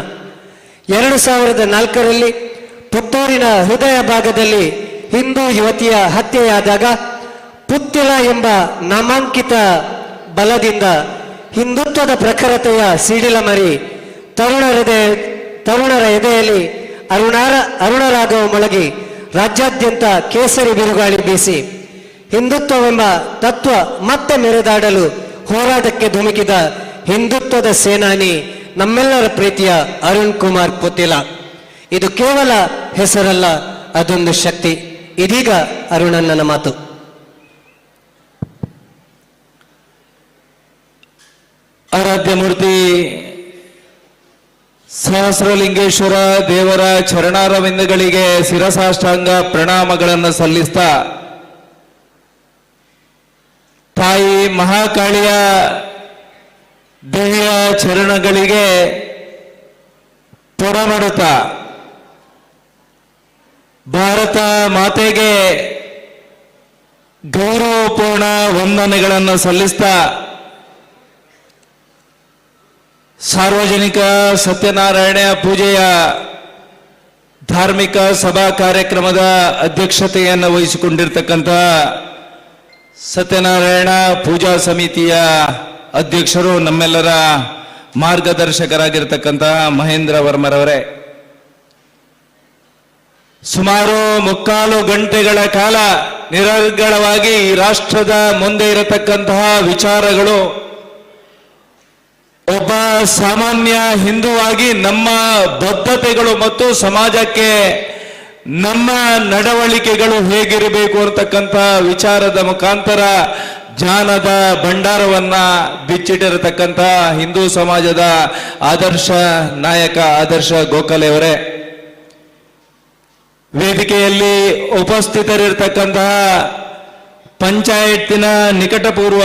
2004ರಲ್ಲಿ ಪುತ್ತೂರಿನ ಹೃದಯ ಭಾಗದಲ್ಲಿ ಹಿಂದೂ ಯುವತಿಯ ಹತ್ಯೆಯಾದಾಗ ಪುತ್ತಿಲ ಎಂಬ ನಾಮಾಂಕಿತ ಬಲದಿಂದ ಹಿಂದುತ್ವದ ಪ್ರಖರತೆಯ ಸಿಡಿಲ ಮರಿ ತರುಣರ ಎದೆಯಲ್ಲಿ ಅರುಣರಾಗವ ಮೊಳಗಿ ರಾಜ್ಯಾದ್ಯಂತ ಕೇಸರಿ ಬಿರುಗಾಳಿ ಬೀಸಿ ಹಿಂದುತ್ವವೆಂಬ ತತ್ವ ಮತ್ತೆ ಮೆರೆದಾಡಲು ಹೋರಾಟಕ್ಕೆ ಧುಮುಕಿದ ಹಿಂದುತ್ವದ ಸೇನಾನಿ ನಮ್ಮೆಲ್ಲರ ಪ್ರೀತಿಯ ಅರುಣ್ ಕುಮಾರ್ ಪುತ್ತಿಲ. ಇದು ಕೇವಲ ಹೆಸರಲ್ಲ, ಅದೊಂದು ಶಕ್ತಿ. ಇದೀಗ ಅರುಣಣ್ಣನ ಮಾತು. ಆರಾಧ್ಯ ಮೂರ್ತಿ ಸಹಸ್ರಲಿಂಗೇಶ್ವರ ದೇವರ ಚರಣಾರವಿಂದಗಳಿಗೆ ಶಿರಸಾಷ್ಟಾಂಗ ಪ್ರಣಾಮಗಳನ್ನು ಸಲ್ಲಿಸ್ತಾ, ತಾಯಿ ಮಹಾಕಾಳಿಯ ದೇಹ ಚರಣಗಳಿಗೆ ಪೊರಮಡುತ್ತಾ, ಭಾರತ ಮಾತೆಗೆ ಗೌರವಪೂರ್ಣ ವಂದನೆಗಳನ್ನು ಸಲ್ಲಿಸ್ತಾ, ಸಾರ್ವಜನಿಕ ಸತ್ಯನಾರಾಯಣ ಪೂಜೆಯ ಧಾರ್ಮಿಕ ಸಭಾ ಕಾರ್ಯಕ್ರಮದ ಅಧ್ಯಕ್ಷತೆಯನ್ನು ವಹಿಸಿಕೊಂಡಿರ್ತಕ್ಕಂಥ ಸತ್ಯನಾರಾಯಣ ಪೂಜಾ ಸಮಿತಿಯ ಅಧ್ಯಕ್ಷರು, ನಮ್ಮೆಲ್ಲರ ಮಾರ್ಗದರ್ಶಕರಾಗಿರ್ತಕ್ಕಂತಹ ಮಹೇಂದ್ರ ವರ್ಮರವರೇ, ಸುಮಾರು 3/4 ಗಂಟೆಗಳ ಕಾಲ ನಿರರ್ಗಳವಾಗಿ ಈ ರಾಷ್ಟ್ರದ ಮುಂದೆ ಇರತಕ್ಕಂತಹ ವಿಚಾರಗಳು, ಒಬ್ಬ ಸಾಮಾನ್ಯ ಹಿಂದೂವಾಗಿ ನಮ್ಮ ಬದ್ಧತೆಗಳು ಮತ್ತು ಸಮಾಜಕ್ಕೆ ನಮ್ಮ ನಡವಳಿಕೆಗಳು ಹೇಗಿರಬೇಕು ಅಂತಕ್ಕಂಥ ವಿಚಾರದ ಮುಖಾಂತರ ಜ್ಞಾನದ ಭಂಡಾರವನ್ನ ಬಿಚ್ಚಿಟ್ಟಿರತಕ್ಕಂಥ ಹಿಂದೂ ಸಮಾಜದ ಆದರ್ಶ ನಾಯಕ ಆದರ್ಶ ಗೋಖಲೆ ಅವರೇ, ವೇದಿಕೆಯಲ್ಲಿ ಉಪಸ್ಥಿತರಿರ್ತಕ್ಕಂತಹ ಪಂಚಾಯತಿನ ನಿಕಟಪೂರ್ವ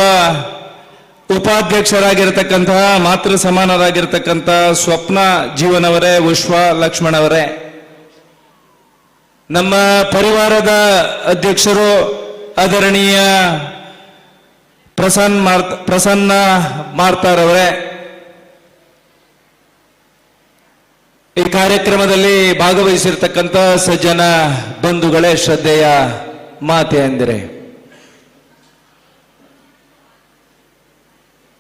ಉಪಾಧ್ಯಕ್ಷರಾಗಿರ್ತಕ್ಕಂತಹ ಮಾತೃ ಸಮಾನರಾಗಿರ್ತಕ್ಕಂತಹ ಸ್ವಪ್ನ ಜೀವನವರೇ, ವಿಶ್ವ ಲಕ್ಷ್ಮಣವರೇ, ನಮ್ಮ ಪರಿವಾರದ ಅಧ್ಯಕ್ಷರು ಆದರಣೀಯ ಪ್ರಸನ್ನ ಮಾರ್ತಾರವರೇ, ಈ ಕಾರ್ಯಕ್ರಮದಲ್ಲಿ ಭಾಗವಹಿಸಿರ್ತಕ್ಕಂಥ ಸಜ್ಜನ ಬಂಧುಗಳೇ, ಶ್ರದ್ಧೆಯ ಮಾತೆ ಅಂದರೆ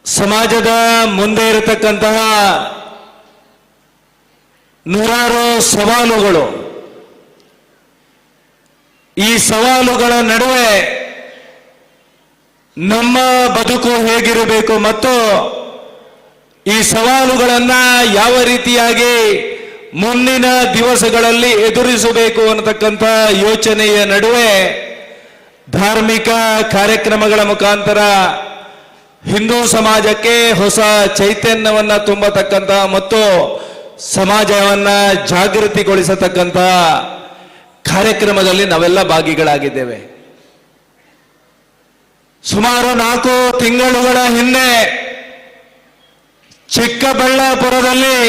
ಸಮಾಜದ ಮುಂದೆ ಇರತಕ್ಕಂತಹ ನೂರಾರು ಸವಾಲುಗಳು, ಈ ಸವಾಲುಗಳ ನಡುವೆ ನಮ್ಮ ಬದುಕು ಹೇಗಿರಬೇಕು ಮತ್ತು ಈ ಸವಾಲುಗಳನ್ನ ಯಾವ ರೀತಿಯಾಗಿ ಮುಂದಿನ ದಿವಸಗಳಲ್ಲಿ ಎದುರಿಸಬೇಕು ಅನ್ನತಕ್ಕಂಥ ಯೋಚನೆಯ ನಡುವೆ ಧಾರ್ಮಿಕ ಕಾರ್ಯಕ್ರಮಗಳ ಮುಖಾಂತರ ಹಿಂದೂ ಸಮಾಜಕ್ಕೆ ಹೊಸ ಚೈತನ್ಯವನ್ನ ತುಂಬತಕ್ಕಂಥ ಮತ್ತು ಸಮಾಜವನ್ನ ಜಾಗೃತಿಗೊಳಿಸತಕ್ಕಂಥ ಕಾರ್ಯಕ್ರಮದಲ್ಲಿ ನಾವೆಲ್ಲ ಭಾಗಿಗಳಾಗಿದ್ದೇವೆ. ಸುಮಾರು 4 ತಿಂಗಳುಗಳ ಹಿಂದೆ ಚಿಕ್ಕಬಳ್ಳಾಪುರದಲ್ಲಿ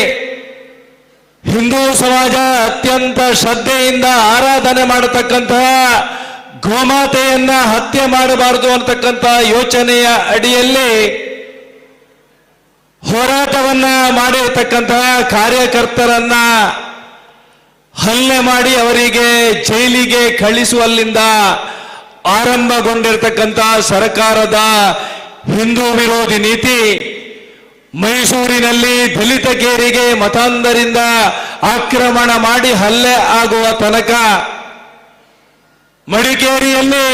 ಹಿಂದೂ ಸಮಾಜ ಅತ್ಯಂತ ಶ್ರದ್ಧೆಯಿಂದ ಆರಾಧನೆ ಮಾಡತಕ್ಕಂತಹ ಗೋಮಾತೆಯನ್ನ ಹತ್ಯೆ ಮಾಡಬಾರದು ಅಂತಕ್ಕಂಥ ಯೋಚನೆಯ ಅಡಿಯಲ್ಲಿ ಹೋರಾಟವನ್ನ ಮಾಡಿರ್ತಕ್ಕಂತಹ ಕಾರ್ಯಕರ್ತರನ್ನ ಹಲ್ಲೆ ಮಾಡಿ ಅವರಿಗೆ ಜೈಲಿಗೆ ಕಳಿಸುವಲ್ಲಿಂದ ಆರಂಭಗೊಂಡಿರ್ತಕ್ಕಂಥ ಸರ್ಕಾರದ ಹಿಂದೂ ವಿರೋಧಿ ನೀತಿ ಮೈಸೂರಿನಲ್ಲಿ ದಲಿತ ಕೇರಿಗೆ ಮತಾಂಧರಿಂದ ಆಕ್ರಮಣ ಮಾಡಿ ಹಲ್ಲೆ ಆಗುವ ತನಕ, ಮಡಿಕೇರಿಯಲ್ಲಿ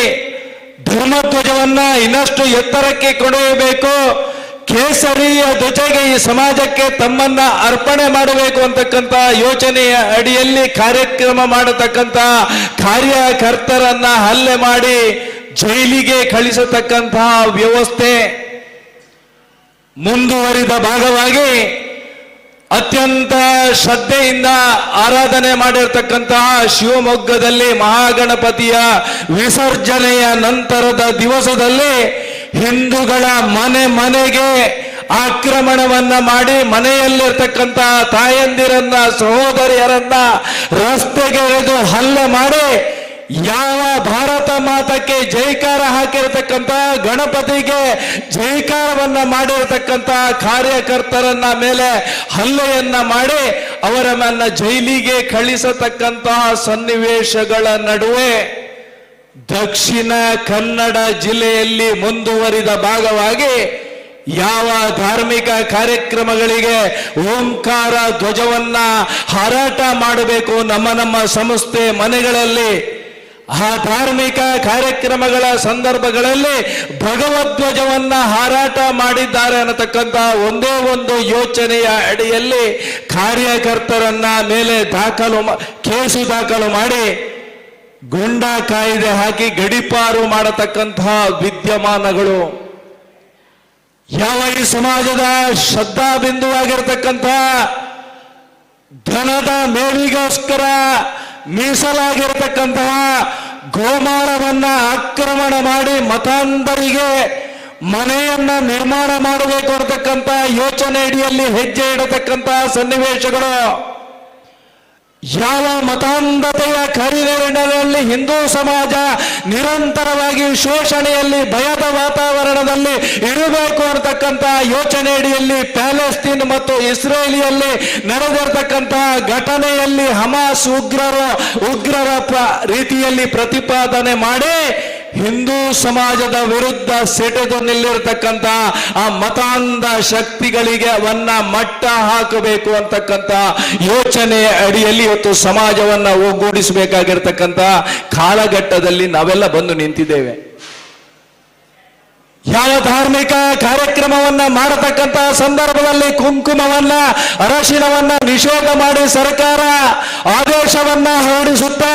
ಧರ್ಮಧ್ವಜವನ್ನ ಇನ್ನಷ್ಟು ಎತ್ತರಕ್ಕೆ ಕೊಂಡೊಯ್ಯಬೇಕು, ಕೇಸರಿಯ ಧ್ವಜಗೆ ಈ ಸಮಾಜಕ್ಕೆ ತಮ್ಮನ್ನ ಅರ್ಪಣೆ ಮಾಡಬೇಕು ಅಂತಕ್ಕಂಥ ಯೋಚನೆಯ ಅಡಿಯಲ್ಲಿ ಕಾರ್ಯಕ್ರಮ ಮಾಡತಕ್ಕಂಥ ಕಾರ್ಯಕರ್ತರನ್ನ ಹಲ್ಲೆ ಮಾಡಿ ಜೈಲಿಗೆ ಕಳಿಸತಕ್ಕಂತಹ ವ್ಯವಸ್ಥೆ ಮುಂದುವರಿದ ಭಾಗವಾಗಿ ಅತ್ಯಂತ ಶ್ರದ್ಧೆಯಿಂದ ಆರಾಧನೆ ಮಾಡಿರ್ತಕ್ಕಂತಹ ಶಿವಮೊಗ್ಗದಲ್ಲಿ ಮಹಾಗಣಪತಿಯ ವಿಸರ್ಜನೆಯ ನಂತರದ ದಿವಸದಲ್ಲಿ ಹಿಂದೂಗಳ ಮನೆಗೆ ಆಕ್ರಮಣವನ್ನ ಮಾಡಿ ಮನೆಯಲ್ಲಿರ್ತಕ್ಕಂಥ ತಾಯಂದಿರನ್ನ ಸಹೋದರಿಯರನ್ನ ರಸ್ತೆಗೆ ಎಳೆದು ಹಲ್ಲೆ ಮಾಡಿ ಯಾವ ಭಾರತ ಮಾತಕ್ಕೆ ಜೈಕಾರ ಹಾಕಿರತಕ್ಕಂಥ ಗಣಪತಿಗೆ ಜೈಕಾರವನ್ನ ಮಾಡಿರತಕ್ಕಂಥ ಕಾರ್ಯಕರ್ತರನ್ನ ಮೇಲೆ ಹಲ್ಲೆಯನ್ನ ಮಾಡಿ ಅವರನ್ನ ಜೈಲಿಗೆ ಕಳಿಸತಕ್ಕಂತಹ ಸನ್ನಿವೇಶಗಳ ನಡುವೆ ದಕ್ಷಿಣ ಕನ್ನಡ ಜಿಲ್ಲೆಯಲ್ಲಿ ಮುಂದುವರಿದ ಭಾಗವಾಗಿ ಯಾವ ಧಾರ್ಮಿಕ ಕಾರ್ಯಕ್ರಮಗಳಿಗೆ ಓಂಕಾರ ಧ್ವಜವನ್ನ ಹಾರಾಟ ಮಾಡಬೇಕು ನಮ್ಮ ಸಂಸ್ಥೆ ಮನೆಗಳಲ್ಲಿ, ಆ ಧಾರ್ಮಿಕ ಕಾರ್ಯಕ್ರಮಗಳ ಸಂದರ್ಭಗಳಲ್ಲಿ ಭಗವಧ್ವಜವನ್ನ ಹಾರಾಟ ಮಾಡಿದ್ದಾರೆ ಅನ್ನತಕ್ಕಂಥ ಒಂದೇ ಒಂದು ಯೋಚನೆಯ ಅಡಿಯಲ್ಲಿ ಕಾರ್ಯಕರ್ತರನ್ನ ಮೇಲೆ ಕೇಸು ದಾಖಲು ಮಾಡಿ ಗುಂಡಾ ಕಾಯ್ದೆ ಹಾಕಿ ಗಡೀಪಾರು ಮಾಡತಕ್ಕಂತಹ ವಿದ್ಯಮಾನಗಳು, ಯಾವ ಈ ಸಮಾಜದ ಶ್ರದ್ಧಾ ಬಿಂದುವಾಗಿರ್ತಕ್ಕಂಥ ಧನದ ಮೇವಿಗೋಸ್ಕರ ಮೀಸಲಾಗಿರ್ತಕ್ಕಂತಹ ಗೋಮಾಳವನ್ನ ಆಕ್ರಮಣ ಮಾಡಿ ಮತಾಂಧರಿಗೆ ಮನೆಯನ್ನ ನಿರ್ಮಾಣ ಮಾಡಬೇಕು ಅಂತಕ್ಕಂಥ ಯೋಚನೆ ಅಡಿಯಲ್ಲಿ ಹೆಜ್ಜೆ ಇಡತಕ್ಕಂತಹ ಸನ್ನಿವೇಶಗಳು, ಯಾವ ಮತಾಂಧತೆಯ ಕರಿನೆರಳಿನಲ್ಲಿ ಹಿಂದೂ ಸಮಾಜ ನಿರಂತರವಾಗಿ ಶೋಷಣೆಯಲ್ಲಿ ಭಯದ ವಾತಾವರಣದಲ್ಲಿ ಇರಬೇಕು ಅನ್ನತಕ್ಕಂಥ ಯೋಚನೆ ಅಡಿಯಲ್ಲಿ ಪ್ಯಾಲೆಸ್ತೀನ್ ಮತ್ತು ಇಸ್ರೇಲಿಯಲ್ಲಿ ನಡೆದಿರತಕ್ಕಂಥ ಘಟನೆಯಲ್ಲಿ ಹಮಾಸ್ ಉಗ್ರರ ರೀತಿಯಲ್ಲಿ ಪ್ರತಿಪಾದನೆ ಮಾಡಿ ಹಿಂದೂ ಸಮಾಜದ ವಿರುದ್ಧ ಸೆಟೆದು ನಿಲ್ಲಿರತಕ್ಕಂಥ ಆ ಮತಾಂಧ ಶಕ್ತಿಗಳಿಗೆ ಅವನ್ನ ಮಟ್ಟ ಹಾಕಬೇಕು ಅಂತಕ್ಕಂಥ ಯೋಚನೆ ಅಡಿಯಲ್ಲಿ ಇವತ್ತು ಸಮಾಜವನ್ನ ಒಗ್ಗೂಡಿಸಬೇಕಾಗಿರ್ತಕ್ಕಂಥ ಕಾಲಘಟ್ಟದಲ್ಲಿ ನಾವೆಲ್ಲ ಬಂದು ನಿಂತಿದ್ದೇವೆ. ಯಾವ ಧಾರ್ಮಿಕ ಕಾರ್ಯಕ್ರಮವನ್ನ ಮಾಡತಕ್ಕಂಥ ಸಂದರ್ಭದಲ್ಲಿ ಕುಂಕುಮವನ್ನ ಅರಶಿನವನ್ನ ನಿಷೇಧ ಮಾಡಿ ಸರ್ಕಾರ ಆದೇಶವನ್ನ ಹೊರಡಿಸುತ್ತೆ.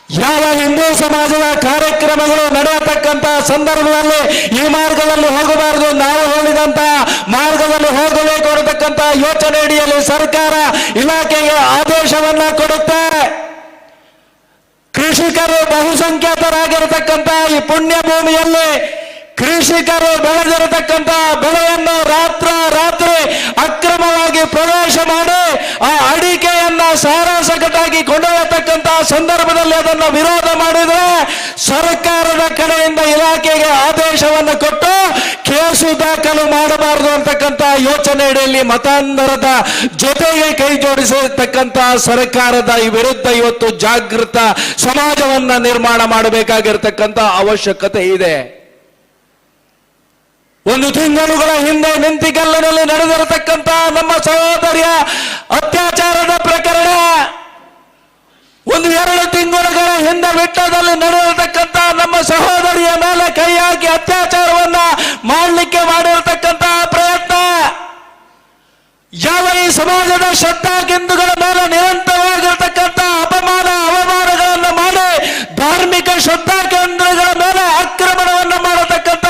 ಯಾವ ಹಿಂದೂ ಸಮಾಜದ ಕಾರ್ಯಕ್ರಮಗಳು ನಡೆಯತಕ್ಕಂಥ ಸಂದರ್ಭದಲ್ಲಿ ಈ ಮಾರ್ಗದಲ್ಲಿ ಹೋಗಬಾರದು, ನಾವು ಹೇಳಿದಂತ ಮಾರ್ಗದಲ್ಲಿ ಹೋಗಬೇಕು ಅನ್ನತಕ್ಕಂಥ ಯೋಚನೆ ಅಡಿಯಲ್ಲಿ ಸರ್ಕಾರ ಇಲಾಖೆಗೆ ಆದೇಶವನ್ನ ಕೊಡುತ್ತೆ. ಕೃಷಿಕರು ಬಹುಸಂಖ್ಯಾತರಾಗಿರತಕ್ಕಂಥ ಈ ಪುಣ್ಯ ಭೂಮಿಯಲ್ಲಿ ಕೃಷಿಕರು ಬೆಳೆದಿರತಕ್ಕಂಥ ಬೆಳೆಯನ್ನು ರಾತ್ರಿ ಅಕ್ರಮವಾಗಿ ಪ್ರವೇಶ ಮಾಡಿ ಆ ಅಡಿಕೆಯನ್ನ ಸಾರಾಸಗಟಾಗಿ ಕೊಂಡೊಯ್ಯತಕ್ಕಂಥ ಸಂದರ್ಭದಲ್ಲಿ ಅದನ್ನು ವಿರೋಧ ಮಾಡಿದರೆ ಸರ್ಕಾರದ ಕಡೆಯಿಂದ ಇಲಾಖೆಗೆ ಆದೇಶವನ್ನು ಕೊಟ್ಟು ಕೇಸು ದಾಖಲು ಮಾಡಬಾರದು ಅಂತಕ್ಕಂಥ ಮಾಡಿರ್ತಕ್ಕಂಥ ಯೋಚನೆ ಅಡಿಯಲ್ಲಿ ಮತಾಂಧರದ ಜೊತೆಗೆ ಕೈ ಜೋಡಿಸಿರ್ತಕ್ಕಂಥ ಸರ್ಕಾರದ ವಿರುದ್ಧ ಇವತ್ತು ಜಾಗೃತ ಸಮಾಜವನ್ನ ನಿರ್ಮಾಣ ಮಾಡಬೇಕಾಗಿರ್ತಕ್ಕಂಥ ಅವಶ್ಯಕತೆ ಇದೆ. ಒಂದು ತಿಂಗಳುಗಳ ಹಿಂದೆ ನಿಂತಿಗಲ್ಲಿನಲ್ಲಿ ನಡೆದಿರತಕ್ಕಂಥ ನಮ್ಮ ಸಹೋದರಿಯ ಅತ್ಯಾಚಾರದ ಪ್ರಕರಣ, 1-2 ತಿಂಗಳುಗಳ ಹಿಂದೆ ಬೆಟ್ಟದಲ್ಲಿ ನಡೆದಿರತಕ್ಕಂಥ ನಮ್ಮ ಸಹೋದರಿಯ ಮೇಲೆ ಕೈ ಹಾಕಿ ಅತ್ಯಾಚಾರವನ್ನ ಮಾಡಲಿಕ್ಕೆ ಮಾಡಿರತಕ್ಕಂಥ ಪ್ರಯತ್ನ, ಯಾವ ಈ ಸಮಾಜದ ಶ್ರದ್ಧಾಕೆಂದುಗಳ ಮೇಲೆ ನಿರಂತರವಾಗಿರತಕ್ಕಂಥ ಅವಮಾನಗಳನ್ನು ಮಾಡಿ ಧಾರ್ಮಿಕ ಶ್ರದ್ಧಾ ಕೇಂದ್ರಗಳ ಮೇಲೆ ಆಕ್ರಮಣವನ್ನು ಮಾಡತಕ್ಕಂಥ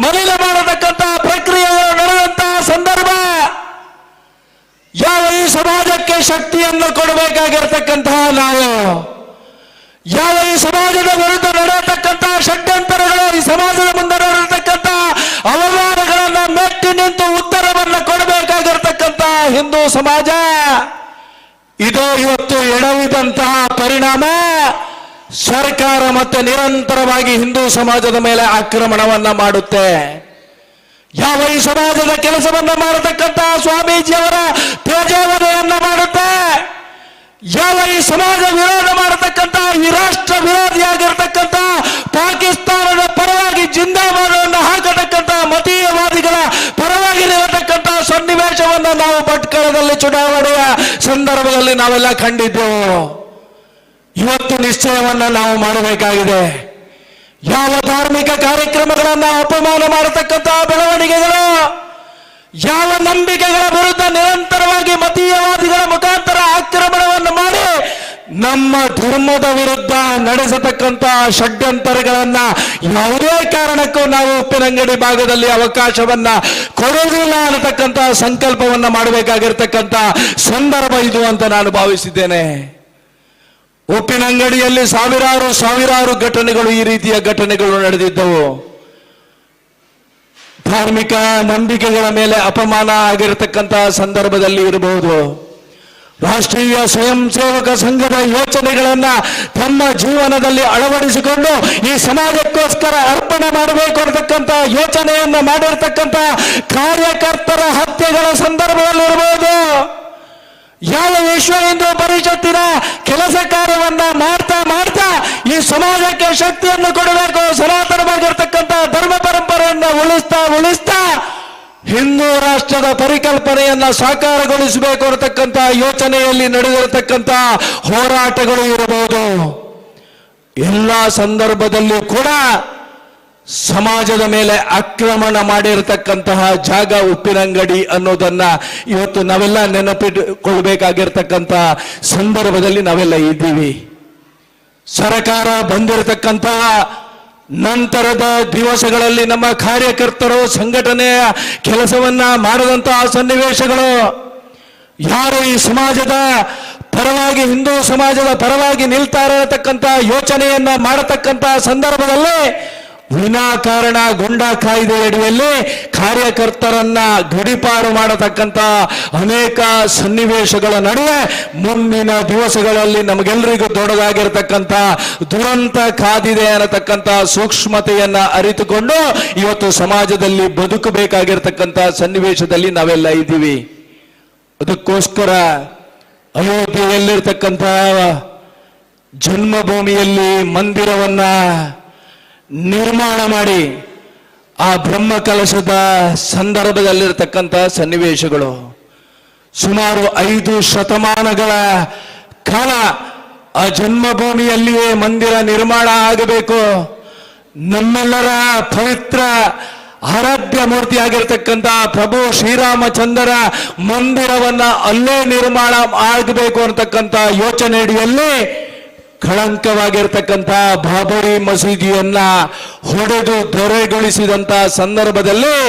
ಮಲಿನ ಮಾಡತಕ್ಕಂಥ ಪ್ರಕ್ರಿಯೆಗಳು ನಡೆದಂತಹ ಸಂದರ್ಭ, ಯಾವ ಈ ಸಮಾಜಕ್ಕೆ ಶಕ್ತಿಯನ್ನು ಕೊಡಬೇಕಾಗಿರ್ತಕ್ಕಂತಹ ನಾವು, ಯಾವ ಈ ಸಮಾಜದ ವಿರುದ್ಧ ನಡೆಯತಕ್ಕಂತಹ ಷಡ್ಯಂತರಗಳು, ಈ ಸಮಾಜದ ಮುಂದೆ ನಡೆಯತಕ್ಕಂಥ ಅವಮಾನಗಳನ್ನ ಮೆಟ್ಟಿ ನಿಂತು ಉತ್ತರವನ್ನು ಕೊಡಬೇಕಾಗಿರ್ತಕ್ಕಂಥ ಹಿಂದೂ ಸಮಾಜ, ಇದು ಇವತ್ತು ಎಡವಿದಂತಹ ಪರಿಣಾಮ ಸರ್ಕಾರ ಮತ್ತೆ ನಿರಂತರವಾಗಿ ಹಿಂದೂ ಸಮಾಜದ ಮೇಲೆ ಆಕ್ರಮಣವನ್ನ ಮಾಡುತ್ತೆ. ಯಾವ ಈ ಸಮಾಜದ ಕೆಲಸವನ್ನ ಮಾಡತಕ್ಕಂಥ ಸ್ವಾಮೀಜಿಯವರ ತೇಜೋವಧೆಯನ್ನ ಮಾಡುತ್ತೆ, ಯಾವ ಈ ಸಮಾಜ ವಿರೋಧ ಮಾಡತಕ್ಕಂಥ ಈ ರಾಷ್ಟ್ರ ವಿರೋಧಿಯಾಗಿರ್ತಕ್ಕಂಥ ಪಾಕಿಸ್ತಾನದ ಪರವಾಗಿ ಜಿಂದಾಬಾದನ್ನು ಹಾಕತಕ್ಕಂಥ ಮತೀಯವಾದಿಗಳ ಪರವಾಗಿ ನಿಲ್ಲತಕ್ಕಂಥ ಸನ್ನಿವೇಶವನ್ನು ನಾವು ಭಟ್ಕಳದಲ್ಲಿ ಚುನಾವಣೆಯ ಸಂದರ್ಭದಲ್ಲಿ ನಾವೆಲ್ಲ ಕಂಡಿದ್ದೆವು. ಇವತ್ತು ನಿಶ್ಚಯವನ್ನ ನಾವು ಮಾಡಬೇಕಾಗಿದೆ. ಯಾವ ಧಾರ್ಮಿಕ ಕಾರ್ಯಕ್ರಮಗಳನ್ನ ಅಪಮಾನ ಮಾಡತಕ್ಕಂತಹ ಬೆಳವಣಿಗೆಗಳು, ಯಾವ ನಂಬಿಕೆಗಳ ವಿರುದ್ಧ ನಿರಂತರವಾಗಿ ಮತೀಯವಾದಿಗಳ ಮುಖಾಂತರ ಆಕ್ರಮಣವನ್ನು ಮಾಡಿ ನಮ್ಮ ಧರ್ಮದ ವಿರುದ್ಧ ನಡೆಸತಕ್ಕಂಥ ಷಡ್ಯಂತರಗಳನ್ನ ಯಾವುದೇ ಕಾರಣಕ್ಕೂ ನಾವು ಉಪ್ಪಿನಂಗಡಿ ಭಾಗದಲ್ಲಿ ಅವಕಾಶವನ್ನ ಕೊಡುವುದಿಲ್ಲ ಅನ್ನತಕ್ಕಂಥ ಸಂಕಲ್ಪವನ್ನ ಮಾಡಬೇಕಾಗಿರ್ತಕ್ಕಂಥ ಸಂದರ್ಭ ಇದು ಅಂತ ನಾನು ಭಾವಿಸಿದ್ದೇನೆ. ಉಪ್ಪಿನಂಗಡಿಯಲ್ಲಿ ಸಾವಿರಾರು ಘಟನೆಗಳು, ಈ ರೀತಿಯ ಘಟನೆಗಳು ನಡೆದಿದ್ದವು. ಧಾರ್ಮಿಕ ನಂಬಿಕೆಗಳ ಮೇಲೆ ಅಪಮಾನ ಆಗಿರತಕ್ಕಂತಹ ಸಂದರ್ಭದಲ್ಲಿ ಇರಬಹುದು. ರಾಷ್ಟ್ರೀಯ ಸ್ವಯಂ ಸೇವಕ ಸಂಘದ ಯೋಚನೆಗಳನ್ನ ತಮ್ಮ ಜೀವನದಲ್ಲಿ ಅಳವಡಿಸಿಕೊಂಡು ಈ ಸಮಾಜಕ್ಕೋಸ್ಕರ ಅರ್ಪಣೆ ಮಾಡಬೇಕು ಅನ್ನತಕ್ಕಂಥ ಯೋಚನೆಯನ್ನ ಮಾಡಿರ್ತಕ್ಕಂಥ ಕಾರ್ಯಕರ್ತರ ಹತ್ಯೆಗಳ ಸಂದರ್ಭದಲ್ಲಿರಬಹುದು. ಯಾವ ವಿಶ್ವ ಹಿಂದೂ ಪರಿಷತ್ತಿನ ಕೆಲಸ ಕಾರ್ಯವನ್ನ ಮಾಡ್ತಾ ಈ ಸಮಾಜಕ್ಕೆ ಶಕ್ತಿಯನ್ನು ಕೊಡಬೇಕು, ಸನಾತನವಾಗಿರ್ತಕ್ಕಂಥ ಧರ್ಮ ಪರಂಪರೆಯನ್ನ ಉಳಿಸ್ತಾ ಹಿಂದೂ ರಾಷ್ಟ್ರದ ಪರಿಕಲ್ಪನೆಯನ್ನ ಸಾಕಾರಗೊಳಿಸಬೇಕು ಅನ್ನತಕ್ಕಂಥ ಯೋಚನೆಯಲ್ಲಿ ನಡೆದಿರತಕ್ಕಂಥ ಹೋರಾಟಗಳು ಇರಬಹುದು. ಎಲ್ಲ ಸಂದರ್ಭದಲ್ಲೂ ಕೂಡ ಸಮಾಜದ ಮೇಲೆ ಆಕ್ರಮಣ ಮಾಡಿರತಕ್ಕಂತಹ ಜಾಗ ಉಪ್ಪಿನಂಗಡಿ ಅನ್ನೋದನ್ನ ಇವತ್ತು ನಾವೆಲ್ಲ ನೆನಪಿಟ್ಟುಕೊಳ್ಬೇಕಾಗಿರ್ತಕ್ಕಂಥ ಸಂದರ್ಭದಲ್ಲಿ ನಾವೆಲ್ಲ ಇದ್ದೀವಿ. ಸರ್ಕಾರ ಬಂದಿರತಕ್ಕಂತಹ ನಂತರದ ದಿವಸಗಳಲ್ಲಿ ನಮ್ಮ ಕಾರ್ಯಕರ್ತರು ಸಂಘಟನೆಯ ಕೆಲಸವನ್ನ ಮಾಡದಂತಹ ಸನ್ನಿವೇಶಗಳು, ಯಾರು ಈ ಸಮಾಜದ ಪರವಾಗಿ ಹಿಂದೂ ಸಮಾಜದ ಪರವಾಗಿ ನಿಲ್ತಾ ಇರತಕ್ಕಂಥ ಯೋಚನೆಯನ್ನ ಮಾಡತಕ್ಕಂಥ ಸಂದರ್ಭದಲ್ಲಿ ವಿನಾಕಾರಣ ಗುಂಡಾ ಕಾಯ್ದೆ ಅಡಿಯಲ್ಲಿ ಕಾರ್ಯಕರ್ತರನ್ನ ಗಡಿಪಾರು ಮಾಡತಕ್ಕಂಥ ಅನೇಕ ಸನ್ನಿವೇಶಗಳ ನಡುವೆ ಮುಂದಿನ ದಿವಸಗಳಲ್ಲಿ ನಮಗೆಲ್ಲರಿಗೂ ದೊಡ್ಡದಾಗಿರ್ತಕ್ಕಂಥ ದುರಂತ ಕಾದಿದೆ ಅನ್ನತಕ್ಕಂಥ ಸೂಕ್ಷ್ಮತೆಯನ್ನ ಅರಿತುಕೊಂಡು ಇವತ್ತು ಸಮಾಜದಲ್ಲಿ ಬದುಕಬೇಕಾಗಿರ್ತಕ್ಕಂಥ ಸನ್ನಿವೇಶದಲ್ಲಿ ನಾವೆಲ್ಲ ಇದ್ದೀವಿ. ಅದಕ್ಕೋಸ್ಕರ ಅಯೋಧ್ಯೆಯಲ್ಲಿರ್ತಕ್ಕಂಥ ಜನ್ಮಭೂಮಿಯಲ್ಲಿ ಮಂದಿರವನ್ನ ನಿರ್ಮಾಣ ಮಾಡಿ ಆ ಬ್ರಹ್ಮ ಕಲಶದ ಸಂದರ್ಭದಲ್ಲಿರ್ತಕ್ಕಂಥ ಸನ್ನಿವೇಶಗಳು ಸುಮಾರು 5 ಶತಮಾನಗಳ ಕಾಲ ಆ ಜನ್ಮಭೂಮಿಯಲ್ಲಿಯೇ ಮಂದಿರ ನಿರ್ಮಾಣ ಆಗಬೇಕು. ನಮ್ಮೆಲ್ಲರ ಪವಿತ್ರ ಆರಾಧ್ಯ ಮೂರ್ತಿಯಾಗಿರ್ತಕ್ಕಂಥ ಪ್ರಭು ಶ್ರೀರಾಮಚಂದ್ರರ ಮಂದಿರವನ್ನ ಅಲ್ಲೇ ನಿರ್ಮಾಣ ಆಗಬೇಕು ಅಂತಕ್ಕಂಥ ಯೋಚನೆ ಅಡಿಯಲ್ಲಿ ಕಳಂಕವಾಗಿರ್ತಕ್ಕಂಥ ಬಾಬರಿ ಮಸೀದಿಯನ್ನ ಹೊಡೆದು ದೊರೆಗೊಳಿಸಿದಂತ ಸಂದರ್ಭದಲ್ಲಿ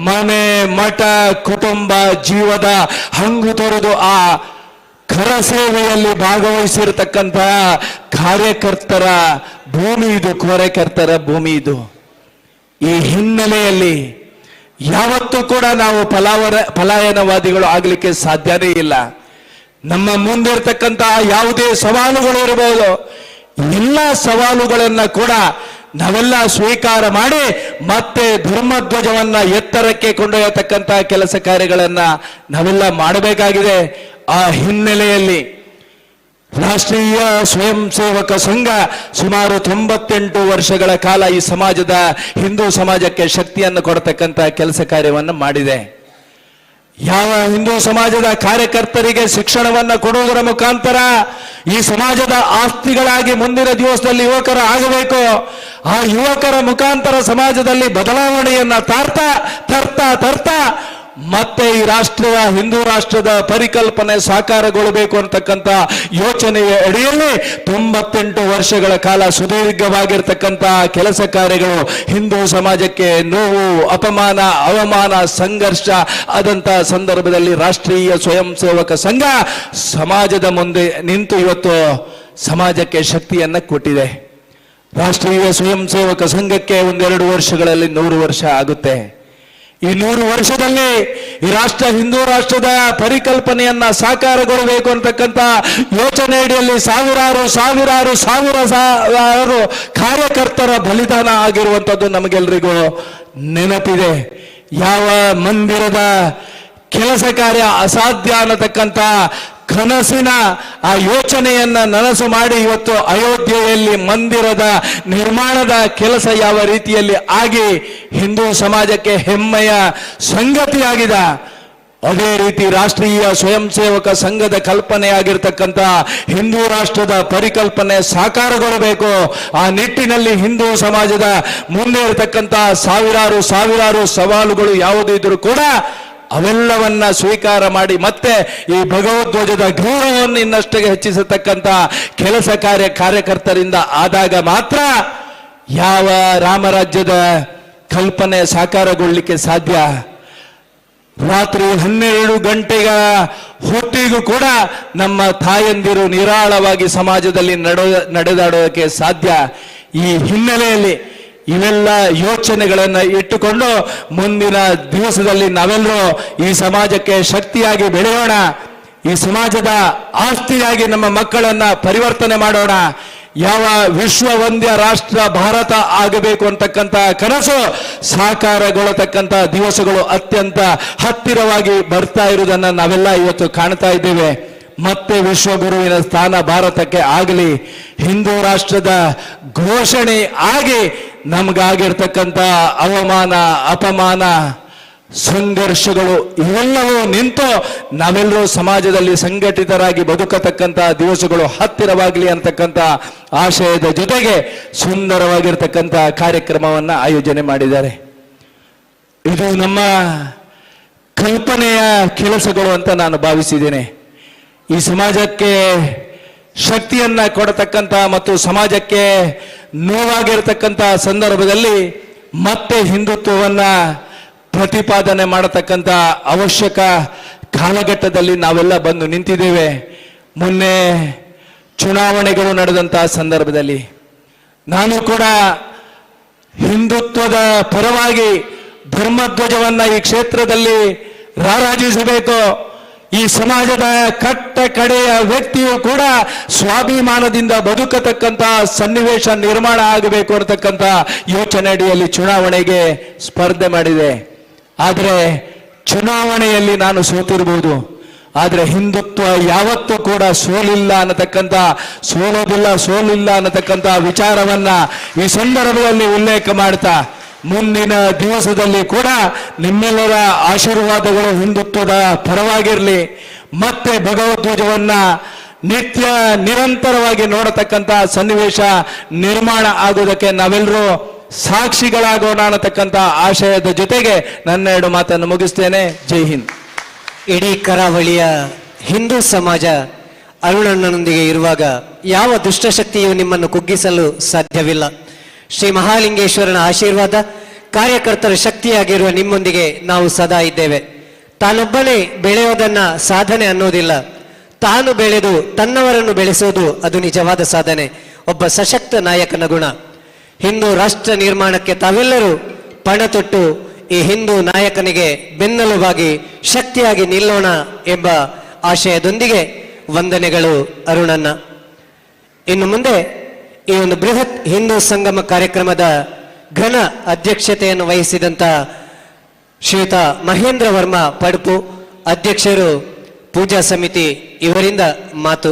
ಮನೆ ಮಠ ಕುಟುಂಬ ಜೀವದ ಹಂಗು ತೊರೆದು ಆ ಕರಸೇವೆಯಲ್ಲಿ ಭಾಗವಹಿಸಿರ್ತಕ್ಕಂಥ ಕಾರ್ಯಕರ್ತರ ಭೂಮಿ ಇದು, ಕಾರ್ಯಕರ್ತರ ಭೂಮಿ ಇದು. ಈ ಹಿನ್ನೆಲೆಯಲ್ಲಿ ಯಾವತ್ತೂ ಕೂಡ ನಾವು ಪಲಾಯನವಾದಿಗಳು ಆಗ್ಲಿಕ್ಕೆ ಸಾಧ್ಯನೇ ಇಲ್ಲ. ನಮ್ಮ ಮುಂದಿರ್ತಕ್ಕಂತಹ ಯಾವುದೇ ಸವಾಲುಗಳು ಇರಬಹುದು, ಎಲ್ಲ ಸವಾಲುಗಳನ್ನ ಕೂಡ ನಾವೆಲ್ಲ ಸ್ವೀಕಾರ ಮಾಡಿ ಮತ್ತೆ ಧರ್ಮಧ್ವಜವನ್ನ ಎತ್ತರಕ್ಕೆ ಕೊಂಡೊಯ್ಯತಕ್ಕಂತ ಕೆಲಸ ಕಾರ್ಯಗಳನ್ನ ನಾವೆಲ್ಲ ಮಾಡಬೇಕಾಗಿದೆ. ಆ ಹಿನ್ನೆಲೆಯಲ್ಲಿ ರಾಷ್ಟ್ರೀಯ ಸ್ವಯಂ ಸೇವಕ ಸಂಘ ಸುಮಾರು 98 ವರ್ಷಗಳ ಕಾಲ ಈ ಸಮಾಜದ ಹಿಂದೂ ಸಮಾಜಕ್ಕೆ ಶಕ್ತಿಯನ್ನು ಕೊಡತಕ್ಕಂತ ಕೆಲಸ ಕಾರ್ಯವನ್ನು ಮಾಡಿದೆ. ಯಾವ ಹಿಂದೂ ಸಮಾಜದ ಕಾರ್ಯಕರ್ತರಿಗೆ ಶಿಕ್ಷಣವನ್ನ ಕೊಡುವುದರ ಮುಖಾಂತರ ಈ ಸಮಾಜದ ಆಸ್ತಿಗಳಾಗಿ ಮುಂದಿನ ದಿವಸದಲ್ಲಿ ಯುವಕರ ಆಗಬೇಕು, ಆ ಯುವಕರ ಮುಖಾಂತರ ಸಮಾಜದಲ್ಲಿ ಬದಲಾವಣೆಯನ್ನ ತರ್ತಾ ಮತ್ತೆ ಈ ರಾಷ್ಟ್ರದ ಹಿಂದೂ ರಾಷ್ಟ್ರದ ಪರಿಕಲ್ಪನೆ ಸಾಕಾರಗೊಳ್ಳಬೇಕು ಅಂತಕ್ಕಂಥ ಯೋಚನೆಯ ಅಡಿಯಲ್ಲಿ 98 ವರ್ಷಗಳ ಕಾಲ ಸುದೀರ್ಘವಾಗಿರ್ತಕ್ಕಂಥ ಕೆಲಸ ಕಾರ್ಯಗಳು ಹಿಂದೂ ಸಮಾಜಕ್ಕೆ ನೋವು, ಅಪಮಾನ, ಅವಮಾನ, ಸಂಘರ್ಷ ಆದಂತ ಸಂದರ್ಭದಲ್ಲಿ ರಾಷ್ಟ್ರೀಯ ಸ್ವಯಂ ಸೇವಕ ಸಂಘ ಸಮಾಜದ ಮುಂದೆ ನಿಂತು ಇವತ್ತು ಸಮಾಜಕ್ಕೆ ಶಕ್ತಿಯನ್ನ ಕೊಟ್ಟಿದೆ. ರಾಷ್ಟ್ರೀಯ ಸ್ವಯಂ ಸೇವಕ ಸಂಘಕ್ಕೆ 1-2 ವರ್ಷಗಳಲ್ಲಿ 100 ವರ್ಷ ಆಗುತ್ತೆ. ಈ 100 ವರ್ಷದಲ್ಲಿ ಈ ರಾಷ್ಟ್ರ ಹಿಂದೂ ರಾಷ್ಟ್ರದ ಪರಿಕಲ್ಪನೆಯನ್ನ ಸಾಕಾರಗೊಳ್ಳಬೇಕು ಅಂತಕ್ಕಂಥ ಯೋಚನೆ ಅಡಿಯಲ್ಲಿ ಸಾವಿರಾರು ಕಾರ್ಯಕರ್ತರ ಬಲಿದಾನ ಆಗಿರುವಂಥದ್ದು ನಮಗೆಲ್ಲರಿಗೂ ನೆನಪಿದೆ. ಯಾವ ಮಂದಿರದ ಕೆಲಸ ಕಾರ್ಯ ಅಸಾಧ್ಯ ಅನ್ನತಕ್ಕಂಥ ಕನಸಿನ ಆ ಯೋಚನೆಯನ್ನ ನನಸು ಮಾಡಿ ಇವತ್ತು ಅಯೋಧ್ಯೆಯಲ್ಲಿ ಮಂದಿರದ ನಿರ್ಮಾಣದ ಕೆಲಸ ಯಾವ ರೀತಿಯಲ್ಲಿ ಆಗಿ ಹಿಂದೂ ಸಮಾಜಕ್ಕೆ ಹೆಮ್ಮೆಯ ಸಂಗತಿಯಾಗಿದೆ, ಅದೇ ರೀತಿ ರಾಷ್ಟ್ರೀಯ ಸ್ವಯಂ ಸೇವಕ ಸಂಘದ ಕಲ್ಪನೆಯಾಗಿರ್ತಕ್ಕಂಥ ಹಿಂದೂ ರಾಷ್ಟ್ರದ ಪರಿಕಲ್ಪನೆ ಸಾಕಾರಗೊಳ್ಳಬೇಕು. ಆ ನಿಟ್ಟಿನಲ್ಲಿ ಹಿಂದೂ ಸಮಾಜದ ಮುಂದೆ ಇರತಕ್ಕಂಥ ಸಾವಿರಾರು ಸವಾಲುಗಳು ಯಾವುದೇ ಇದ್ರೂ ಕೂಡ ಅವೆಲ್ಲವನ್ನ ಸ್ವೀಕಾರ ಮಾಡಿ ಮತ್ತೆ ಈ ಭಗವದ್ಧ್ವಜದ ಗೌರವವನ್ನು ಇನ್ನಷ್ಟು ಹೆಚ್ಚಿಸತಕ್ಕಂಥ ಕೆಲಸ ಕಾರ್ಯಕರ್ತರಿಂದ ಆದಾಗ ಮಾತ್ರ ಯಾವ ರಾಮರಾಜ್ಯದ ಕಲ್ಪನೆ ಸಾಕಾರಗೊಳ್ಳಲಿಕ್ಕೆ ಸಾಧ್ಯ. ರಾತ್ರಿ 12 ಗಂಟೆಗಳ ಹೊತ್ತಿಗೂ ಕೂಡ ನಮ್ಮ ತಾಯಂದಿರು ನಿರಾಳವಾಗಿ ಸಮಾಜದಲ್ಲಿ ನಡೆದಾಡೋದಕ್ಕೆ ಸಾಧ್ಯ. ಈ ಹಿನ್ನೆಲೆಯಲ್ಲಿ ಇವೆಲ್ಲ ಯೋಚನೆಗಳನ್ನ ಇಟ್ಟುಕೊಂಡು ಮುಂದಿನ ದಿವಸದಲ್ಲಿ ನಾವೆಲ್ಲರೂ ಈ ಸಮಾಜಕ್ಕೆ ಶಕ್ತಿಯಾಗಿ ಬೆಳೆಯೋಣ, ಈ ಸಮಾಜದ ಆಸ್ತಿಯಾಗಿ ನಮ್ಮ ಮಕ್ಕಳನ್ನ ಪರಿವರ್ತನೆ ಮಾಡೋಣ. ಯಾವ ವಿಶ್ವ ಒಂದೇ ರಾಷ್ಟ್ರ ಭಾರತ ಆಗಬೇಕು ಅಂತಕ್ಕಂಥ ಕನಸು ಸಾಕಾರಗೊಳ್ಳತಕ್ಕಂಥ ದಿವಸಗಳು ಅತ್ಯಂತ ಹತ್ತಿರವಾಗಿ ಬರ್ತಾ ಇರುವುದನ್ನು ನಾವೆಲ್ಲ ಇವತ್ತು ಕಾಣ್ತಾ ಇದ್ದೇವೆ. ಮತ್ತೆ ವಿಶ್ವಗುರುವಿನ ಸ್ಥಾನ ಭಾರತಕ್ಕೆ ಆಗಲಿ, ಹಿಂದೂ ರಾಷ್ಟ್ರದ ಘೋಷಣೆ ಆಗಿ ನಮಗಾಗಿರ್ತಕ್ಕಂಥ ಅವಮಾನ, ಅಪಮಾನ, ಸಂಘರ್ಷಗಳು ಇವೆಲ್ಲವೂ ನಿಂತು ನಾವೆಲ್ಲರೂ ಸಮಾಜದಲ್ಲಿ ಸಂಘಟಿತರಾಗಿ ಬದುಕತಕ್ಕಂಥ ದಿವಸಗಳು ಹತ್ತಿರವಾಗಲಿ ಅಂತಕ್ಕಂಥ ಆಶಯದ ಜೊತೆಗೆ ಸುಂದರವಾಗಿರ್ತಕ್ಕಂಥ ಕಾರ್ಯಕ್ರಮವನ್ನ ಆಯೋಜನೆ ಮಾಡಿದ್ದಾರೆ. ಇದು ನಮ್ಮ ಕಲ್ಪನೆಯ ಕೆಲಸಗಳು ಅಂತ ನಾನು ಭಾವಿಸಿದ್ದೇನೆ. ಈ ಸಮಾಜಕ್ಕೆ ಶಕ್ತಿಯನ್ನ ಕೊಡತಕ್ಕಂಥ ಮತ್ತು ಸಮಾಜಕ್ಕೆ ನೋವಾಗಿರತಕ್ಕಂಥ ಸಂದರ್ಭದಲ್ಲಿ ಮತ್ತೆ ಹಿಂದುತ್ವವನ್ನ ಪ್ರತಿಪಾದನೆ ಮಾಡತಕ್ಕಂಥ ಅವಶ್ಯಕ ಕಾಲಘಟ್ಟದಲ್ಲಿ ನಾವೆಲ್ಲ ಬಂದು ನಿಂತಿದ್ದೇವೆ. ಮೊನ್ನೆ ಚುನಾವಣೆಗಳು ನಡೆದಂತಹ ಸಂದರ್ಭದಲ್ಲಿ ನಾನು ಕೂಡ ಹಿಂದುತ್ವದ ಪರವಾಗಿ ಧರ್ಮಧ್ವಜವನ್ನ ಈ ಕ್ಷೇತ್ರದಲ್ಲಿ ರಾರಾಜಿಸಬೇಕು, ಈ ಸಮಾಜದ ಕಟ್ಟ ಕಡೆಯ ವ್ಯಕ್ತಿಯು ಕೂಡ ಸ್ವಾಭಿಮಾನದಿಂದ ಬದುಕತಕ್ಕಂತ ಸನ್ನಿವೇಶ ನಿರ್ಮಾಣ ಆಗಬೇಕು ಅನ್ನತಕ್ಕಂಥ ಯೋಚನೆ ಅಡಿಯಲ್ಲಿ ಚುನಾವಣೆಗೆ ಸ್ಪರ್ಧೆ ಮಾಡಿದೆ. ಆದರೆ ಚುನಾವಣೆಯಲ್ಲಿ ನಾನು ಸೋತಿರಬಹುದು, ಆದರೆ ಹಿಂದುತ್ವ ಯಾವತ್ತೂ ಕೂಡ ಸೋಲಿಲ್ಲ ಅನ್ನತಕ್ಕಂಥ ವಿಚಾರವನ್ನ ಈ ಸಂದರ್ಭದಲ್ಲಿ ಉಲ್ಲೇಖ ಮಾಡ್ತಾ ಮುಂದಿನ ದಿವಸದಲ್ಲಿ ಕೂಡ ನಿಮ್ಮೆಲ್ಲರ ಆಶೀರ್ವಾದಗಳು ಹಿಂದುತ್ವದ ಪರವಾಗಿರಲಿ. ಮತ್ತೆ ಭಗವದ್ಧ್ವಜವನ್ನ ನಿತ್ಯ ನಿರಂತರವಾಗಿ ನೋಡತಕ್ಕಂಥ ಸನ್ನಿವೇಶ ನಿರ್ಮಾಣ ಆಗುವುದಕ್ಕೆ ನಾವೆಲ್ಲರೂ ಸಾಕ್ಷಿಗಳಾಗೋಣ ಅನ್ನತಕ್ಕಂಥ ಆಶಯದ ಜೊತೆಗೆ ನನ್ನ 2 ಮಾತನ್ನು ಮುಗಿಸ್ತೇನೆ. ಜೈ ಹಿಂದ್. ಇಡೀ ಕರಾವಳಿಯ ಹಿಂದೂ ಸಮಾಜ ಅರುಣಣ್ಣನೊಂದಿಗೆ ಇರುವಾಗ ಯಾವ ದುಷ್ಟಶಕ್ತಿಯು ನಿಮ್ಮನ್ನು ಕುಗ್ಗಿಸಲು ಸಾಧ್ಯವಿಲ್ಲ. ಶ್ರೀ ಮಹಾಲಿಂಗೇಶ್ವರನ ಆಶೀರ್ವಾದ, ಕಾರ್ಯಕರ್ತರ ಶಕ್ತಿಯಾಗಿರುವ ನಿಮ್ಮೊಂದಿಗೆ ನಾವು ಸದಾ ಇದ್ದೇವೆ. ತಾನೊಬ್ಬನೇ ಬೆಳೆಯೋದನ್ನ ಸಾಧನೆ ಅನ್ನೋದಿಲ್ಲ, ತಾನು ಬೆಳೆದು ತನ್ನವರನ್ನು ಬೆಳೆಸೋದು ಅದು ನಿಜವಾದ ಸಾಧನೆ, ಒಬ್ಬ ಸಶಕ್ತ ನಾಯಕನ ಗುಣ. ಹಿಂದೂ ರಾಷ್ಟ್ರ ನಿರ್ಮಾಣಕ್ಕೆ ತಾವೆಲ್ಲರೂ ಪಣ ತೊಟ್ಟು ಈ ಹಿಂದೂ ನಾಯಕನಿಗೆ ಬೆನ್ನೆಲುಬಾಗಿ ಶಕ್ತಿಯಾಗಿ ನಿಲ್ಲೋಣ ಎಂಬ ಆಶಯದೊಂದಿಗೆ ವಂದನೆಗಳು ಅರುಣಣ್ಣ. ಇನ್ನು ಮುಂದೆ ಈ ಒಂದು ಬೃಹತ್ ಹಿಂದೂ ಸಂಗಮ ಕಾರ್ಯಕ್ರಮದ ಘನ ಅಧ್ಯಕ್ಷತೆಯನ್ನು ವಹಿಸಿದಂತ ಶ್ರೀಯುತ ಮಹೇಂದ್ರ ವರ್ಮ ಪಡ್ಪು ಅಧ್ಯಕ್ಷರು ಪೂಜಾ ಸಮಿತಿ ಇವರಿಂದ ಮಾತು.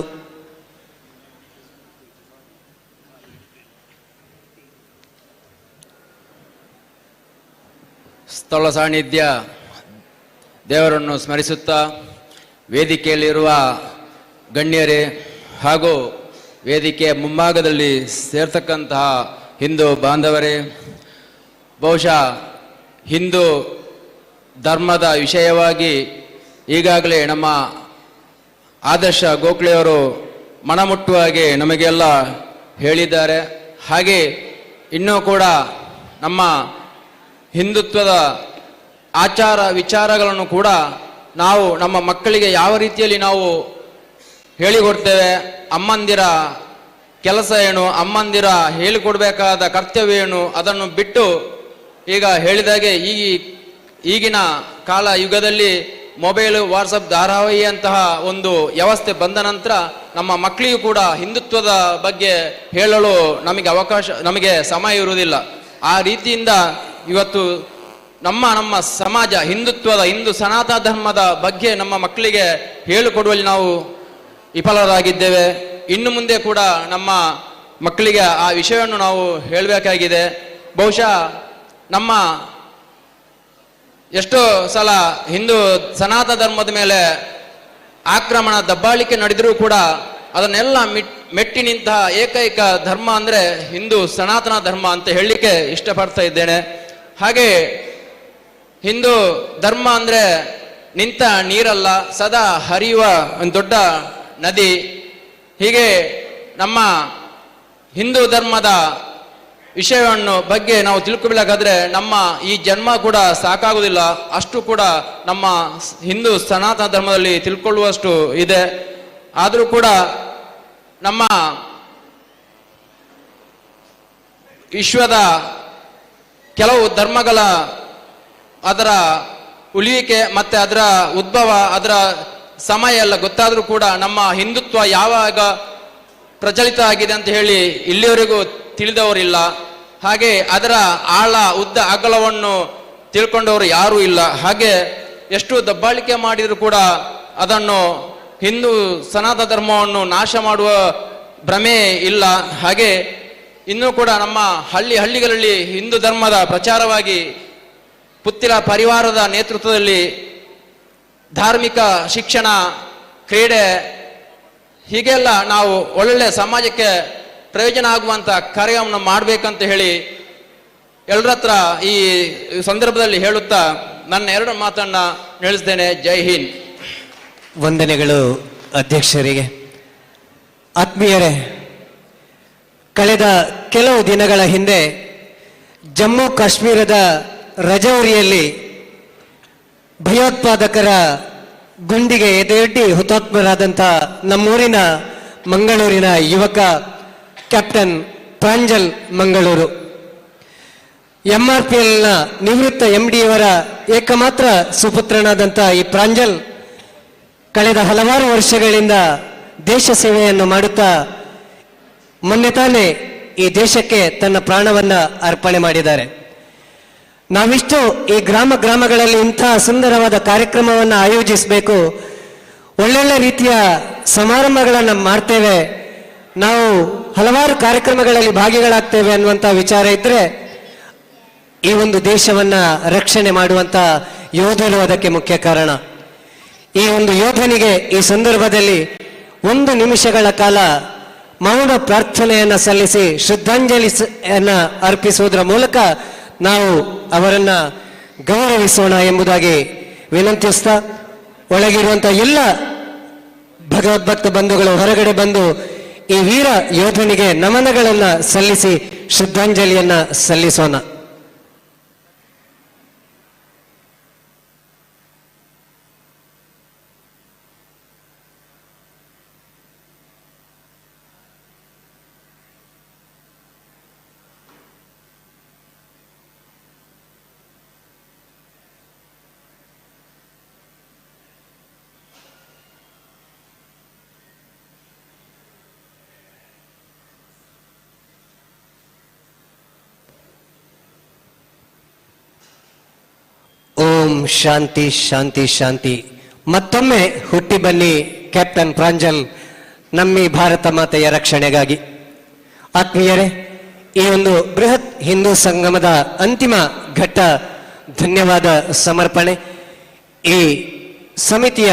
ಸ್ಥಳ ಸಾನ್ನಿಧ್ಯ ದೇವರನ್ನು ಸ್ಮರಿಸುತ್ತಾ ವೇದಿಕೆಯಲ್ಲಿರುವ ಗಣ್ಯರೇ ಹಾಗೂ ವೇದಿಕೆಯ ಮುಂಭಾಗದಲ್ಲಿ ಸೇರ್ತಕ್ಕಂತಹ ಹಿಂದೂ ಬಾಂಧವರೇ, ಬಹುಶಃ ಹಿಂದೂ ಧರ್ಮದ ವಿಷಯವಾಗಿ ಈಗಾಗಲೇ ನಮ್ಮ ಆದರ್ಶ ಗೋಖಲೆಯವರು ಮನಮುಟ್ಟುವ ಹಾಗೆ ನಮಗೆಲ್ಲ ಹೇಳಿದ್ದಾರೆ. ಹಾಗೆ ಇನ್ನೂ ಕೂಡ ನಮ್ಮ ಹಿಂದುತ್ವದ ಆಚಾರ ವಿಚಾರಗಳನ್ನು ಕೂಡ ನಾವು ನಮ್ಮ ಮಕ್ಕಳಿಗೆ ಯಾವ ರೀತಿಯಲ್ಲಿ ನಾವು ಹೇಳಿಕೊಡ್ತೇವೆ, ಅಮ್ಮಂದಿರ ಕೆಲಸ ಏನು, ಅಮ್ಮಂದಿರ ಹೇಳಿಕೊಡ್ಬೇಕಾದ ಕರ್ತವ್ಯ ಏನು, ಅದನ್ನು ಬಿಟ್ಟು ಈಗ ಹೇಳಿದಾಗೆ ಈಗಿನ ಕಾಲ ಯುಗದಲ್ಲಿ ಮೊಬೈಲು ವಾಟ್ಸಪ್ ಧಾರಾವಾಹಿಯಂತಹ ಒಂದು ವ್ಯವಸ್ಥೆ ಬಂದ ನಂತರ ನಮ್ಮ ಮಕ್ಕಳಿಗೂ ಕೂಡ ಹಿಂದುತ್ವದ ಬಗ್ಗೆ ಹೇಳಲು ನಮಗೆ ಸಮಯ ಇರುವುದಿಲ್ಲ. ಆ ರೀತಿಯಿಂದ ಇವತ್ತು ನಮ್ಮ ಸಮಾಜ ಹಿಂದೂ ಸನಾತನ ಧರ್ಮದ ಬಗ್ಗೆ ನಮ್ಮ ಮಕ್ಕಳಿಗೆ ಹೇಳಿಕೊಡುವಲ್ಲಿ ನಾವು ವಿಫಲರಾಗಿದ್ದೇವೆ. ಇನ್ನು ಮುಂದೆ ಕೂಡ ನಮ್ಮ ಮಕ್ಕಳಿಗೆ ಆ ವಿಷಯವನ್ನು ನಾವು ಹೇಳಬೇಕಾಗಿದೆ. ಬಹುಶಃ ನಮ್ಮ ಎಷ್ಟೋ ಸಲ ಹಿಂದೂ ಸನಾತನ ಧರ್ಮದ ಮೇಲೆ ಆಕ್ರಮಣ ದಬ್ಬಾಳಿಕೆ ನಡೆದರೂ ಕೂಡ ಅದನ್ನೆಲ್ಲ ಮೆಟ್ಟಿ ನಿಂತಹ ಏಕೈಕ ಧರ್ಮ ಅಂದರೆ ಹಿಂದೂ ಸನಾತನ ಧರ್ಮ ಅಂತ ಹೇಳಲಿಕ್ಕೆ ಇಷ್ಟಪಡ್ತಾ ಇದ್ದೇನೆ. ಹಾಗೆ ಹಿಂದೂ ಧರ್ಮ ಅಂದರೆ ನಿಂತ ನೀರಲ್ಲ, ಸದಾ ಹರಿಯುವ ಒಂದು ದೊಡ್ಡ ನದಿ. ಹೀಗೆ ನಮ್ಮ ಹಿಂದೂ ಧರ್ಮದ ವಿಷಯವನ್ನು ಬಗ್ಗೆ ನಾವು ತಿಳ್ಕೊಬೇಕಾದ್ರೆ ನಮ್ಮ ಈ ಜನ್ಮ ಕೂಡ ಸಾಕಾಗುವುದಿಲ್ಲ. ಅಷ್ಟು ಕೂಡ ನಮ್ಮ ಹಿಂದೂ ಸನಾತನ ಧರ್ಮದಲ್ಲಿ ತಿಳ್ಕೊಳ್ಳುವಷ್ಟು ಇದೆ. ಆದರೂ ಕೂಡ ನಮ್ಮ ವಿಶ್ವದ ಕೆಲವು ಧರ್ಮಗಳ ಅದರ ಉಳಿವಿಕೆ ಮತ್ತೆ ಅದರ ಉದ್ಭವ, ಅದರ ಸಮಯ ಎಲ್ಲ ಗೊತ್ತಾದರೂ ಕೂಡ ನಮ್ಮ ಹಿಂದುತ್ವ ಯಾವಾಗ ಪ್ರಚಲಿತ ಆಗಿದೆ ಅಂತ ಹೇಳಿ ಇಲ್ಲಿವರೆಗೂ ತಿಳಿದವರಿಲ್ಲ. ಹಾಗೆ ಅದರ ಆಳ ಉದ್ದ ಅಗಲವನ್ನು ತಿಳ್ಕೊಂಡವರು ಯಾರೂ ಇಲ್ಲ. ಹಾಗೆ ಎಷ್ಟು ದಬ್ಬಾಳಿಕೆ ಮಾಡಿದರೂ ಕೂಡ ಅದನ್ನು ಹಿಂದೂ ಸನಾತನ ಧರ್ಮವನ್ನು ನಾಶ ಮಾಡುವ ಭ್ರಮೆ ಇಲ್ಲ. ಹಾಗೆ ಇನ್ನೂ ಕೂಡ ನಮ್ಮ ಹಳ್ಳಿಗಳಲ್ಲಿ ಹಿಂದೂ ಧರ್ಮದ ಪ್ರಚಾರವಾಗಿ ಪುತ್ತಿಲ ಪರಿವಾರದ ನೇತೃತ್ವದಲ್ಲಿ ಧಾರ್ಮಿಕ ಶಿಕ್ಷಣ, ಕ್ರೀಡೆ ಹೀಗೆಲ್ಲ ನಾವು ಒಳ್ಳೆ ಸಮಾಜಕ್ಕೆ ಪ್ರಯೋಜನ ಆಗುವಂತ ಕಾರ್ಯವನ್ನು ಮಾಡಬೇಕಂತ ಹೇಳಿ ಎಲ್ಲರ ಹತ್ರ ಈ ಸಂದರ್ಭದಲ್ಲಿ ಹೇಳುತ್ತಾ ನನ್ನ ಎರಡು ಮಾತನ್ನ ನಿಲ್ಲಿಸ್ತೇನೆ. ಜೈ ಹಿಂದ್. ವಂದನೆಗಳು ಅಧ್ಯಕ್ಷರಿಗೆ. ಆತ್ಮೀಯರೇ, ಕಳೆದ ಕೆಲವು ದಿನಗಳ ಹಿಂದೆ ಜಮ್ಮು ಕಾಶ್ಮೀರದ ರಜೌರಿಯಲ್ಲಿ ಭಯೋತ್ಪಾದಕರ ಗುಂಡಿಗೆ ಎದೆಯೊಡ್ಡಿ ಹುತಾತ್ಮರಾದಂಥ ನಮ್ಮೂರಿನ ಮಂಗಳೂರಿನ ಯುವಕ ಕ್ಯಾಪ್ಟನ್ ಪ್ರಾಂಜಲ್ ಮಂಗಳೂರು, MRPLನ ನಿವೃತ್ತ MDಯವರ ಏಕಮಾತ್ರ ಸುಪುತ್ರನಾದಂಥ ಈ ಪ್ರಾಂಜಲ್ ಕಳೆದ ಹಲವಾರು ವರ್ಷಗಳಿಂದ ದೇಶ ಸೇವೆಯನ್ನು ಮಾಡುತ್ತಾ ಮೊನ್ನೆ ತಾನೇ ಈ ದೇಶಕ್ಕೆ ತನ್ನ ಪ್ರಾಣವನ್ನ ಅರ್ಪಣೆ ಮಾಡಿದ್ದಾರೆ. ನಾವಿಷ್ಟು ಈ ಗ್ರಾಮಗಳಲ್ಲಿ ಇಂತಹ ಸುಂದರವಾದ ಕಾರ್ಯಕ್ರಮವನ್ನು ಆಯೋಜಿಸಬೇಕು, ಒಳ್ಳೊಳ್ಳೆ ರೀತಿಯ ಸಮಾರಂಭಗಳನ್ನು ಮಾಡ್ತೇವೆ, ನಾವು ಹಲವಾರು ಕಾರ್ಯಕ್ರಮಗಳಲ್ಲಿ ಭಾಗಿಗಳಾಗ್ತೇವೆ ಅನ್ನುವಂಥ ವಿಚಾರ ಇದ್ರೆ ಈ ಒಂದು ದೇಶವನ್ನ ರಕ್ಷಣೆ ಮಾಡುವಂತ ಯೋಧರು ಅದಕ್ಕೆ ಮುಖ್ಯ ಕಾರಣ. ಈ ಒಂದು ಯೋಧನಿಗೆ ಈ ಸಂದರ್ಭದಲ್ಲಿ 1 ನಿಮಿಷಗಳ ಕಾಲ ಮೌನ ಪ್ರಾರ್ಥನೆಯನ್ನ ಸಲ್ಲಿಸಿ ಶ್ರದ್ಧಾಂಜಲಿಯನ್ನ ಅರ್ಪಿಸುವುದರ ಮೂಲಕ ನಾವು ಅವರನ್ನ ಗೌರವಿಸೋಣ ಎಂಬುದಾಗಿ ವಿನಂತಿಸ್ತಾ, ಒಳಗಿರುವಂತಹ ಎಲ್ಲ ಭಗವದ್ಭಕ್ತ ಬಂಧುಗಳು ಹೊರಗಡೆ ಬಂದು ಈ ವೀರ ಯೋಧನಿಗೆ ನಮನಗಳನ್ನ ಸಲ್ಲಿಸಿ ಶ್ರದ್ಧಾಂಜಲಿಯನ್ನ ಸಲ್ಲಿಸೋಣ. ಓಂ ಶಾಂತಿ ಶಾಂತಿ ಶಾಂತಿ. ಮತ್ತೊಮ್ಮೆ ಹುಟ್ಟಿ ಬನ್ನಿ ಕ್ಯಾಪ್ಟನ್ ಪ್ರಾಂಜಲ್, ನಮ್ಮಿ ಭಾರತ ಮಾತೆಯ ರಕ್ಷಣೆಗಾಗಿ. ಆತ್ಮೀಯರೇ, ಈ ಒಂದು ಬೃಹತ್ ಹಿಂದೂ ಸಂಗಮದ ಅಂತಿಮ ಘಟ್ಟ ಧನ್ಯವಾದ ಸಮರ್ಪಣೆ. ಈ ಸಮಿತಿಯ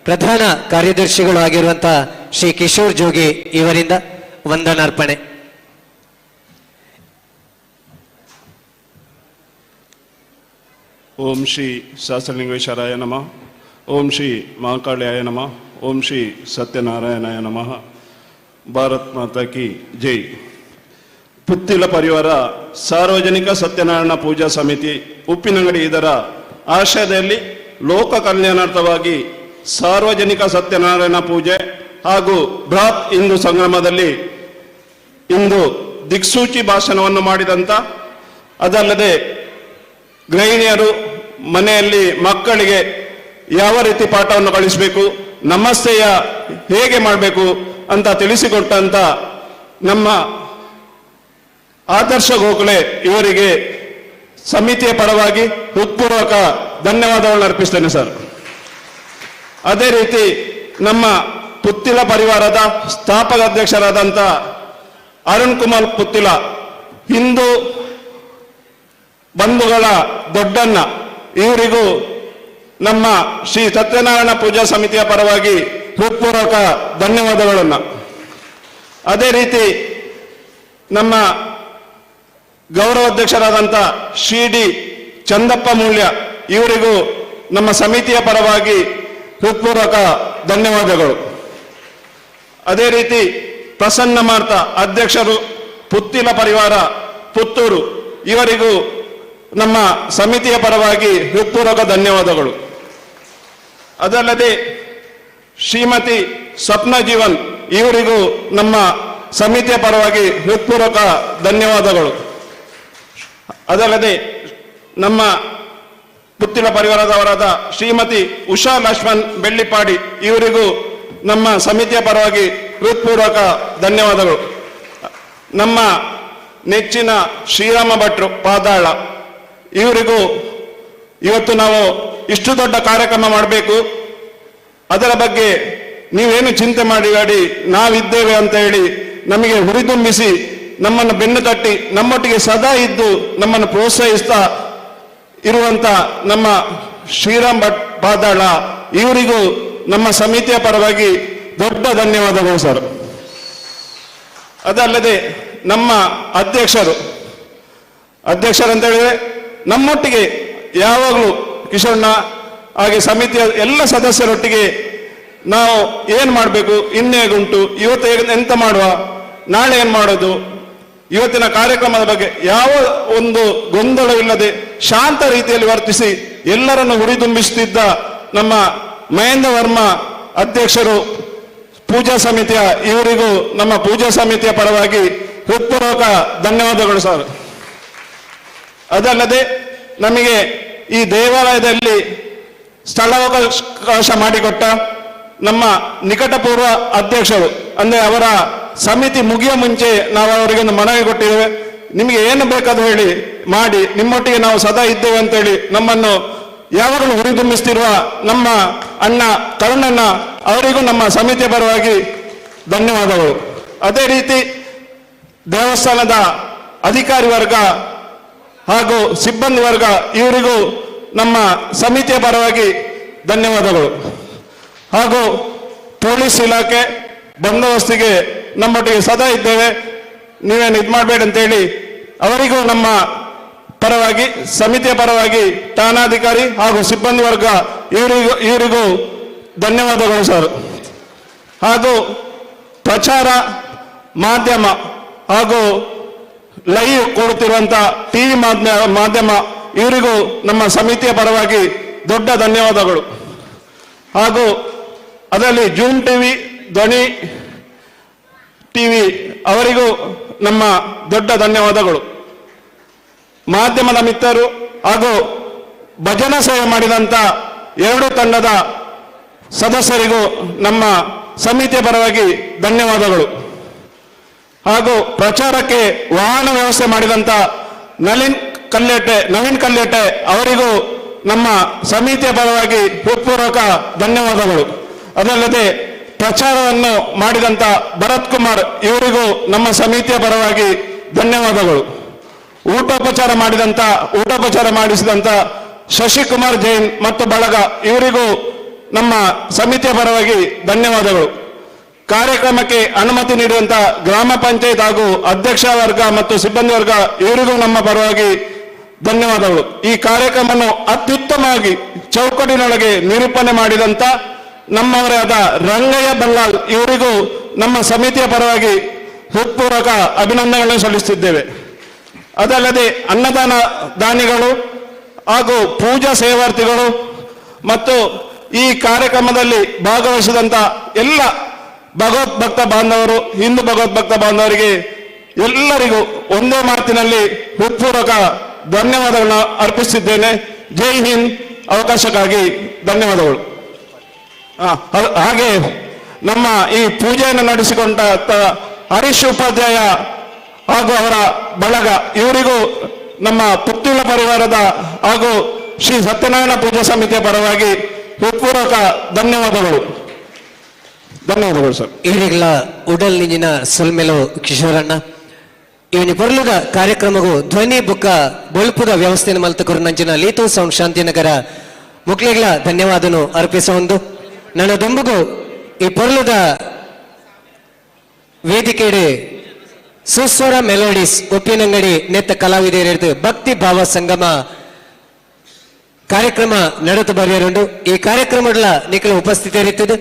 ಪ್ರಧಾನ ಕಾರ್ಯದರ್ಶಿಗಳು ಆಗಿರುವಂತಹ ಶ್ರೀ ಕಿಶೋರ್ ಜೋಗಿ ಇವರಿಂದ ವಂದನಾರ್ಪಣೆ. ಓಂ ಶ್ರೀ ಸಹಸ್ರಲಿಂಗೇಶ್ವರಾಯ ನಮಃ. ಓಂ ಶ್ರೀ ಮಹಾಕಾಳ್ಯಾಯ ನಮಃ. ಓಂ ಶ್ರೀ ಸತ್ಯನಾರಾಯಣಾಯ ನಮಃ. ಭಾರತ್ ಮಾತಾ ಕಿ ಜೈ. ಪುತ್ತಿಲ ಪರಿವಾರ ಸಾರ್ವಜನಿಕ ಸತ್ಯನಾರಾಯಣ ಪೂಜಾ ಸಮಿತಿ ಉಪ್ಪಿನಂಗಡಿ ಇದರ ಆಶಯದಲ್ಲಿ ಲೋಕ ಕಲ್ಯಾಣಾರ್ಥವಾಗಿ ಸಾರ್ವಜನಿಕ ಸತ್ಯನಾರಾಯಣ ಪೂಜೆ ಹಾಗೂ ಬೃಹತ್ ಹಿಂದೂ ಸಂಗಮದಲ್ಲಿ ಇಂದು ದಿಕ್ಸೂಚಿ ಭಾಷಣವನ್ನು ಮಾಡಿದಂಥ, ಅದಲ್ಲದೆ ಗೃಹಿಣಿಯರು ಮನೆಯಲ್ಲಿ ಮಕ್ಕಳಿಗೆ ಯಾವ ರೀತಿ ಪಾಠವನ್ನು ಕಲಿಸಬೇಕು, ನಮಸ್ತೆಯ ಹೇಗೆ ಮಾಡಬೇಕು ಅಂತ ತಿಳಿಸಿಕೊಟ್ಟಂತ ನಮ್ಮ ಆದರ್ಶ ಗೋಖಲೆ ಇವರಿಗೆ ಸಮಿತಿಯ ಪರವಾಗಿ ಹೃತ್ಪೂರ್ವಕ ಧನ್ಯವಾದಗಳನ್ನು ಅರ್ಪಿಸ್ತೇನೆ ಸರ್. ಅದೇ ರೀತಿ ನಮ್ಮ ಪುತ್ತಿಲ ಪರಿವಾರದ ಸ್ಥಾಪಕ ಅಧ್ಯಕ್ಷರಾದಂಥ ಅರುಣ್ ಕುಮಾರ್ ಪುತ್ತಿಲ, ಹಿಂದೂ ಬಂಧುಗಳ ದೊಡ್ಡಣ್ಣ, ಇವರಿಗೂ ನಮ್ಮ ಶ್ರೀ ಸತ್ಯನಾರಾಯಣ ಪೂಜಾ ಸಮಿತಿಯ ಪರವಾಗಿ ಹೃತ್ಪೂರ್ವಕ ಧನ್ಯವಾದಗಳನ್ನು. ಅದೇ ರೀತಿ ನಮ್ಮ ಗೌರವಾಧ್ಯಕ್ಷರಾದಂಥ ಶ್ರೀ ಡಿ ಚಂದಪ್ಪ ಮೂಲ್ಯ, ಇವರಿಗೂ ನಮ್ಮ ಸಮಿತಿಯ ಪರವಾಗಿ ಹೃತ್ಪೂರ್ವಕ ಧನ್ಯವಾದಗಳು. ಅದೇ ರೀತಿ ಪ್ರಸನ್ನ ಮಾರ್ತ ಅಧ್ಯಕ್ಷರು ಪುತ್ತಿಲ ಪರಿವಾರ ಪುತ್ತೂರು, ಇವರಿಗೂ ನಮ್ಮ ಸಮಿತಿಯ ಪರವಾಗಿ ಹೃತ್ಪೂರ್ವಕ ಧನ್ಯವಾದಗಳು. ಅದಲ್ಲದೆ ಶ್ರೀಮತಿ ಸ್ವಪ್ನ ಜೀವನ್, ಇವರಿಗೂ ನಮ್ಮ ಸಮಿತಿಯ ಪರವಾಗಿ ಹೃತ್ಪೂರ್ವಕ ಧನ್ಯವಾದಗಳು. ಅದಲ್ಲದೆ ನಮ್ಮ ಪುತ್ತಿಲ ಪರಿವಾರದವರಾದ ಶ್ರೀಮತಿ ಉಷಾ ಲಕ್ಷ್ಮಣ್ ಬೆಳ್ಳಿಪಾಡಿ, ಇವರಿಗೂ ನಮ್ಮ ಸಮಿತಿಯ ಪರವಾಗಿ ಹೃತ್ಪೂರ್ವಕ ಧನ್ಯವಾದಗಳು. ನಮ್ಮ ನೆಚ್ಚಿನ ಶ್ರೀರಾಮ ಭಟ್ರು ಪಾದಾಳ, ಇವರಿಗೂ ಇವತ್ತು ನಾವು ಇಷ್ಟು ದೊಡ್ಡ ಕಾರ್ಯಕ್ರಮ ಮಾಡಬೇಕು, ಅದರ ಬಗ್ಗೆ ನೀವೇನು ಚಿಂತೆ ಮಾಡಿ ನಾವಿದ್ದೇವೆ ಅಂತ ಹೇಳಿ ನಮಗೆ ಹುರಿದುಂಬಿಸಿ ನಮ್ಮನ್ನು ಬೆನ್ನು ತಟ್ಟಿ ನಮ್ಮೊಟ್ಟಿಗೆ ಸದಾ ಇದ್ದು ನಮ್ಮನ್ನು ಪ್ರೋತ್ಸಾಹಿಸ್ತಾ ಇರುವಂತ ನಮ್ಮ ಶ್ರೀರಾಮ್ ಭಟ್ ಪಾದಾಳ, ಇವರಿಗೂ ನಮ್ಮ ಸಮಿತಿಯ ಪರವಾಗಿ ದೊಡ್ಡ ಧನ್ಯವಾದಗಳು ಸರ್. ಅದಲ್ಲದೆ ನಮ್ಮ ಅಧ್ಯಕ್ಷರಂತ ಹೇಳಿದ್ರೆ ನಮ್ಮೊಟ್ಟಿಗೆ ಯಾವಾಗಲೂ ಕಿಶೋಣ್ಣ ಹಾಗೆ ಸಮಿತಿಯ ಎಲ್ಲ ಸದಸ್ಯರೊಟ್ಟಿಗೆ ನಾವು ಏನು ಮಾಡಬೇಕು, ಇನ್ನೇಗುಂಟು, ಇವತ್ತು ಎಂತ ಮಾಡುವ, ನಾಳೆ ಏನು ಮಾಡೋದು, ಇವತ್ತಿನ ಕಾರ್ಯಕ್ರಮದ ಬಗ್ಗೆ ಯಾವ ಒಂದು ಗೊಂದಲವಿಲ್ಲದೆ ಶಾಂತ ರೀತಿಯಲ್ಲಿ ವರ್ತಿಸಿ ಎಲ್ಲರನ್ನು ಹುರಿದುಂಬಿಸುತ್ತಿದ್ದ ನಮ್ಮ ಮಹೇಂದ್ರ ವರ್ಮ ಅಧ್ಯಕ್ಷರು ಪೂಜಾ ಸಮಿತಿಯ, ಇವರಿಗೂ ನಮ್ಮ ಪೂಜಾ ಸಮಿತಿಯ ಪರವಾಗಿ ಹೃತ್ಪೂರ್ವಕ ಧನ್ಯವಾದಗಳು ಸರ್. ಅದಲ್ಲದೆ ನಮಗೆ ಈ ದೇವಾಲಯದಲ್ಲಿ ಸ್ಥಳಾವಕಾಶ ಮಾಡಿಕೊಟ್ಟ ನಮ್ಮ ನಿಕಟಪೂರ್ವ ಅಧ್ಯಕ್ಷರು, ಅಂದ್ರೆ ಅವರ ಸಮಿತಿ ಮುಗಿಯ ಮುಂಚೆ ನಾವು ಅವರಿಗೆ ಒಂದು ಮನವಿ ಕೊಟ್ಟಿದ್ದೇವೆ, ನಿಮಗೆ ಏನು ಬೇಕಾದ್ರೂ ಹೇಳಿ ಮಾಡಿ, ನಿಮ್ಮೊಟ್ಟಿಗೆ ನಾವು ಸದಾ ಇದ್ದೇವೆ ಅಂತೇಳಿ ನಮ್ಮನ್ನು ಯಾವಾಗಲೂ ಹುರಿದುಂಬಿಸ್ತಿರುವ ನಮ್ಮ ಅಣ್ಣ ಕರುಣಣ್ಣ, ಅವರಿಗೂ ನಮ್ಮ ಸಮಿತಿಯ ಪರವಾಗಿ ಧನ್ಯವಾದಗಳು. ಅದೇ ರೀತಿ ದೇವಸ್ಥಾನದ ಅಧಿಕಾರಿ ವರ್ಗ ಹಾಗೂ ಸಿಬ್ಬಂದಿ ವರ್ಗ, ಇವರಿಗೂ ನಮ್ಮ ಸಮಿತಿಯ ಪರವಾಗಿ ಧನ್ಯವಾದಗಳು. ಹಾಗೂ ಪೊಲೀಸ್ ಇಲಾಖೆ ಬಂದೋಬಸ್ತಿಗೆ ನಮ್ಮೊಟ್ಟಿಗೆ ಸದಾ ಇದ್ದೇವೆ, ನೀವೇನು ಇದು ಮಾಡಬೇಡಿ ಅಂತೇಳಿ ಅವರಿಗೂ ನಮ್ಮ ಪರವಾಗಿ ಸಮಿತಿಯ ಪರವಾಗಿ ಠಾಣಾಧಿಕಾರಿ ಹಾಗೂ ಸಿಬ್ಬಂದಿ ವರ್ಗ ಇವರಿಗೂ ಧನ್ಯವಾದಗಳು ಸರ್. ಹಾಗೂ ಪ್ರಚಾರ ಮಾಧ್ಯಮ ಹಾಗೂ ಲೈವ್ ಕೊಡುತ್ತಿರುವಂಥ ಟಿವಿ ಮಾಧ್ಯಮ, ಇವರಿಗೂ ನಮ್ಮ ಸಮಿತಿಯ ಪರವಾಗಿ ದೊಡ್ಡ ಧನ್ಯವಾದಗಳು. ಹಾಗೂ ಅದರಲ್ಲಿ ಜೂಮ್ ಟಿವಿ, ಧ್ವನಿ ಟಿವಿ ಅವರಿಗೂ ನಮ್ಮ ದೊಡ್ಡ ಧನ್ಯವಾದಗಳು. ಮಾಧ್ಯಮದ ಮಿತ್ರರು ಹಾಗೂ ಭಜನಾ ಸೇವೆ ಮಾಡಿದಂಥ ಎರಡು ತಂಡದ ಸದಸ್ಯರಿಗೂ ನಮ್ಮ ಸಮಿತಿಯ ಪರವಾಗಿ ಧನ್ಯವಾದಗಳು. ಹಾಗೂ ಪ್ರಚಾರಕ್ಕೆ ವಾಹನ ವ್ಯವಸ್ಥೆ ಮಾಡಿದಂಥ ನವೀನ್ ಕಲ್ಲೇಟೆ ಅವರಿಗೂ ನಮ್ಮ ಸಮಿತಿಯ ಪರವಾಗಿ ಹೃತ್ಪೂರ್ವಕ ಧನ್ಯವಾದಗಳು. ಅದಲ್ಲದೆ ಪ್ರಚಾರವನ್ನು ಮಾಡಿದಂತ ಭರತ್ ಕುಮಾರ್ ಇವರಿಗೂ ನಮ್ಮ ಸಮಿತಿಯ ಪರವಾಗಿ ಧನ್ಯವಾದಗಳು. ಊಟೋಪಚಾರ ಮಾಡಿಸಿದಂತ ಶಶಿಕುಮಾರ್ ಜೈನ್ ಮತ್ತು ಬಳಗ ಇವರಿಗೂ ನಮ್ಮ ಸಮಿತಿಯ ಪರವಾಗಿ ಧನ್ಯವಾದಗಳು. ಕಾರ್ಯಕ್ರಮಕ್ಕೆ ಅನುಮತಿ ನೀಡಿದಂತ ಗ್ರಾಮ ಪಂಚಾಯತ್ ಹಾಗೂ ಅಧ್ಯಕ್ಷ ವರ್ಗ ಮತ್ತು ಸಿಬ್ಬಂದಿ ವರ್ಗ ಇವರಿಗೂ ನಮ್ಮ ಪರವಾಗಿ ಧನ್ಯವಾದಗಳು. ಈ ಕಾರ್ಯಕ್ರಮವನ್ನು ಅತ್ಯುತ್ತಮವಾಗಿ ಚೌಕಟ್ಟಿನೊಳಗೆ ನಿರೂಪಣೆ ಮಾಡಿದಂತ ನಮ್ಮವರೇ ಆದ ರಂಗಯ್ಯ ಬಲ್ಲಾಳ್ ಇವರಿಗೂ ನಮ್ಮ ಸಮಿತಿಯ ಪರವಾಗಿ ಹೃತ್ಪೂರ್ವಕ ಅಭಿನಂದನೆಗಳನ್ನು ಸಲ್ಲಿಸುತ್ತಿದ್ದೇವೆ. ಅದಲ್ಲದೆ ಅನ್ನದಾನ ದಾನಿಗಳು ಹಾಗೂ ಪೂಜಾ ಸೇವಾರ್ಥಿಗಳು ಮತ್ತು ಈ ಕಾರ್ಯಕ್ರಮದಲ್ಲಿ ಭಾಗವಹಿಸಿದಂತ ಎಲ್ಲ ಭಗವದ್ಭಕ್ತ ಬಾಂಧವರು, ಹಿಂದೂ ಭಗವದ್ಭಕ್ತ ಬಾಂಧವರಿಗೆ ಎಲ್ಲರಿಗೂ ಒಂದೇ ಮಾತಿನಲ್ಲಿ ಹೃತ್ಪೂರ್ವಕ ಧನ್ಯವಾದಗಳನ್ನ ಅರ್ಪಿಸಿದ್ದೇನೆ. ಜೈ ಹಿಂದ್. ಅವಕಾಶಕ್ಕಾಗಿ ಧನ್ಯವಾದಗಳು. ಹಾಗೆ ನಮ್ಮ ಈ ಪೂಜೆಯನ್ನು ನಡೆಸಿಕೊಂಡ ಹರೀಶ್ ಉಪಾಧ್ಯಾಯ ಹಾಗೂ ಅವರ ಬಳಗ ಇವರಿಗೂ ನಮ್ಮ ಪುತ್ತೂಳ ಪರಿವಾರದ ಹಾಗೂ ಶ್ರೀ ಸತ್ಯನಾರಾಯಣ ಪೂಜಾ ಸಮಿತಿಯ ಪರವಾಗಿ ಹೃತ್ಪೂರ್ವಕ ಧನ್ಯವಾದಗಳು. ಸರ್. ಈಗಲ ಉಡಲ್ ನಿಂಜಿನ ಸೊಲ್ಮೆಲು ಕಿಶೋರಣ್ಣ ಇವನಿ ಪೊರ್ಲುದ ಕಾರ್ಯಕ್ರಮಗೂ ಧ್ವನಿ ಬುಕ್ಕ ಬೊಳ್ಪುದ ವ್ಯವಸ್ಥೆಯನ್ನು ಮಲ್ತುಕೊರು ನಂಚಿನ ಲೀತು ಸೌಂಡ್ ಶಾಂತಿನಗರ ಮುಕ್ಲಿಗಳ ಧನ್ಯವಾದನು ಅರ್ಪಿಸೊಂದು ನನ್ನ ದೊಂಬುಗೂ ಈ ಪೊರ್ಲುದ ವೇದಿಕೆಡೆ ಸುಸ್ವರ ಮೆಲೋಡಿಸ್ ಒಪ್ಪಿನಂಗಡಿ ನೆತ್ತ ಕಲಾವಿದರಿದ್ದು ಭಕ್ತಿ ಭಾವ ಸಂಗಮ ಕಾರ್ಯಕ್ರಮ ನಡೆದು ಬರೆಯರುಂಡು. ಈ ಕಾರ್ಯಕ್ರಮಗಳ ನಿಖಲ ಉಪಸ್ಥಿತರಿರ್ತದೆ.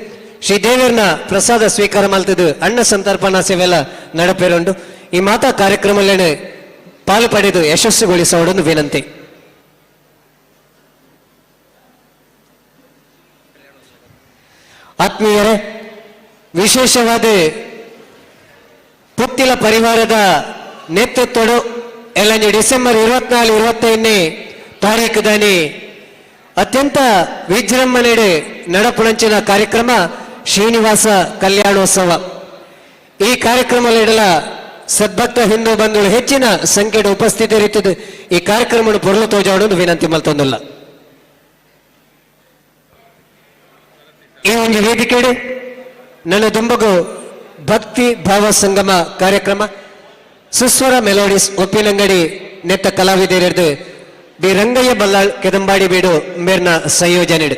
ಶ್ರೀ ದೇವರನ ಪ್ರಸಾದ ಸ್ವೀಕಾರ ಮಲ್ತದ್ದು ಅಣ್ಣ ಸಂತರ್ಪಣಾ ಸೇವೆಲ್ಲ ನಡಪೇರುಂಡು. ಈ ಮಾತಾ ಕಾರ್ಯಕ್ರಮದಲ್ಲಿ ಪಾಲು ಪಡೆದು ಯಶಸ್ಸುಗೊಳಿಸೋಡೊಂದು ವಿನಂತಿ. ಆತ್ಮೀಯರೇ, ವಿಶೇಷವಾದ ಪುತ್ತಿಲ ಪರಿವಾರದ ನೇತೃತ್ವಡು ಎಲ್ಲ ಡಿಸೆಂಬರ್ 24-25 ತಾರೀಖುದಾನಿ ಅತ್ಯಂತ ವಿಜೃಂಭಣೆಡೆ ನಡಪುಣಂಚಿನ ಕಾರ್ಯಕ್ರಮ ಶ್ರೀನಿವಾಸ ಕಲ್ಯಾಣೋತ್ಸವ. ಈ ಕಾರ್ಯಕ್ರಮದಲ್ಲಿಡಲ ಸದ್ಭಕ್ತ ಹಿಂದೂ ಬಂಧುಗಳು ಹೆಚ್ಚಿನ ಸಂಖ್ಯೆಯ ಉಪಸ್ಥಿತರಿರುತ್ತದೆ. ಈ ಕಾರ್ಯಕ್ರಮ ಪೊರ್ಲು ತೋಜಾಡೋದು ವಿನಂತಿ ಮಲ್ತೊಂದಿಲ್ಲ. ಈ ಒಂದು ವೇದಿಕೆಡೆ ನನ್ನ ದುಂಬಗು ಭಕ್ತಿ ಭಾವ ಸಂಗಮ ಕಾರ್ಯಕ್ರಮ ಸುಸ್ವರ ಮೆಲೋಡಿಸ್ ಒಪ್ಪಿನಂಗಡಿ ನೆತ್ತ ಕಲಾವಿದರಿದ್ದು ಬಿ ರಂಗಯ್ಯ ಬಲ್ಲಾಳ್ ಕೆದಂಬಾಡಿ ಬೀಡು ಮೇರ್ನ ಸಂಯೋಜನೆ.